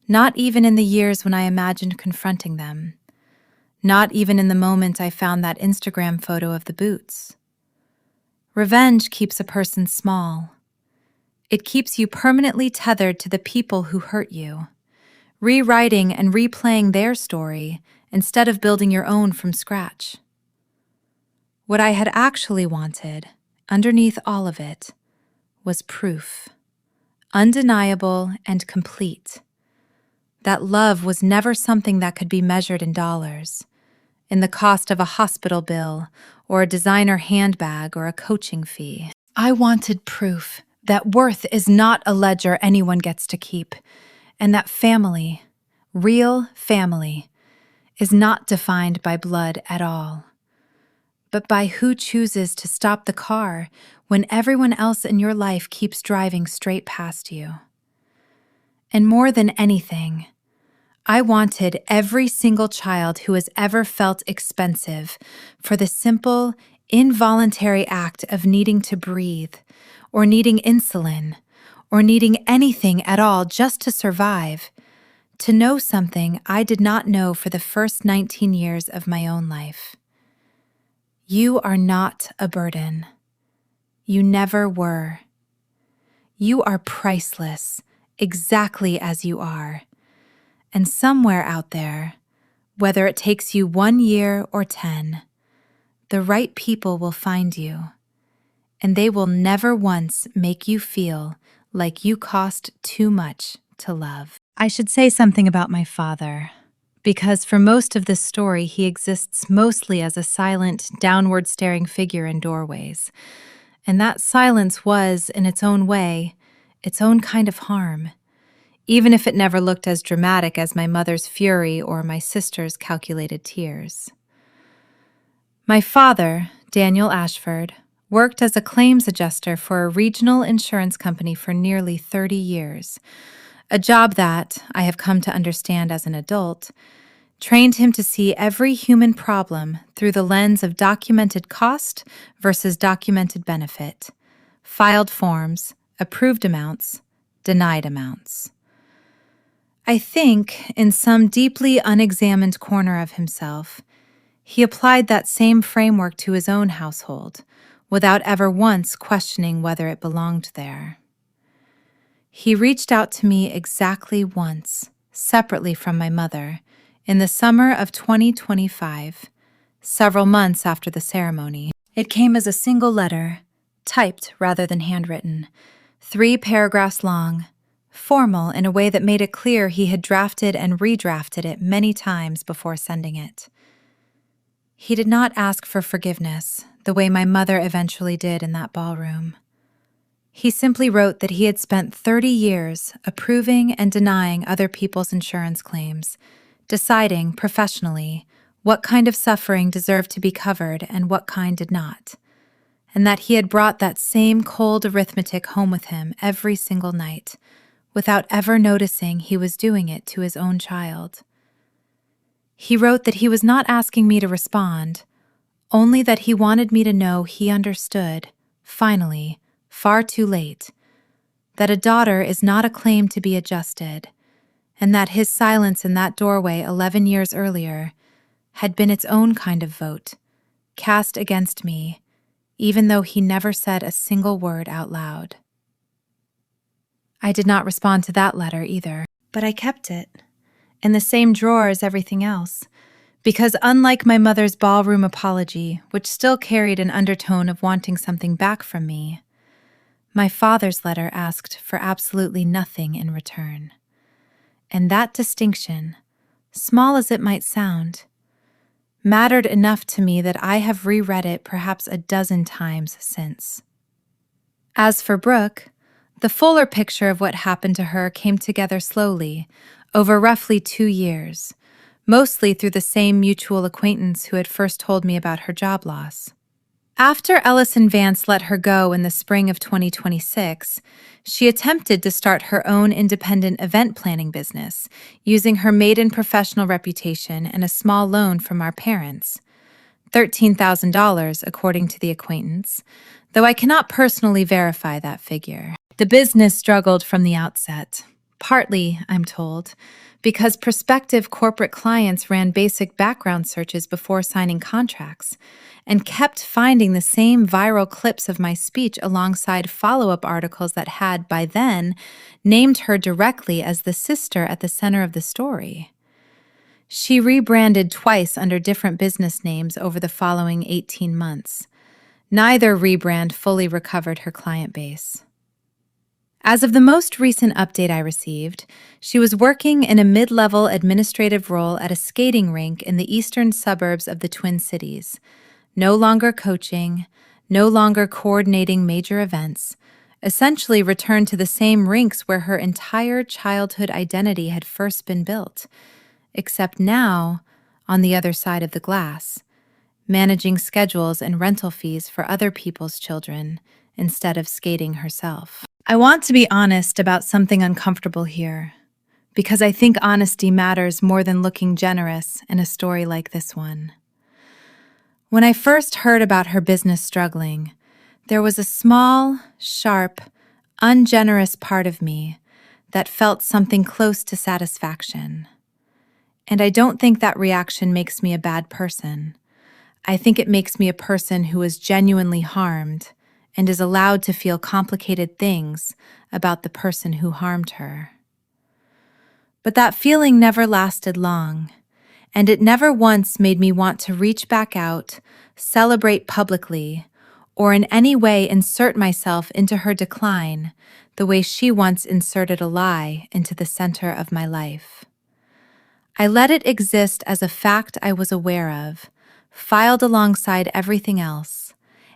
Not even in the years when I imagined confronting them. Not even in the moment I found that Instagram photo of the boots. Revenge keeps a person small. It keeps you permanently tethered to the people who hurt you, rewriting and replaying their story instead of building your own from scratch. What I had actually wanted, underneath all of it, was proof, undeniable and complete, that love was never something that could be measured in dollars, in the cost of a hospital bill or a designer handbag or a coaching fee. I wanted proof that worth is not a ledger anyone gets to keep, and that family, real family, is not defined by blood at all, but by who chooses to stop the car when everyone else in your life keeps driving straight past you. And more than anything, I wanted every single child who has ever felt expensive for the simple, involuntary act of needing to breathe, or needing insulin, or needing anything at all just to survive, to know something I did not know for the first 19 years of my own life. You are not a burden. You never were. You are priceless, exactly as you are. And somewhere out there, whether it takes you 1 year or 10, the right people will find you, and they will never once make you feel like you cost too much to love. I should say something about my father, because for most of this story he exists mostly as a silent, downward-staring figure in doorways, and that silence was, in its own way, its own kind of harm, even if it never looked as dramatic as my mother's fury or my sister's calculated tears. My father, Daniel Ashford, worked as a claims adjuster for a regional insurance company for nearly 30 years, a job that, I have come to understand as an adult, trained him to see every human problem through the lens of documented cost versus documented benefit, filed forms, approved amounts, denied amounts. I think, in some deeply unexamined corner of himself, he applied that same framework to his own household, without ever once questioning whether it belonged there. He reached out to me exactly once, separately from my mother, in the summer of 2025, several months after the ceremony. It came as a single letter, typed rather than handwritten, 3 paragraphs long, formal in a way that made it clear he had drafted and redrafted it many times before sending it. He did not ask for forgiveness, the way my mother eventually did in that ballroom. He simply wrote that he had spent 30 years approving and denying other people's insurance claims, deciding professionally what kind of suffering deserved to be covered and what kind did not, and that he had brought that same cold arithmetic home with him every single night, without ever noticing he was doing it to his own child. He wrote that he was not asking me to respond, only that he wanted me to know he understood, finally, far too late, that a daughter is not a claim to be adjusted, and that his silence in that doorway 11 years earlier had been its own kind of vote, cast against me, even though he never said a single word out loud. I did not respond to that letter either, but I kept it, in the same drawer as everything else, because unlike my mother's ballroom apology, which still carried an undertone of wanting something back from me, my father's letter asked for absolutely nothing in return. And that distinction, small as it might sound, mattered enough to me that I have reread it perhaps a dozen times since. As for Brooke, the fuller picture of what happened to her came together slowly, over roughly 2 years, mostly through the same mutual acquaintance who had first told me about her job loss. After Ellison Vance let her go in the spring of 2026, she attempted to start her own independent event planning business, using her maiden professional reputation and a small loan from our parents. $13,000, according to the acquaintance, though I cannot personally verify that figure. The business struggled from the outset, partly, I'm told, because prospective corporate clients ran basic background searches before signing contracts and kept finding the same viral clips of my speech alongside follow-up articles that had, by then, named her directly as the sister at the center of the story. She rebranded twice under different business names over the following 18 months. Neither rebrand fully recovered her client base. As of the most recent update I received, she was working in a mid-level administrative role at a skating rink in the eastern suburbs of the Twin Cities, no longer coaching, no longer coordinating major events, essentially returned to the same rinks where her entire childhood identity had first been built, except now on the other side of the glass, managing schedules and rental fees for other people's children instead of skating herself. I want to be honest about something uncomfortable here, because I think honesty matters more than looking generous in a story like this one. When I first heard about her business struggling, there was a small, sharp, ungenerous part of me that felt something close to satisfaction. And I don't think that reaction makes me a bad person. I think it makes me a person who is genuinely harmed and is allowed to feel complicated things about the person who harmed her. But that feeling never lasted long, and it never once made me want to reach back out, celebrate publicly, or in any way insert myself into her decline the way she once inserted a lie into the center of my life. I let it exist as a fact I was aware of, filed alongside everything else,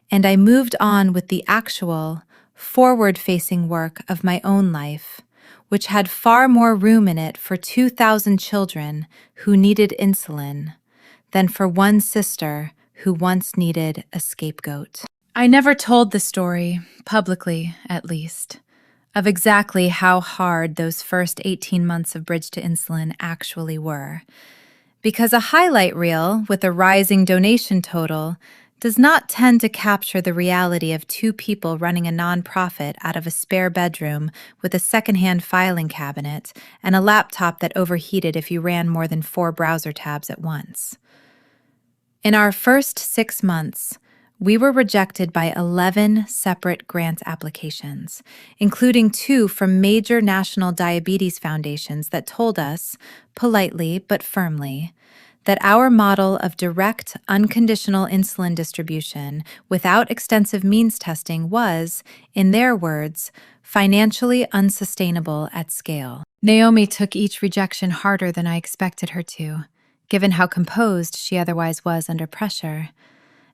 and I moved on with the actual, forward-facing work of my own life, which had far more room in it for 2,000 children who needed insulin than for one sister who once needed a scapegoat. I never told the story, publicly at least, of exactly how hard those first 18 months of Bridge to Insulin actually were, because a highlight reel with a rising donation total does not tend to capture the reality of two people running a nonprofit out of a spare bedroom with a secondhand filing cabinet and a laptop that overheated if you ran more than 4 browser tabs at once. In our first 6 months, we were rejected by 11 separate grant applications, including 2 from major national diabetes foundations that told us, politely but firmly, that our model of direct, unconditional insulin distribution without extensive means testing was, in their words, financially unsustainable at scale. Naomi took each rejection harder than I expected her to, given how composed she otherwise was under pressure,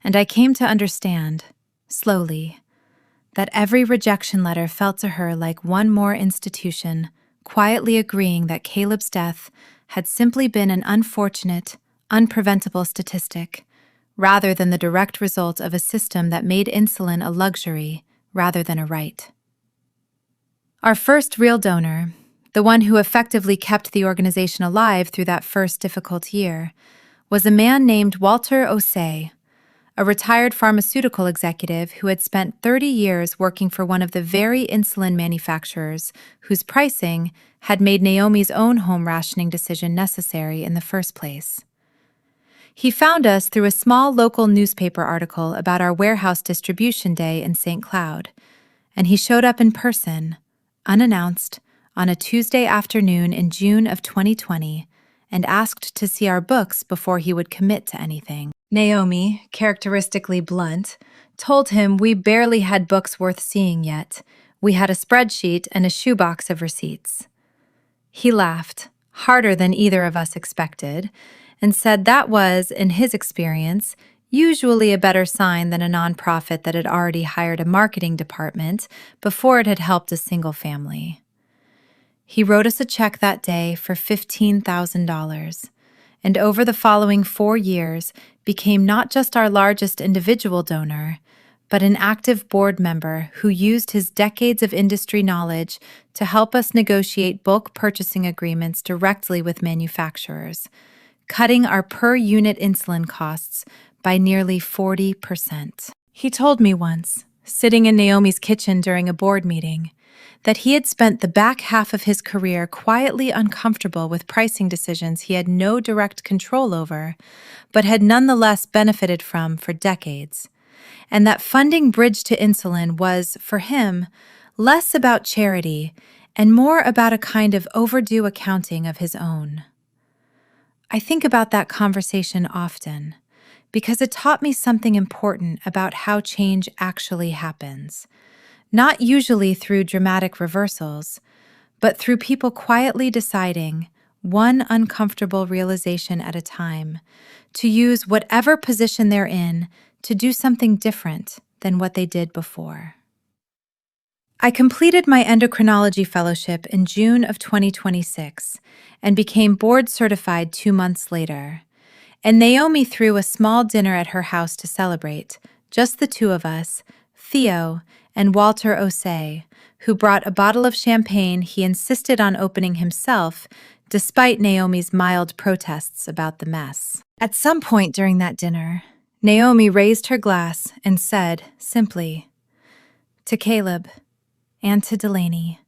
and I came to understand, slowly, that every rejection letter felt to her like one more institution quietly agreeing that Caleb's death had simply been an unfortunate, unpreventable statistic, rather than the direct result of a system that made insulin a luxury rather than a right. Our first real donor, the one who effectively kept the organization alive through that first difficult year, was a man named Walter Osei, a retired pharmaceutical executive who had spent 30 years working for one of the very insulin manufacturers whose pricing had made Naomi's own home rationing decision necessary in the first place. He found us through a small local newspaper article about our warehouse distribution day in St. Cloud, and he showed up in person, unannounced, on a Tuesday afternoon in June of 2020, and asked to see our books before he would commit to anything. Naomi, characteristically blunt, told him we barely had books worth seeing yet. We had a spreadsheet and a shoebox of receipts. He laughed, harder than either of us expected, and said that was, in his experience, usually a better sign than a nonprofit that had already hired a marketing department before it had helped a single family. He wrote us a check that day for $15,000, and over the following 4 years became not just our largest individual donor, but an active board member who used his decades of industry knowledge to help us negotiate bulk purchasing agreements directly with manufacturers, cutting our per-unit insulin costs by nearly 40%. He told me once, sitting in Naomi's kitchen during a board meeting, that he had spent the back half of his career quietly uncomfortable with pricing decisions he had no direct control over, but had nonetheless benefited from for decades, and that funding Bridge to Insulin was, for him, less about charity and more about a kind of overdue accounting of his own. I think about that conversation often, because it taught me something important about how change actually happens. Not usually through dramatic reversals, but through people quietly deciding, one uncomfortable realization at a time, to use whatever position they're in to do something different than what they did before. I completed my endocrinology fellowship in June of 2026 and became board certified 2 months later, and Naomi threw a small dinner at her house to celebrate, just the 2 of us, Theo and Walter Osei, who brought a bottle of champagne he insisted on opening himself, despite Naomi's mild protests about the mess. At some point during that dinner, Naomi raised her glass and said, simply, "To Caleb, and to Delaney,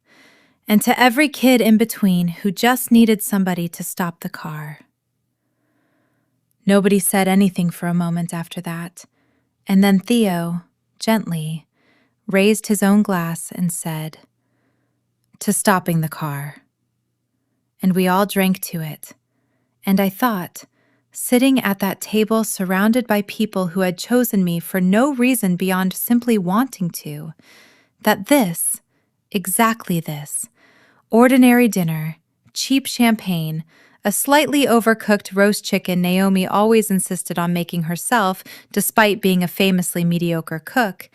and to every kid in between who just needed somebody to stop the car." Nobody said anything for a moment after that, and then Theo, gently, raised his own glass and said, "To stopping the car." And we all drank to it. And I thought, sitting at that table surrounded by people who had chosen me for no reason beyond simply wanting to, that this, exactly this, ordinary dinner, cheap champagne, a slightly overcooked roast chicken Naomi always insisted on making herself despite being a famously mediocre cook,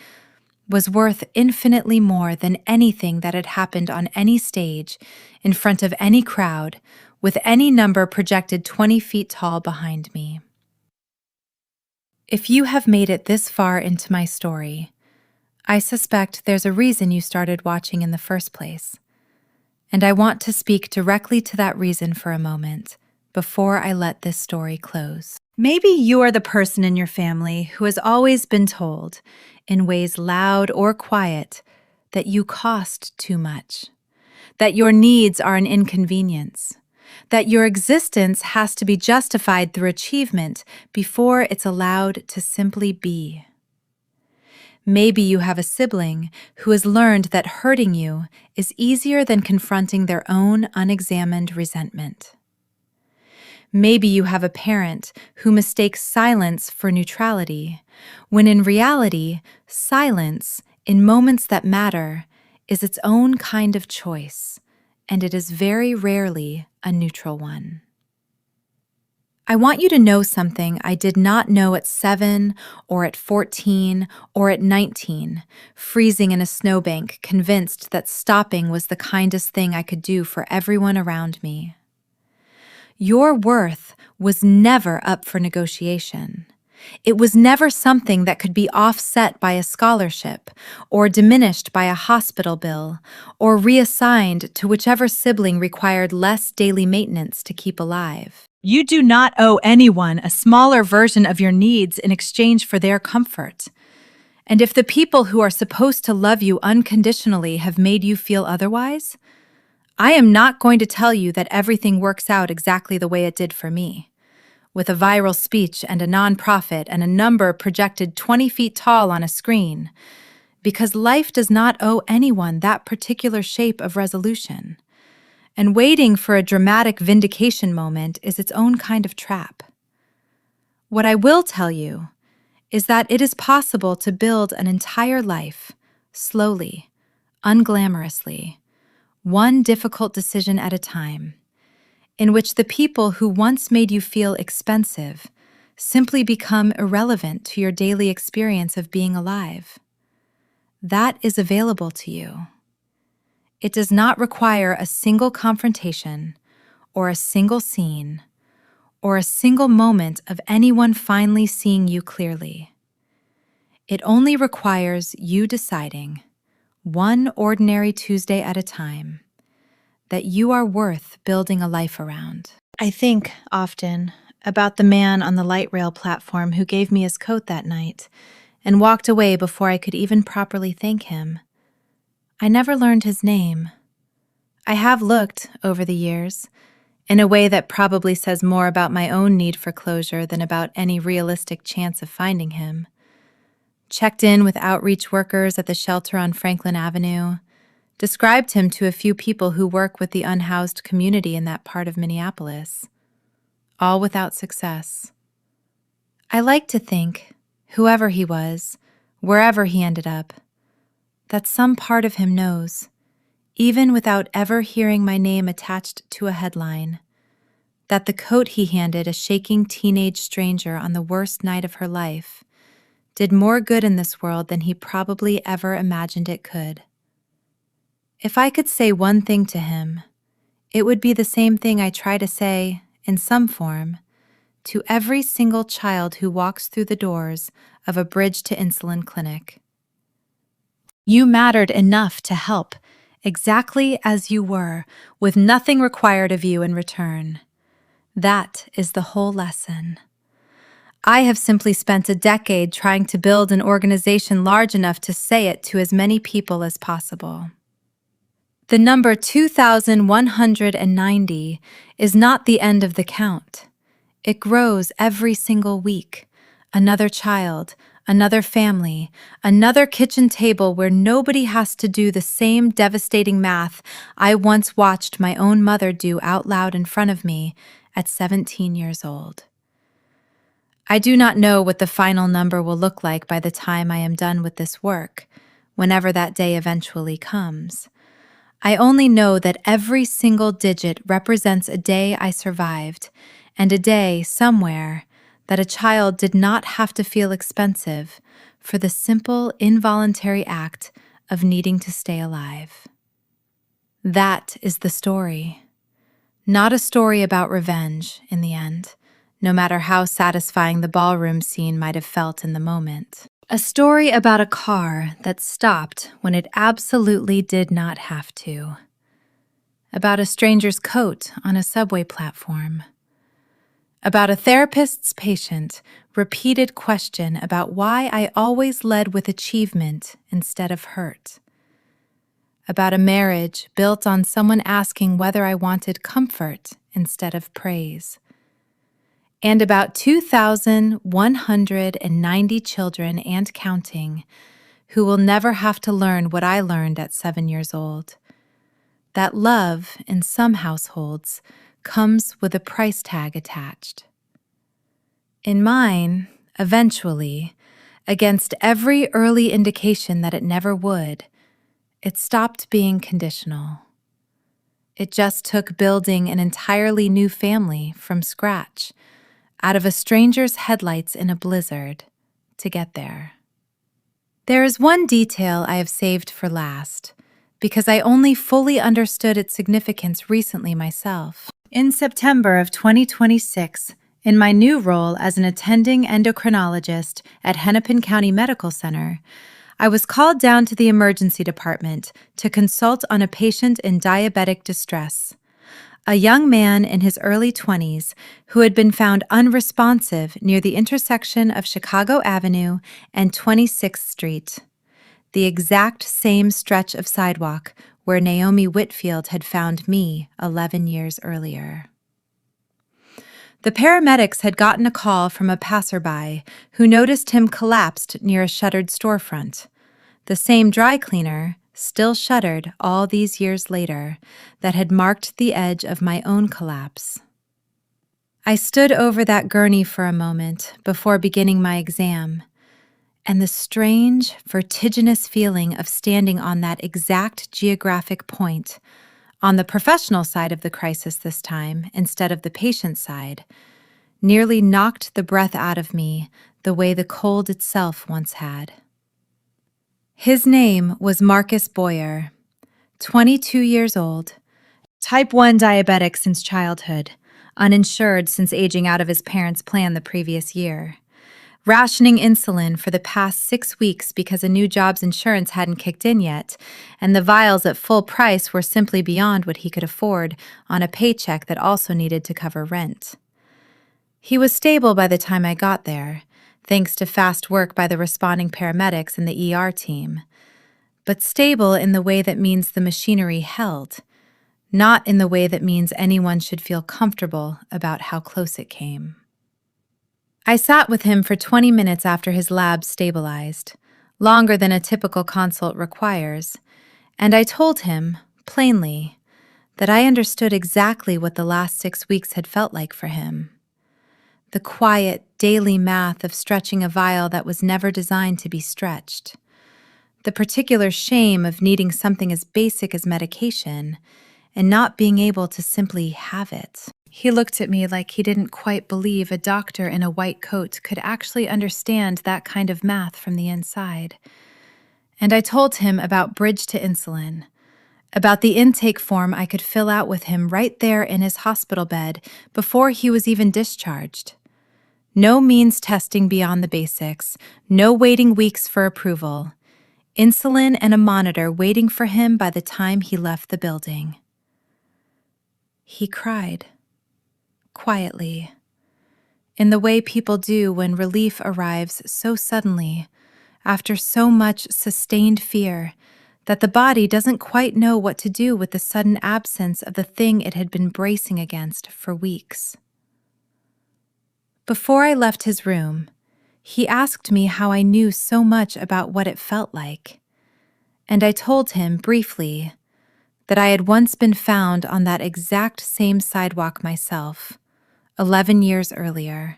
was worth infinitely more than anything that had happened on any stage, in front of any crowd, with any number projected 20 feet tall behind me. If you have made it this far into my story, I suspect there's a reason you started watching in the first place, and I want to speak directly to that reason for a moment before I let this story close. Maybe you are the person in your family who has always been told, in ways loud or quiet, that you cost too much, that your needs are an inconvenience, that your existence has to be justified through achievement before it's allowed to simply be. Maybe you have a sibling who has learned that hurting you is easier than confronting their own unexamined resentment. Maybe you have a parent who mistakes silence for neutrality, when in reality, silence, in moments that matter, is its own kind of choice, and it is very rarely a neutral one. I want you to know something I did not know at 7 or at 14 or at 19, freezing in a snowbank, convinced that stopping was the kindest thing I could do for everyone around me. Your worth was never up for negotiation. It was never something that could be offset by a scholarship, or diminished by a hospital bill, or reassigned to whichever sibling required less daily maintenance to keep alive. You do not owe anyone a smaller version of your needs in exchange for their comfort. And if the people who are supposed to love you unconditionally have made you feel otherwise, I am not going to tell you that everything works out exactly the way it did for me, with a viral speech and a nonprofit and a number projected 20 feet tall on a screen, because life does not owe anyone that particular shape of resolution. And waiting for a dramatic vindication moment is its own kind of trap. What I will tell you is that it is possible to build an entire life, slowly, unglamorously, one difficult decision at a time, in which the people who once made you feel expensive simply become irrelevant to your daily experience of being alive. That is available to you. It does not require a single confrontation, or a single scene, or a single moment of anyone finally seeing you clearly. It only requires you deciding, one ordinary Tuesday at a time, that you are worth building a life around. I think, often, about the man on the light rail platform who gave me his coat that night and walked away before I could even properly thank him. I never learned his name. I have looked, over the years, in a way that probably says more about my own need for closure than about any realistic chance of finding him. Checked in with outreach workers at the shelter on Franklin Avenue, described him to a few people who work with the unhoused community in that part of Minneapolis, all without success. I like to think, whoever he was, wherever he ended up, that some part of him knows, even without ever hearing my name attached to a headline, that the coat he handed a shaking teenage stranger on the worst night of her life did more good in this world than he probably ever imagined it could. If I could say one thing to him, it would be the same thing I try to say, in some form, to every single child who walks through the doors of a Bridge to Insulin clinic. You mattered enough to help, exactly as you were, with nothing required of you in return. That is the whole lesson. I have simply spent a decade trying to build an organization large enough to say it to as many people as possible. The number 2,190 is not the end of the count. It grows every single week. Another child, another family, another kitchen table where nobody has to do the same devastating math I once watched my own mother do out loud in front of me at 17 years old. I do not know what the final number will look like by the time I am done with this work, whenever that day eventually comes. I only know that every single digit represents a day I survived, and a day, somewhere, that a child did not have to feel expensive for the simple, involuntary act of needing to stay alive. That is the story. Not a story about revenge, in the end, no matter how satisfying the ballroom scene might have felt in the moment. A story about a car that stopped when it absolutely did not have to. About a stranger's coat on a subway platform. About a therapist's patient repeated question about why I always led with achievement instead of hurt. About a marriage built on someone asking whether I wanted comfort instead of praise. And about 2,190 children and counting who will never have to learn what I learned at 7 years old. That love, in some households, comes with a price tag attached. In mine, eventually, against every early indication that it never would, it stopped being conditional. It just took building an entirely new family from scratch, out of a stranger's headlights in a blizzard, to get there. There is one detail I have saved for last, because I only fully understood its significance recently myself. In September of 2026, in my new role as an attending endocrinologist at Hennepin County Medical Center, I was called down to the emergency department to consult on a patient in diabetic distress. A young man in his early 20s who had been found unresponsive near the intersection of Chicago Avenue and 26th Street, the exact same stretch of sidewalk where Naomi Whitfield had found me 11 years earlier. The paramedics had gotten a call from a passerby who noticed him collapsed near a shuttered storefront. The same dry cleaner, still shuttered all these years later, that had marked the edge of my own collapse. I stood over that gurney for a moment before beginning my exam, and the strange, vertiginous feeling of standing on that exact geographic point, on the professional side of the crisis this time instead of the patient side, nearly knocked the breath out of me the way the cold itself once had. His name was Marcus Boyer, 22 years old, type 1 diabetic since childhood, uninsured since aging out of his parents' plan the previous year, rationing insulin for the past 6 weeks because a new job's insurance hadn't kicked in yet, and the vials at full price were simply beyond what he could afford on a paycheck that also needed to cover rent. He was stable by the time I got there, thanks to fast work by the responding paramedics and the ER team, but stable in the way that means the machinery held, not in the way that means anyone should feel comfortable about how close it came. I sat with him for 20 minutes after his lab stabilized, longer than a typical consult requires, and I told him, plainly, that I understood exactly what the last 6 weeks had felt like for him. The quiet, daily math of stretching a vial that was never designed to be stretched. The particular shame of needing something as basic as medication and not being able to simply have it. He looked at me like he didn't quite believe a doctor in a white coat could actually understand that kind of math from the inside. And I told him about bridge to insulin, about the intake form I could fill out with him right there in his hospital bed before he was even discharged. No means testing beyond the basics, no waiting weeks for approval. Insulin and a monitor waiting for him by the time he left the building. He cried, quietly, in the way people do when relief arrives so suddenly, after so much sustained fear, that the body doesn't quite know what to do with the sudden absence of the thing it had been bracing against for weeks. Before I left his room, he asked me how I knew so much about what it felt like, and I told him briefly that I had once been found on that exact same sidewalk myself, 11 years earlier,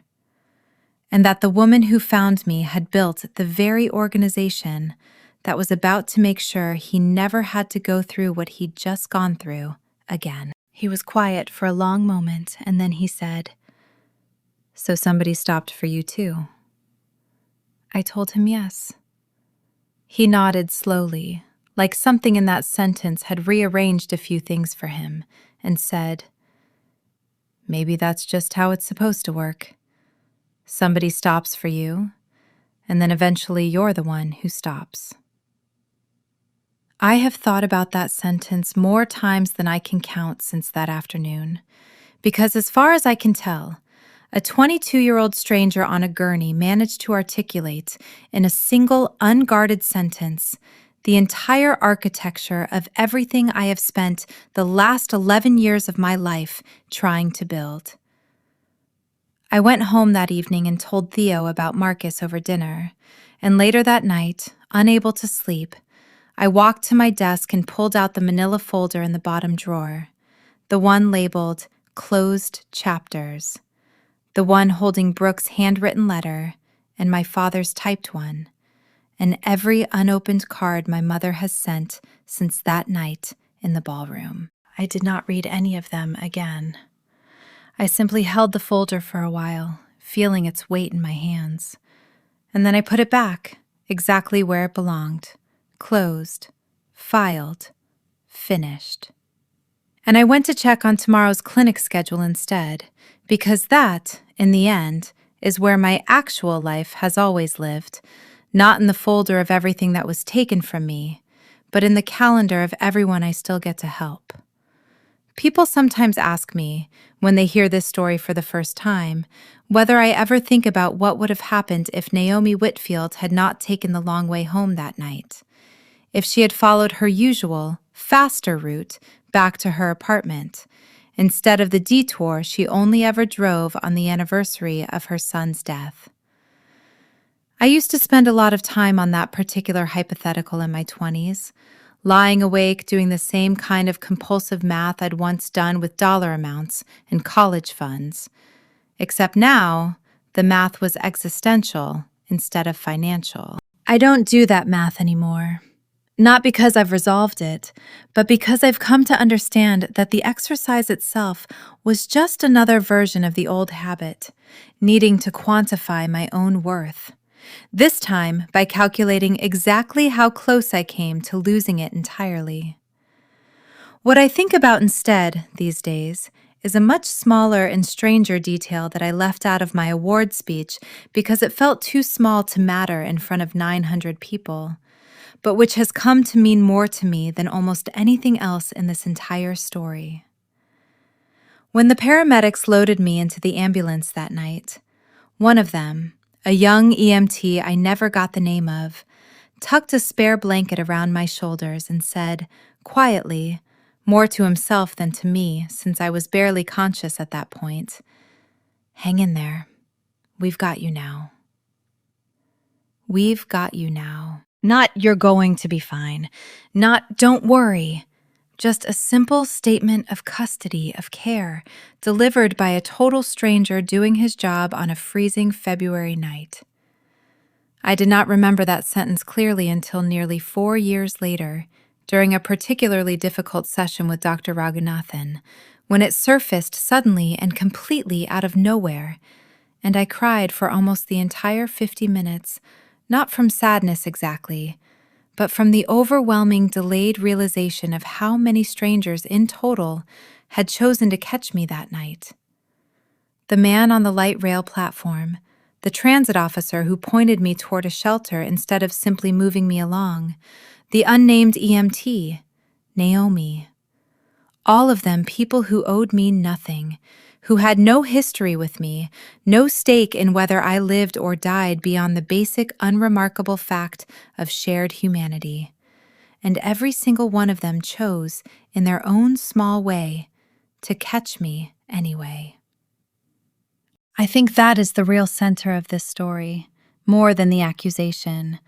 and that the woman who found me had built the very organization that was about to make sure he never had to go through what he'd just gone through again. He was quiet for a long moment, and then he said, "So somebody stopped for you too?" I told him yes. He nodded slowly, like something in that sentence had rearranged a few things for him, and said, "Maybe that's just how it's supposed to work. Somebody stops for you, and then eventually you're the one who stops." I have thought about that sentence more times than I can count since that afternoon, because as far as I can tell, A 22-year-old stranger on a gurney managed to articulate, in a single, unguarded sentence, the entire architecture of everything I have spent the last 11 years of my life trying to build. I went home that evening and told Theo about Marcus over dinner, and later that night, unable to sleep, I walked to my desk and pulled out the manila folder in the bottom drawer, the one labeled Closed Chapters, the one holding Brooke's handwritten letter and my father's typed one, and every unopened card my mother has sent since that night in the ballroom. I did not read any of them again. I simply held the folder for a while, feeling its weight in my hands. And then I put it back, exactly where it belonged. Closed, filed, finished. And I went to check on tomorrow's clinic schedule instead, because that, in the end, is where my actual life has always lived, not in the folder of everything that was taken from me, but in the calendar of everyone I still get to help. People sometimes ask me, when they hear this story for the first time, whether I ever think about what would have happened if Naomi Whitfield had not taken the long way home that night, if she had followed her usual, faster route back to her apartment, instead of the detour she only ever drove on the anniversary of her son's death. I used to spend a lot of time on that particular hypothetical in my 20s, lying awake doing the same kind of compulsive math I'd once done with dollar amounts and college funds. Except now, the math was existential instead of financial. I don't do that math anymore. Not because I've resolved it, but because I've come to understand that the exercise itself was just another version of the old habit, needing to quantify my own worth. This time by calculating exactly how close I came to losing it entirely. What I think about instead, these days, is a much smaller and stranger detail that I left out of my award speech because it felt too small to matter in front of 900 people, but which has come to mean more to me than almost anything else in this entire story. When the paramedics loaded me into the ambulance that night, one of them, a young EMT I never got the name of, tucked a spare blanket around my shoulders and said, quietly, more to himself than to me since I was barely conscious at that point, "Hang in there. We've got you now." We've got you now. Not "you're going to be fine," not "don't worry," just a simple statement of custody, of care, delivered by a total stranger doing his job on a freezing February night. I did not remember that sentence clearly until nearly 4 years later, during a particularly difficult session with Dr. Raghunathan, when it surfaced suddenly and completely out of nowhere, and I cried for almost the entire 50 minutes, not from sadness exactly, but from the overwhelming delayed realization of how many strangers in total had chosen to catch me that night. The man on the light rail platform, the transit officer who pointed me toward a shelter instead of simply moving me along, the unnamed EMT, Naomi. All of them people who owed me nothing, who had no history with me, no stake in whether I lived or died beyond the basic, unremarkable fact of shared humanity. And every single one of them chose, in their own small way, to catch me anyway. I think that is the real center of this story, more than the accusation,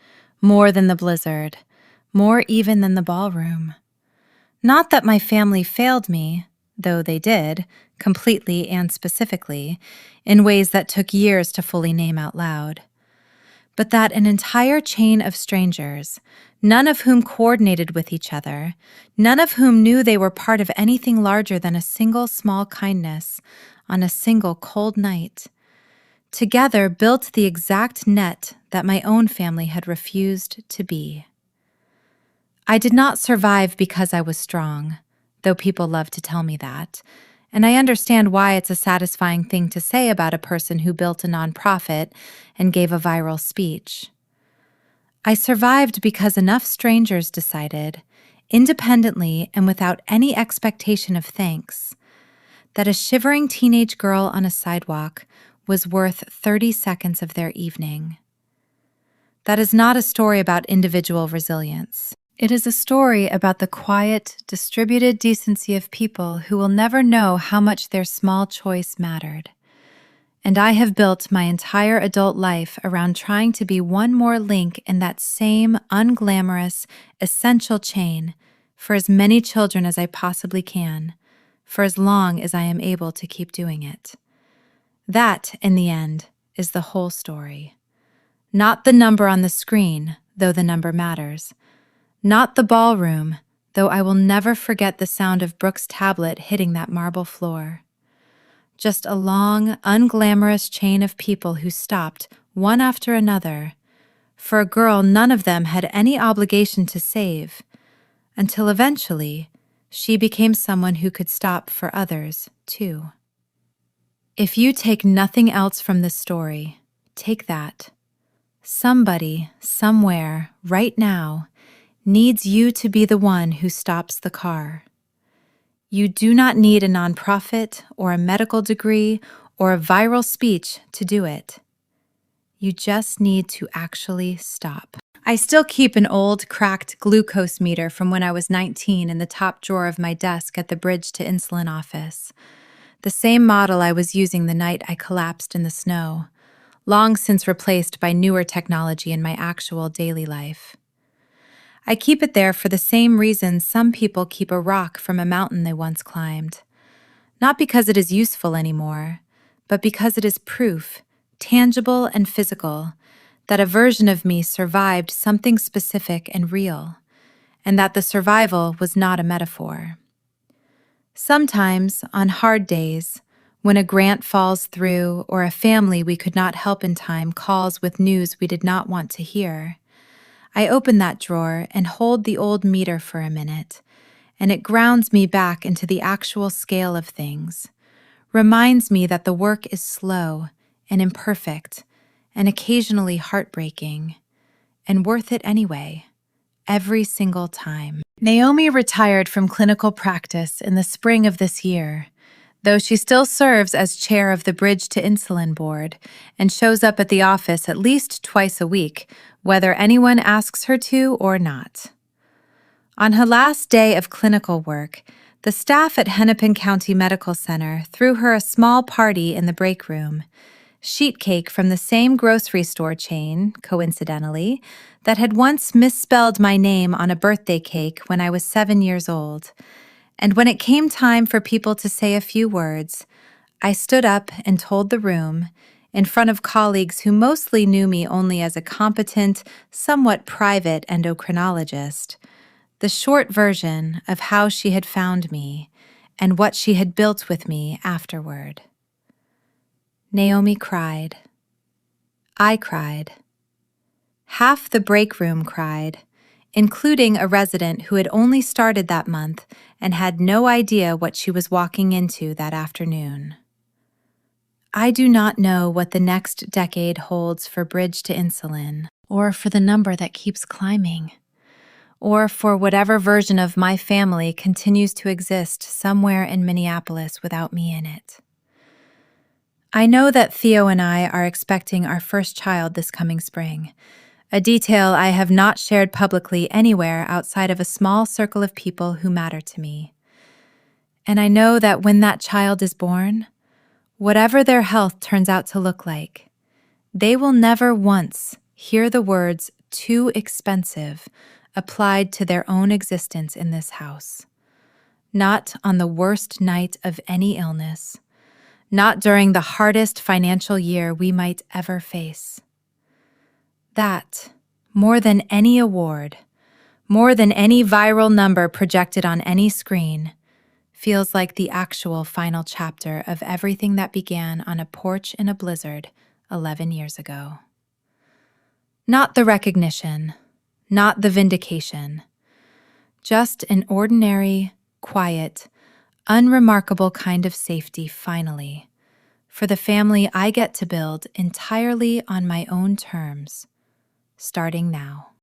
more than the blizzard, more even than the ballroom. Not that my family failed me, though they did, completely and specifically, in ways that took years to fully name out loud, but that an entire chain of strangers, none of whom coordinated with each other, none of whom knew they were part of anything larger than a single small kindness on a single cold night, together built the exact net that my own family had refused to be. I did not survive because I was strong, though people love to tell me that, and I understand why it's a satisfying thing to say about a person who built a nonprofit and gave a viral speech. I survived because enough strangers decided, independently and without any expectation of thanks, that a shivering teenage girl on a sidewalk was worth 30 seconds of their evening. That is not a story about individual resilience. It is a story about the quiet, distributed decency of people who will never know how much their small choice mattered. And I have built my entire adult life around trying to be one more link in that same unglamorous, essential chain for as many children as I possibly can, for as long as I am able to keep doing it. That, in the end, is the whole story. Not the number on the screen, though the number matters. Not the ballroom, though I will never forget the sound of Brooke's tablet hitting that marble floor. Just a long, unglamorous chain of people who stopped, one after another, for a girl none of them had any obligation to save, until eventually she became someone who could stop for others, too. If you take nothing else from this story, take that. Somebody, somewhere, right now, needs you to be the one who stops the car. You do not need a nonprofit or a medical degree or a viral speech to do it. You just need to actually stop. I still keep an old, cracked glucose meter from when I was 19 in the top drawer of my desk at the bridge to insulin office. The same model I was using the night I collapsed in the snow, long since replaced by newer technology in my actual daily life. I keep it there for the same reason some people keep a rock from a mountain they once climbed. Not because it is useful anymore, but because it is proof, tangible and physical, that a version of me survived something specific and real, and that the survival was not a metaphor. Sometimes, on hard days, when a grant falls through or a family we could not help in time calls with news we did not want to hear, I open that drawer and hold the old meter for a minute, and it grounds me back into the actual scale of things, reminds me that the work is slow and imperfect and occasionally heartbreaking, and worth it anyway, every single time. Naomi retired from clinical practice in the spring of this year, though she still serves as chair of the Bridge to Insulin Board and shows up at the office at least twice a week, whether anyone asks her to or not. On her last day of clinical work, the staff at Hennepin County Medical Center threw her a small party in the break room, sheet cake from the same grocery store chain, coincidentally, that had once misspelled my name on a birthday cake when I was 7 years old. And when it came time for people to say a few words, I stood up and told the room, in front of colleagues who mostly knew me only as a competent, somewhat private endocrinologist, the short version of how she had found me and what she had built with me afterward. Naomi cried. I cried. Half the break room cried, including a resident who had only started that month and had no idea what she was walking into that afternoon. I do not know what the next decade holds for Bridge to Insulin, or for the number that keeps climbing, or for whatever version of my family continues to exist somewhere in Minneapolis without me in it. I know that Theo and I are expecting our first child this coming spring, a detail I have not shared publicly anywhere outside of a small circle of people who matter to me. And I know that when that child is born, whatever their health turns out to look like, they will never once hear the words "too expensive" applied to their own existence in this house. Not on the worst night of any illness, not during the hardest financial year we might ever face. That, more than any award, more than any viral number projected on any screen, feels like the actual final chapter of everything that began on a porch in a blizzard 11 years ago. Not the recognition, not the vindication, just an ordinary, quiet, unremarkable kind of safety finally, for the family I get to build entirely on my own terms, starting now.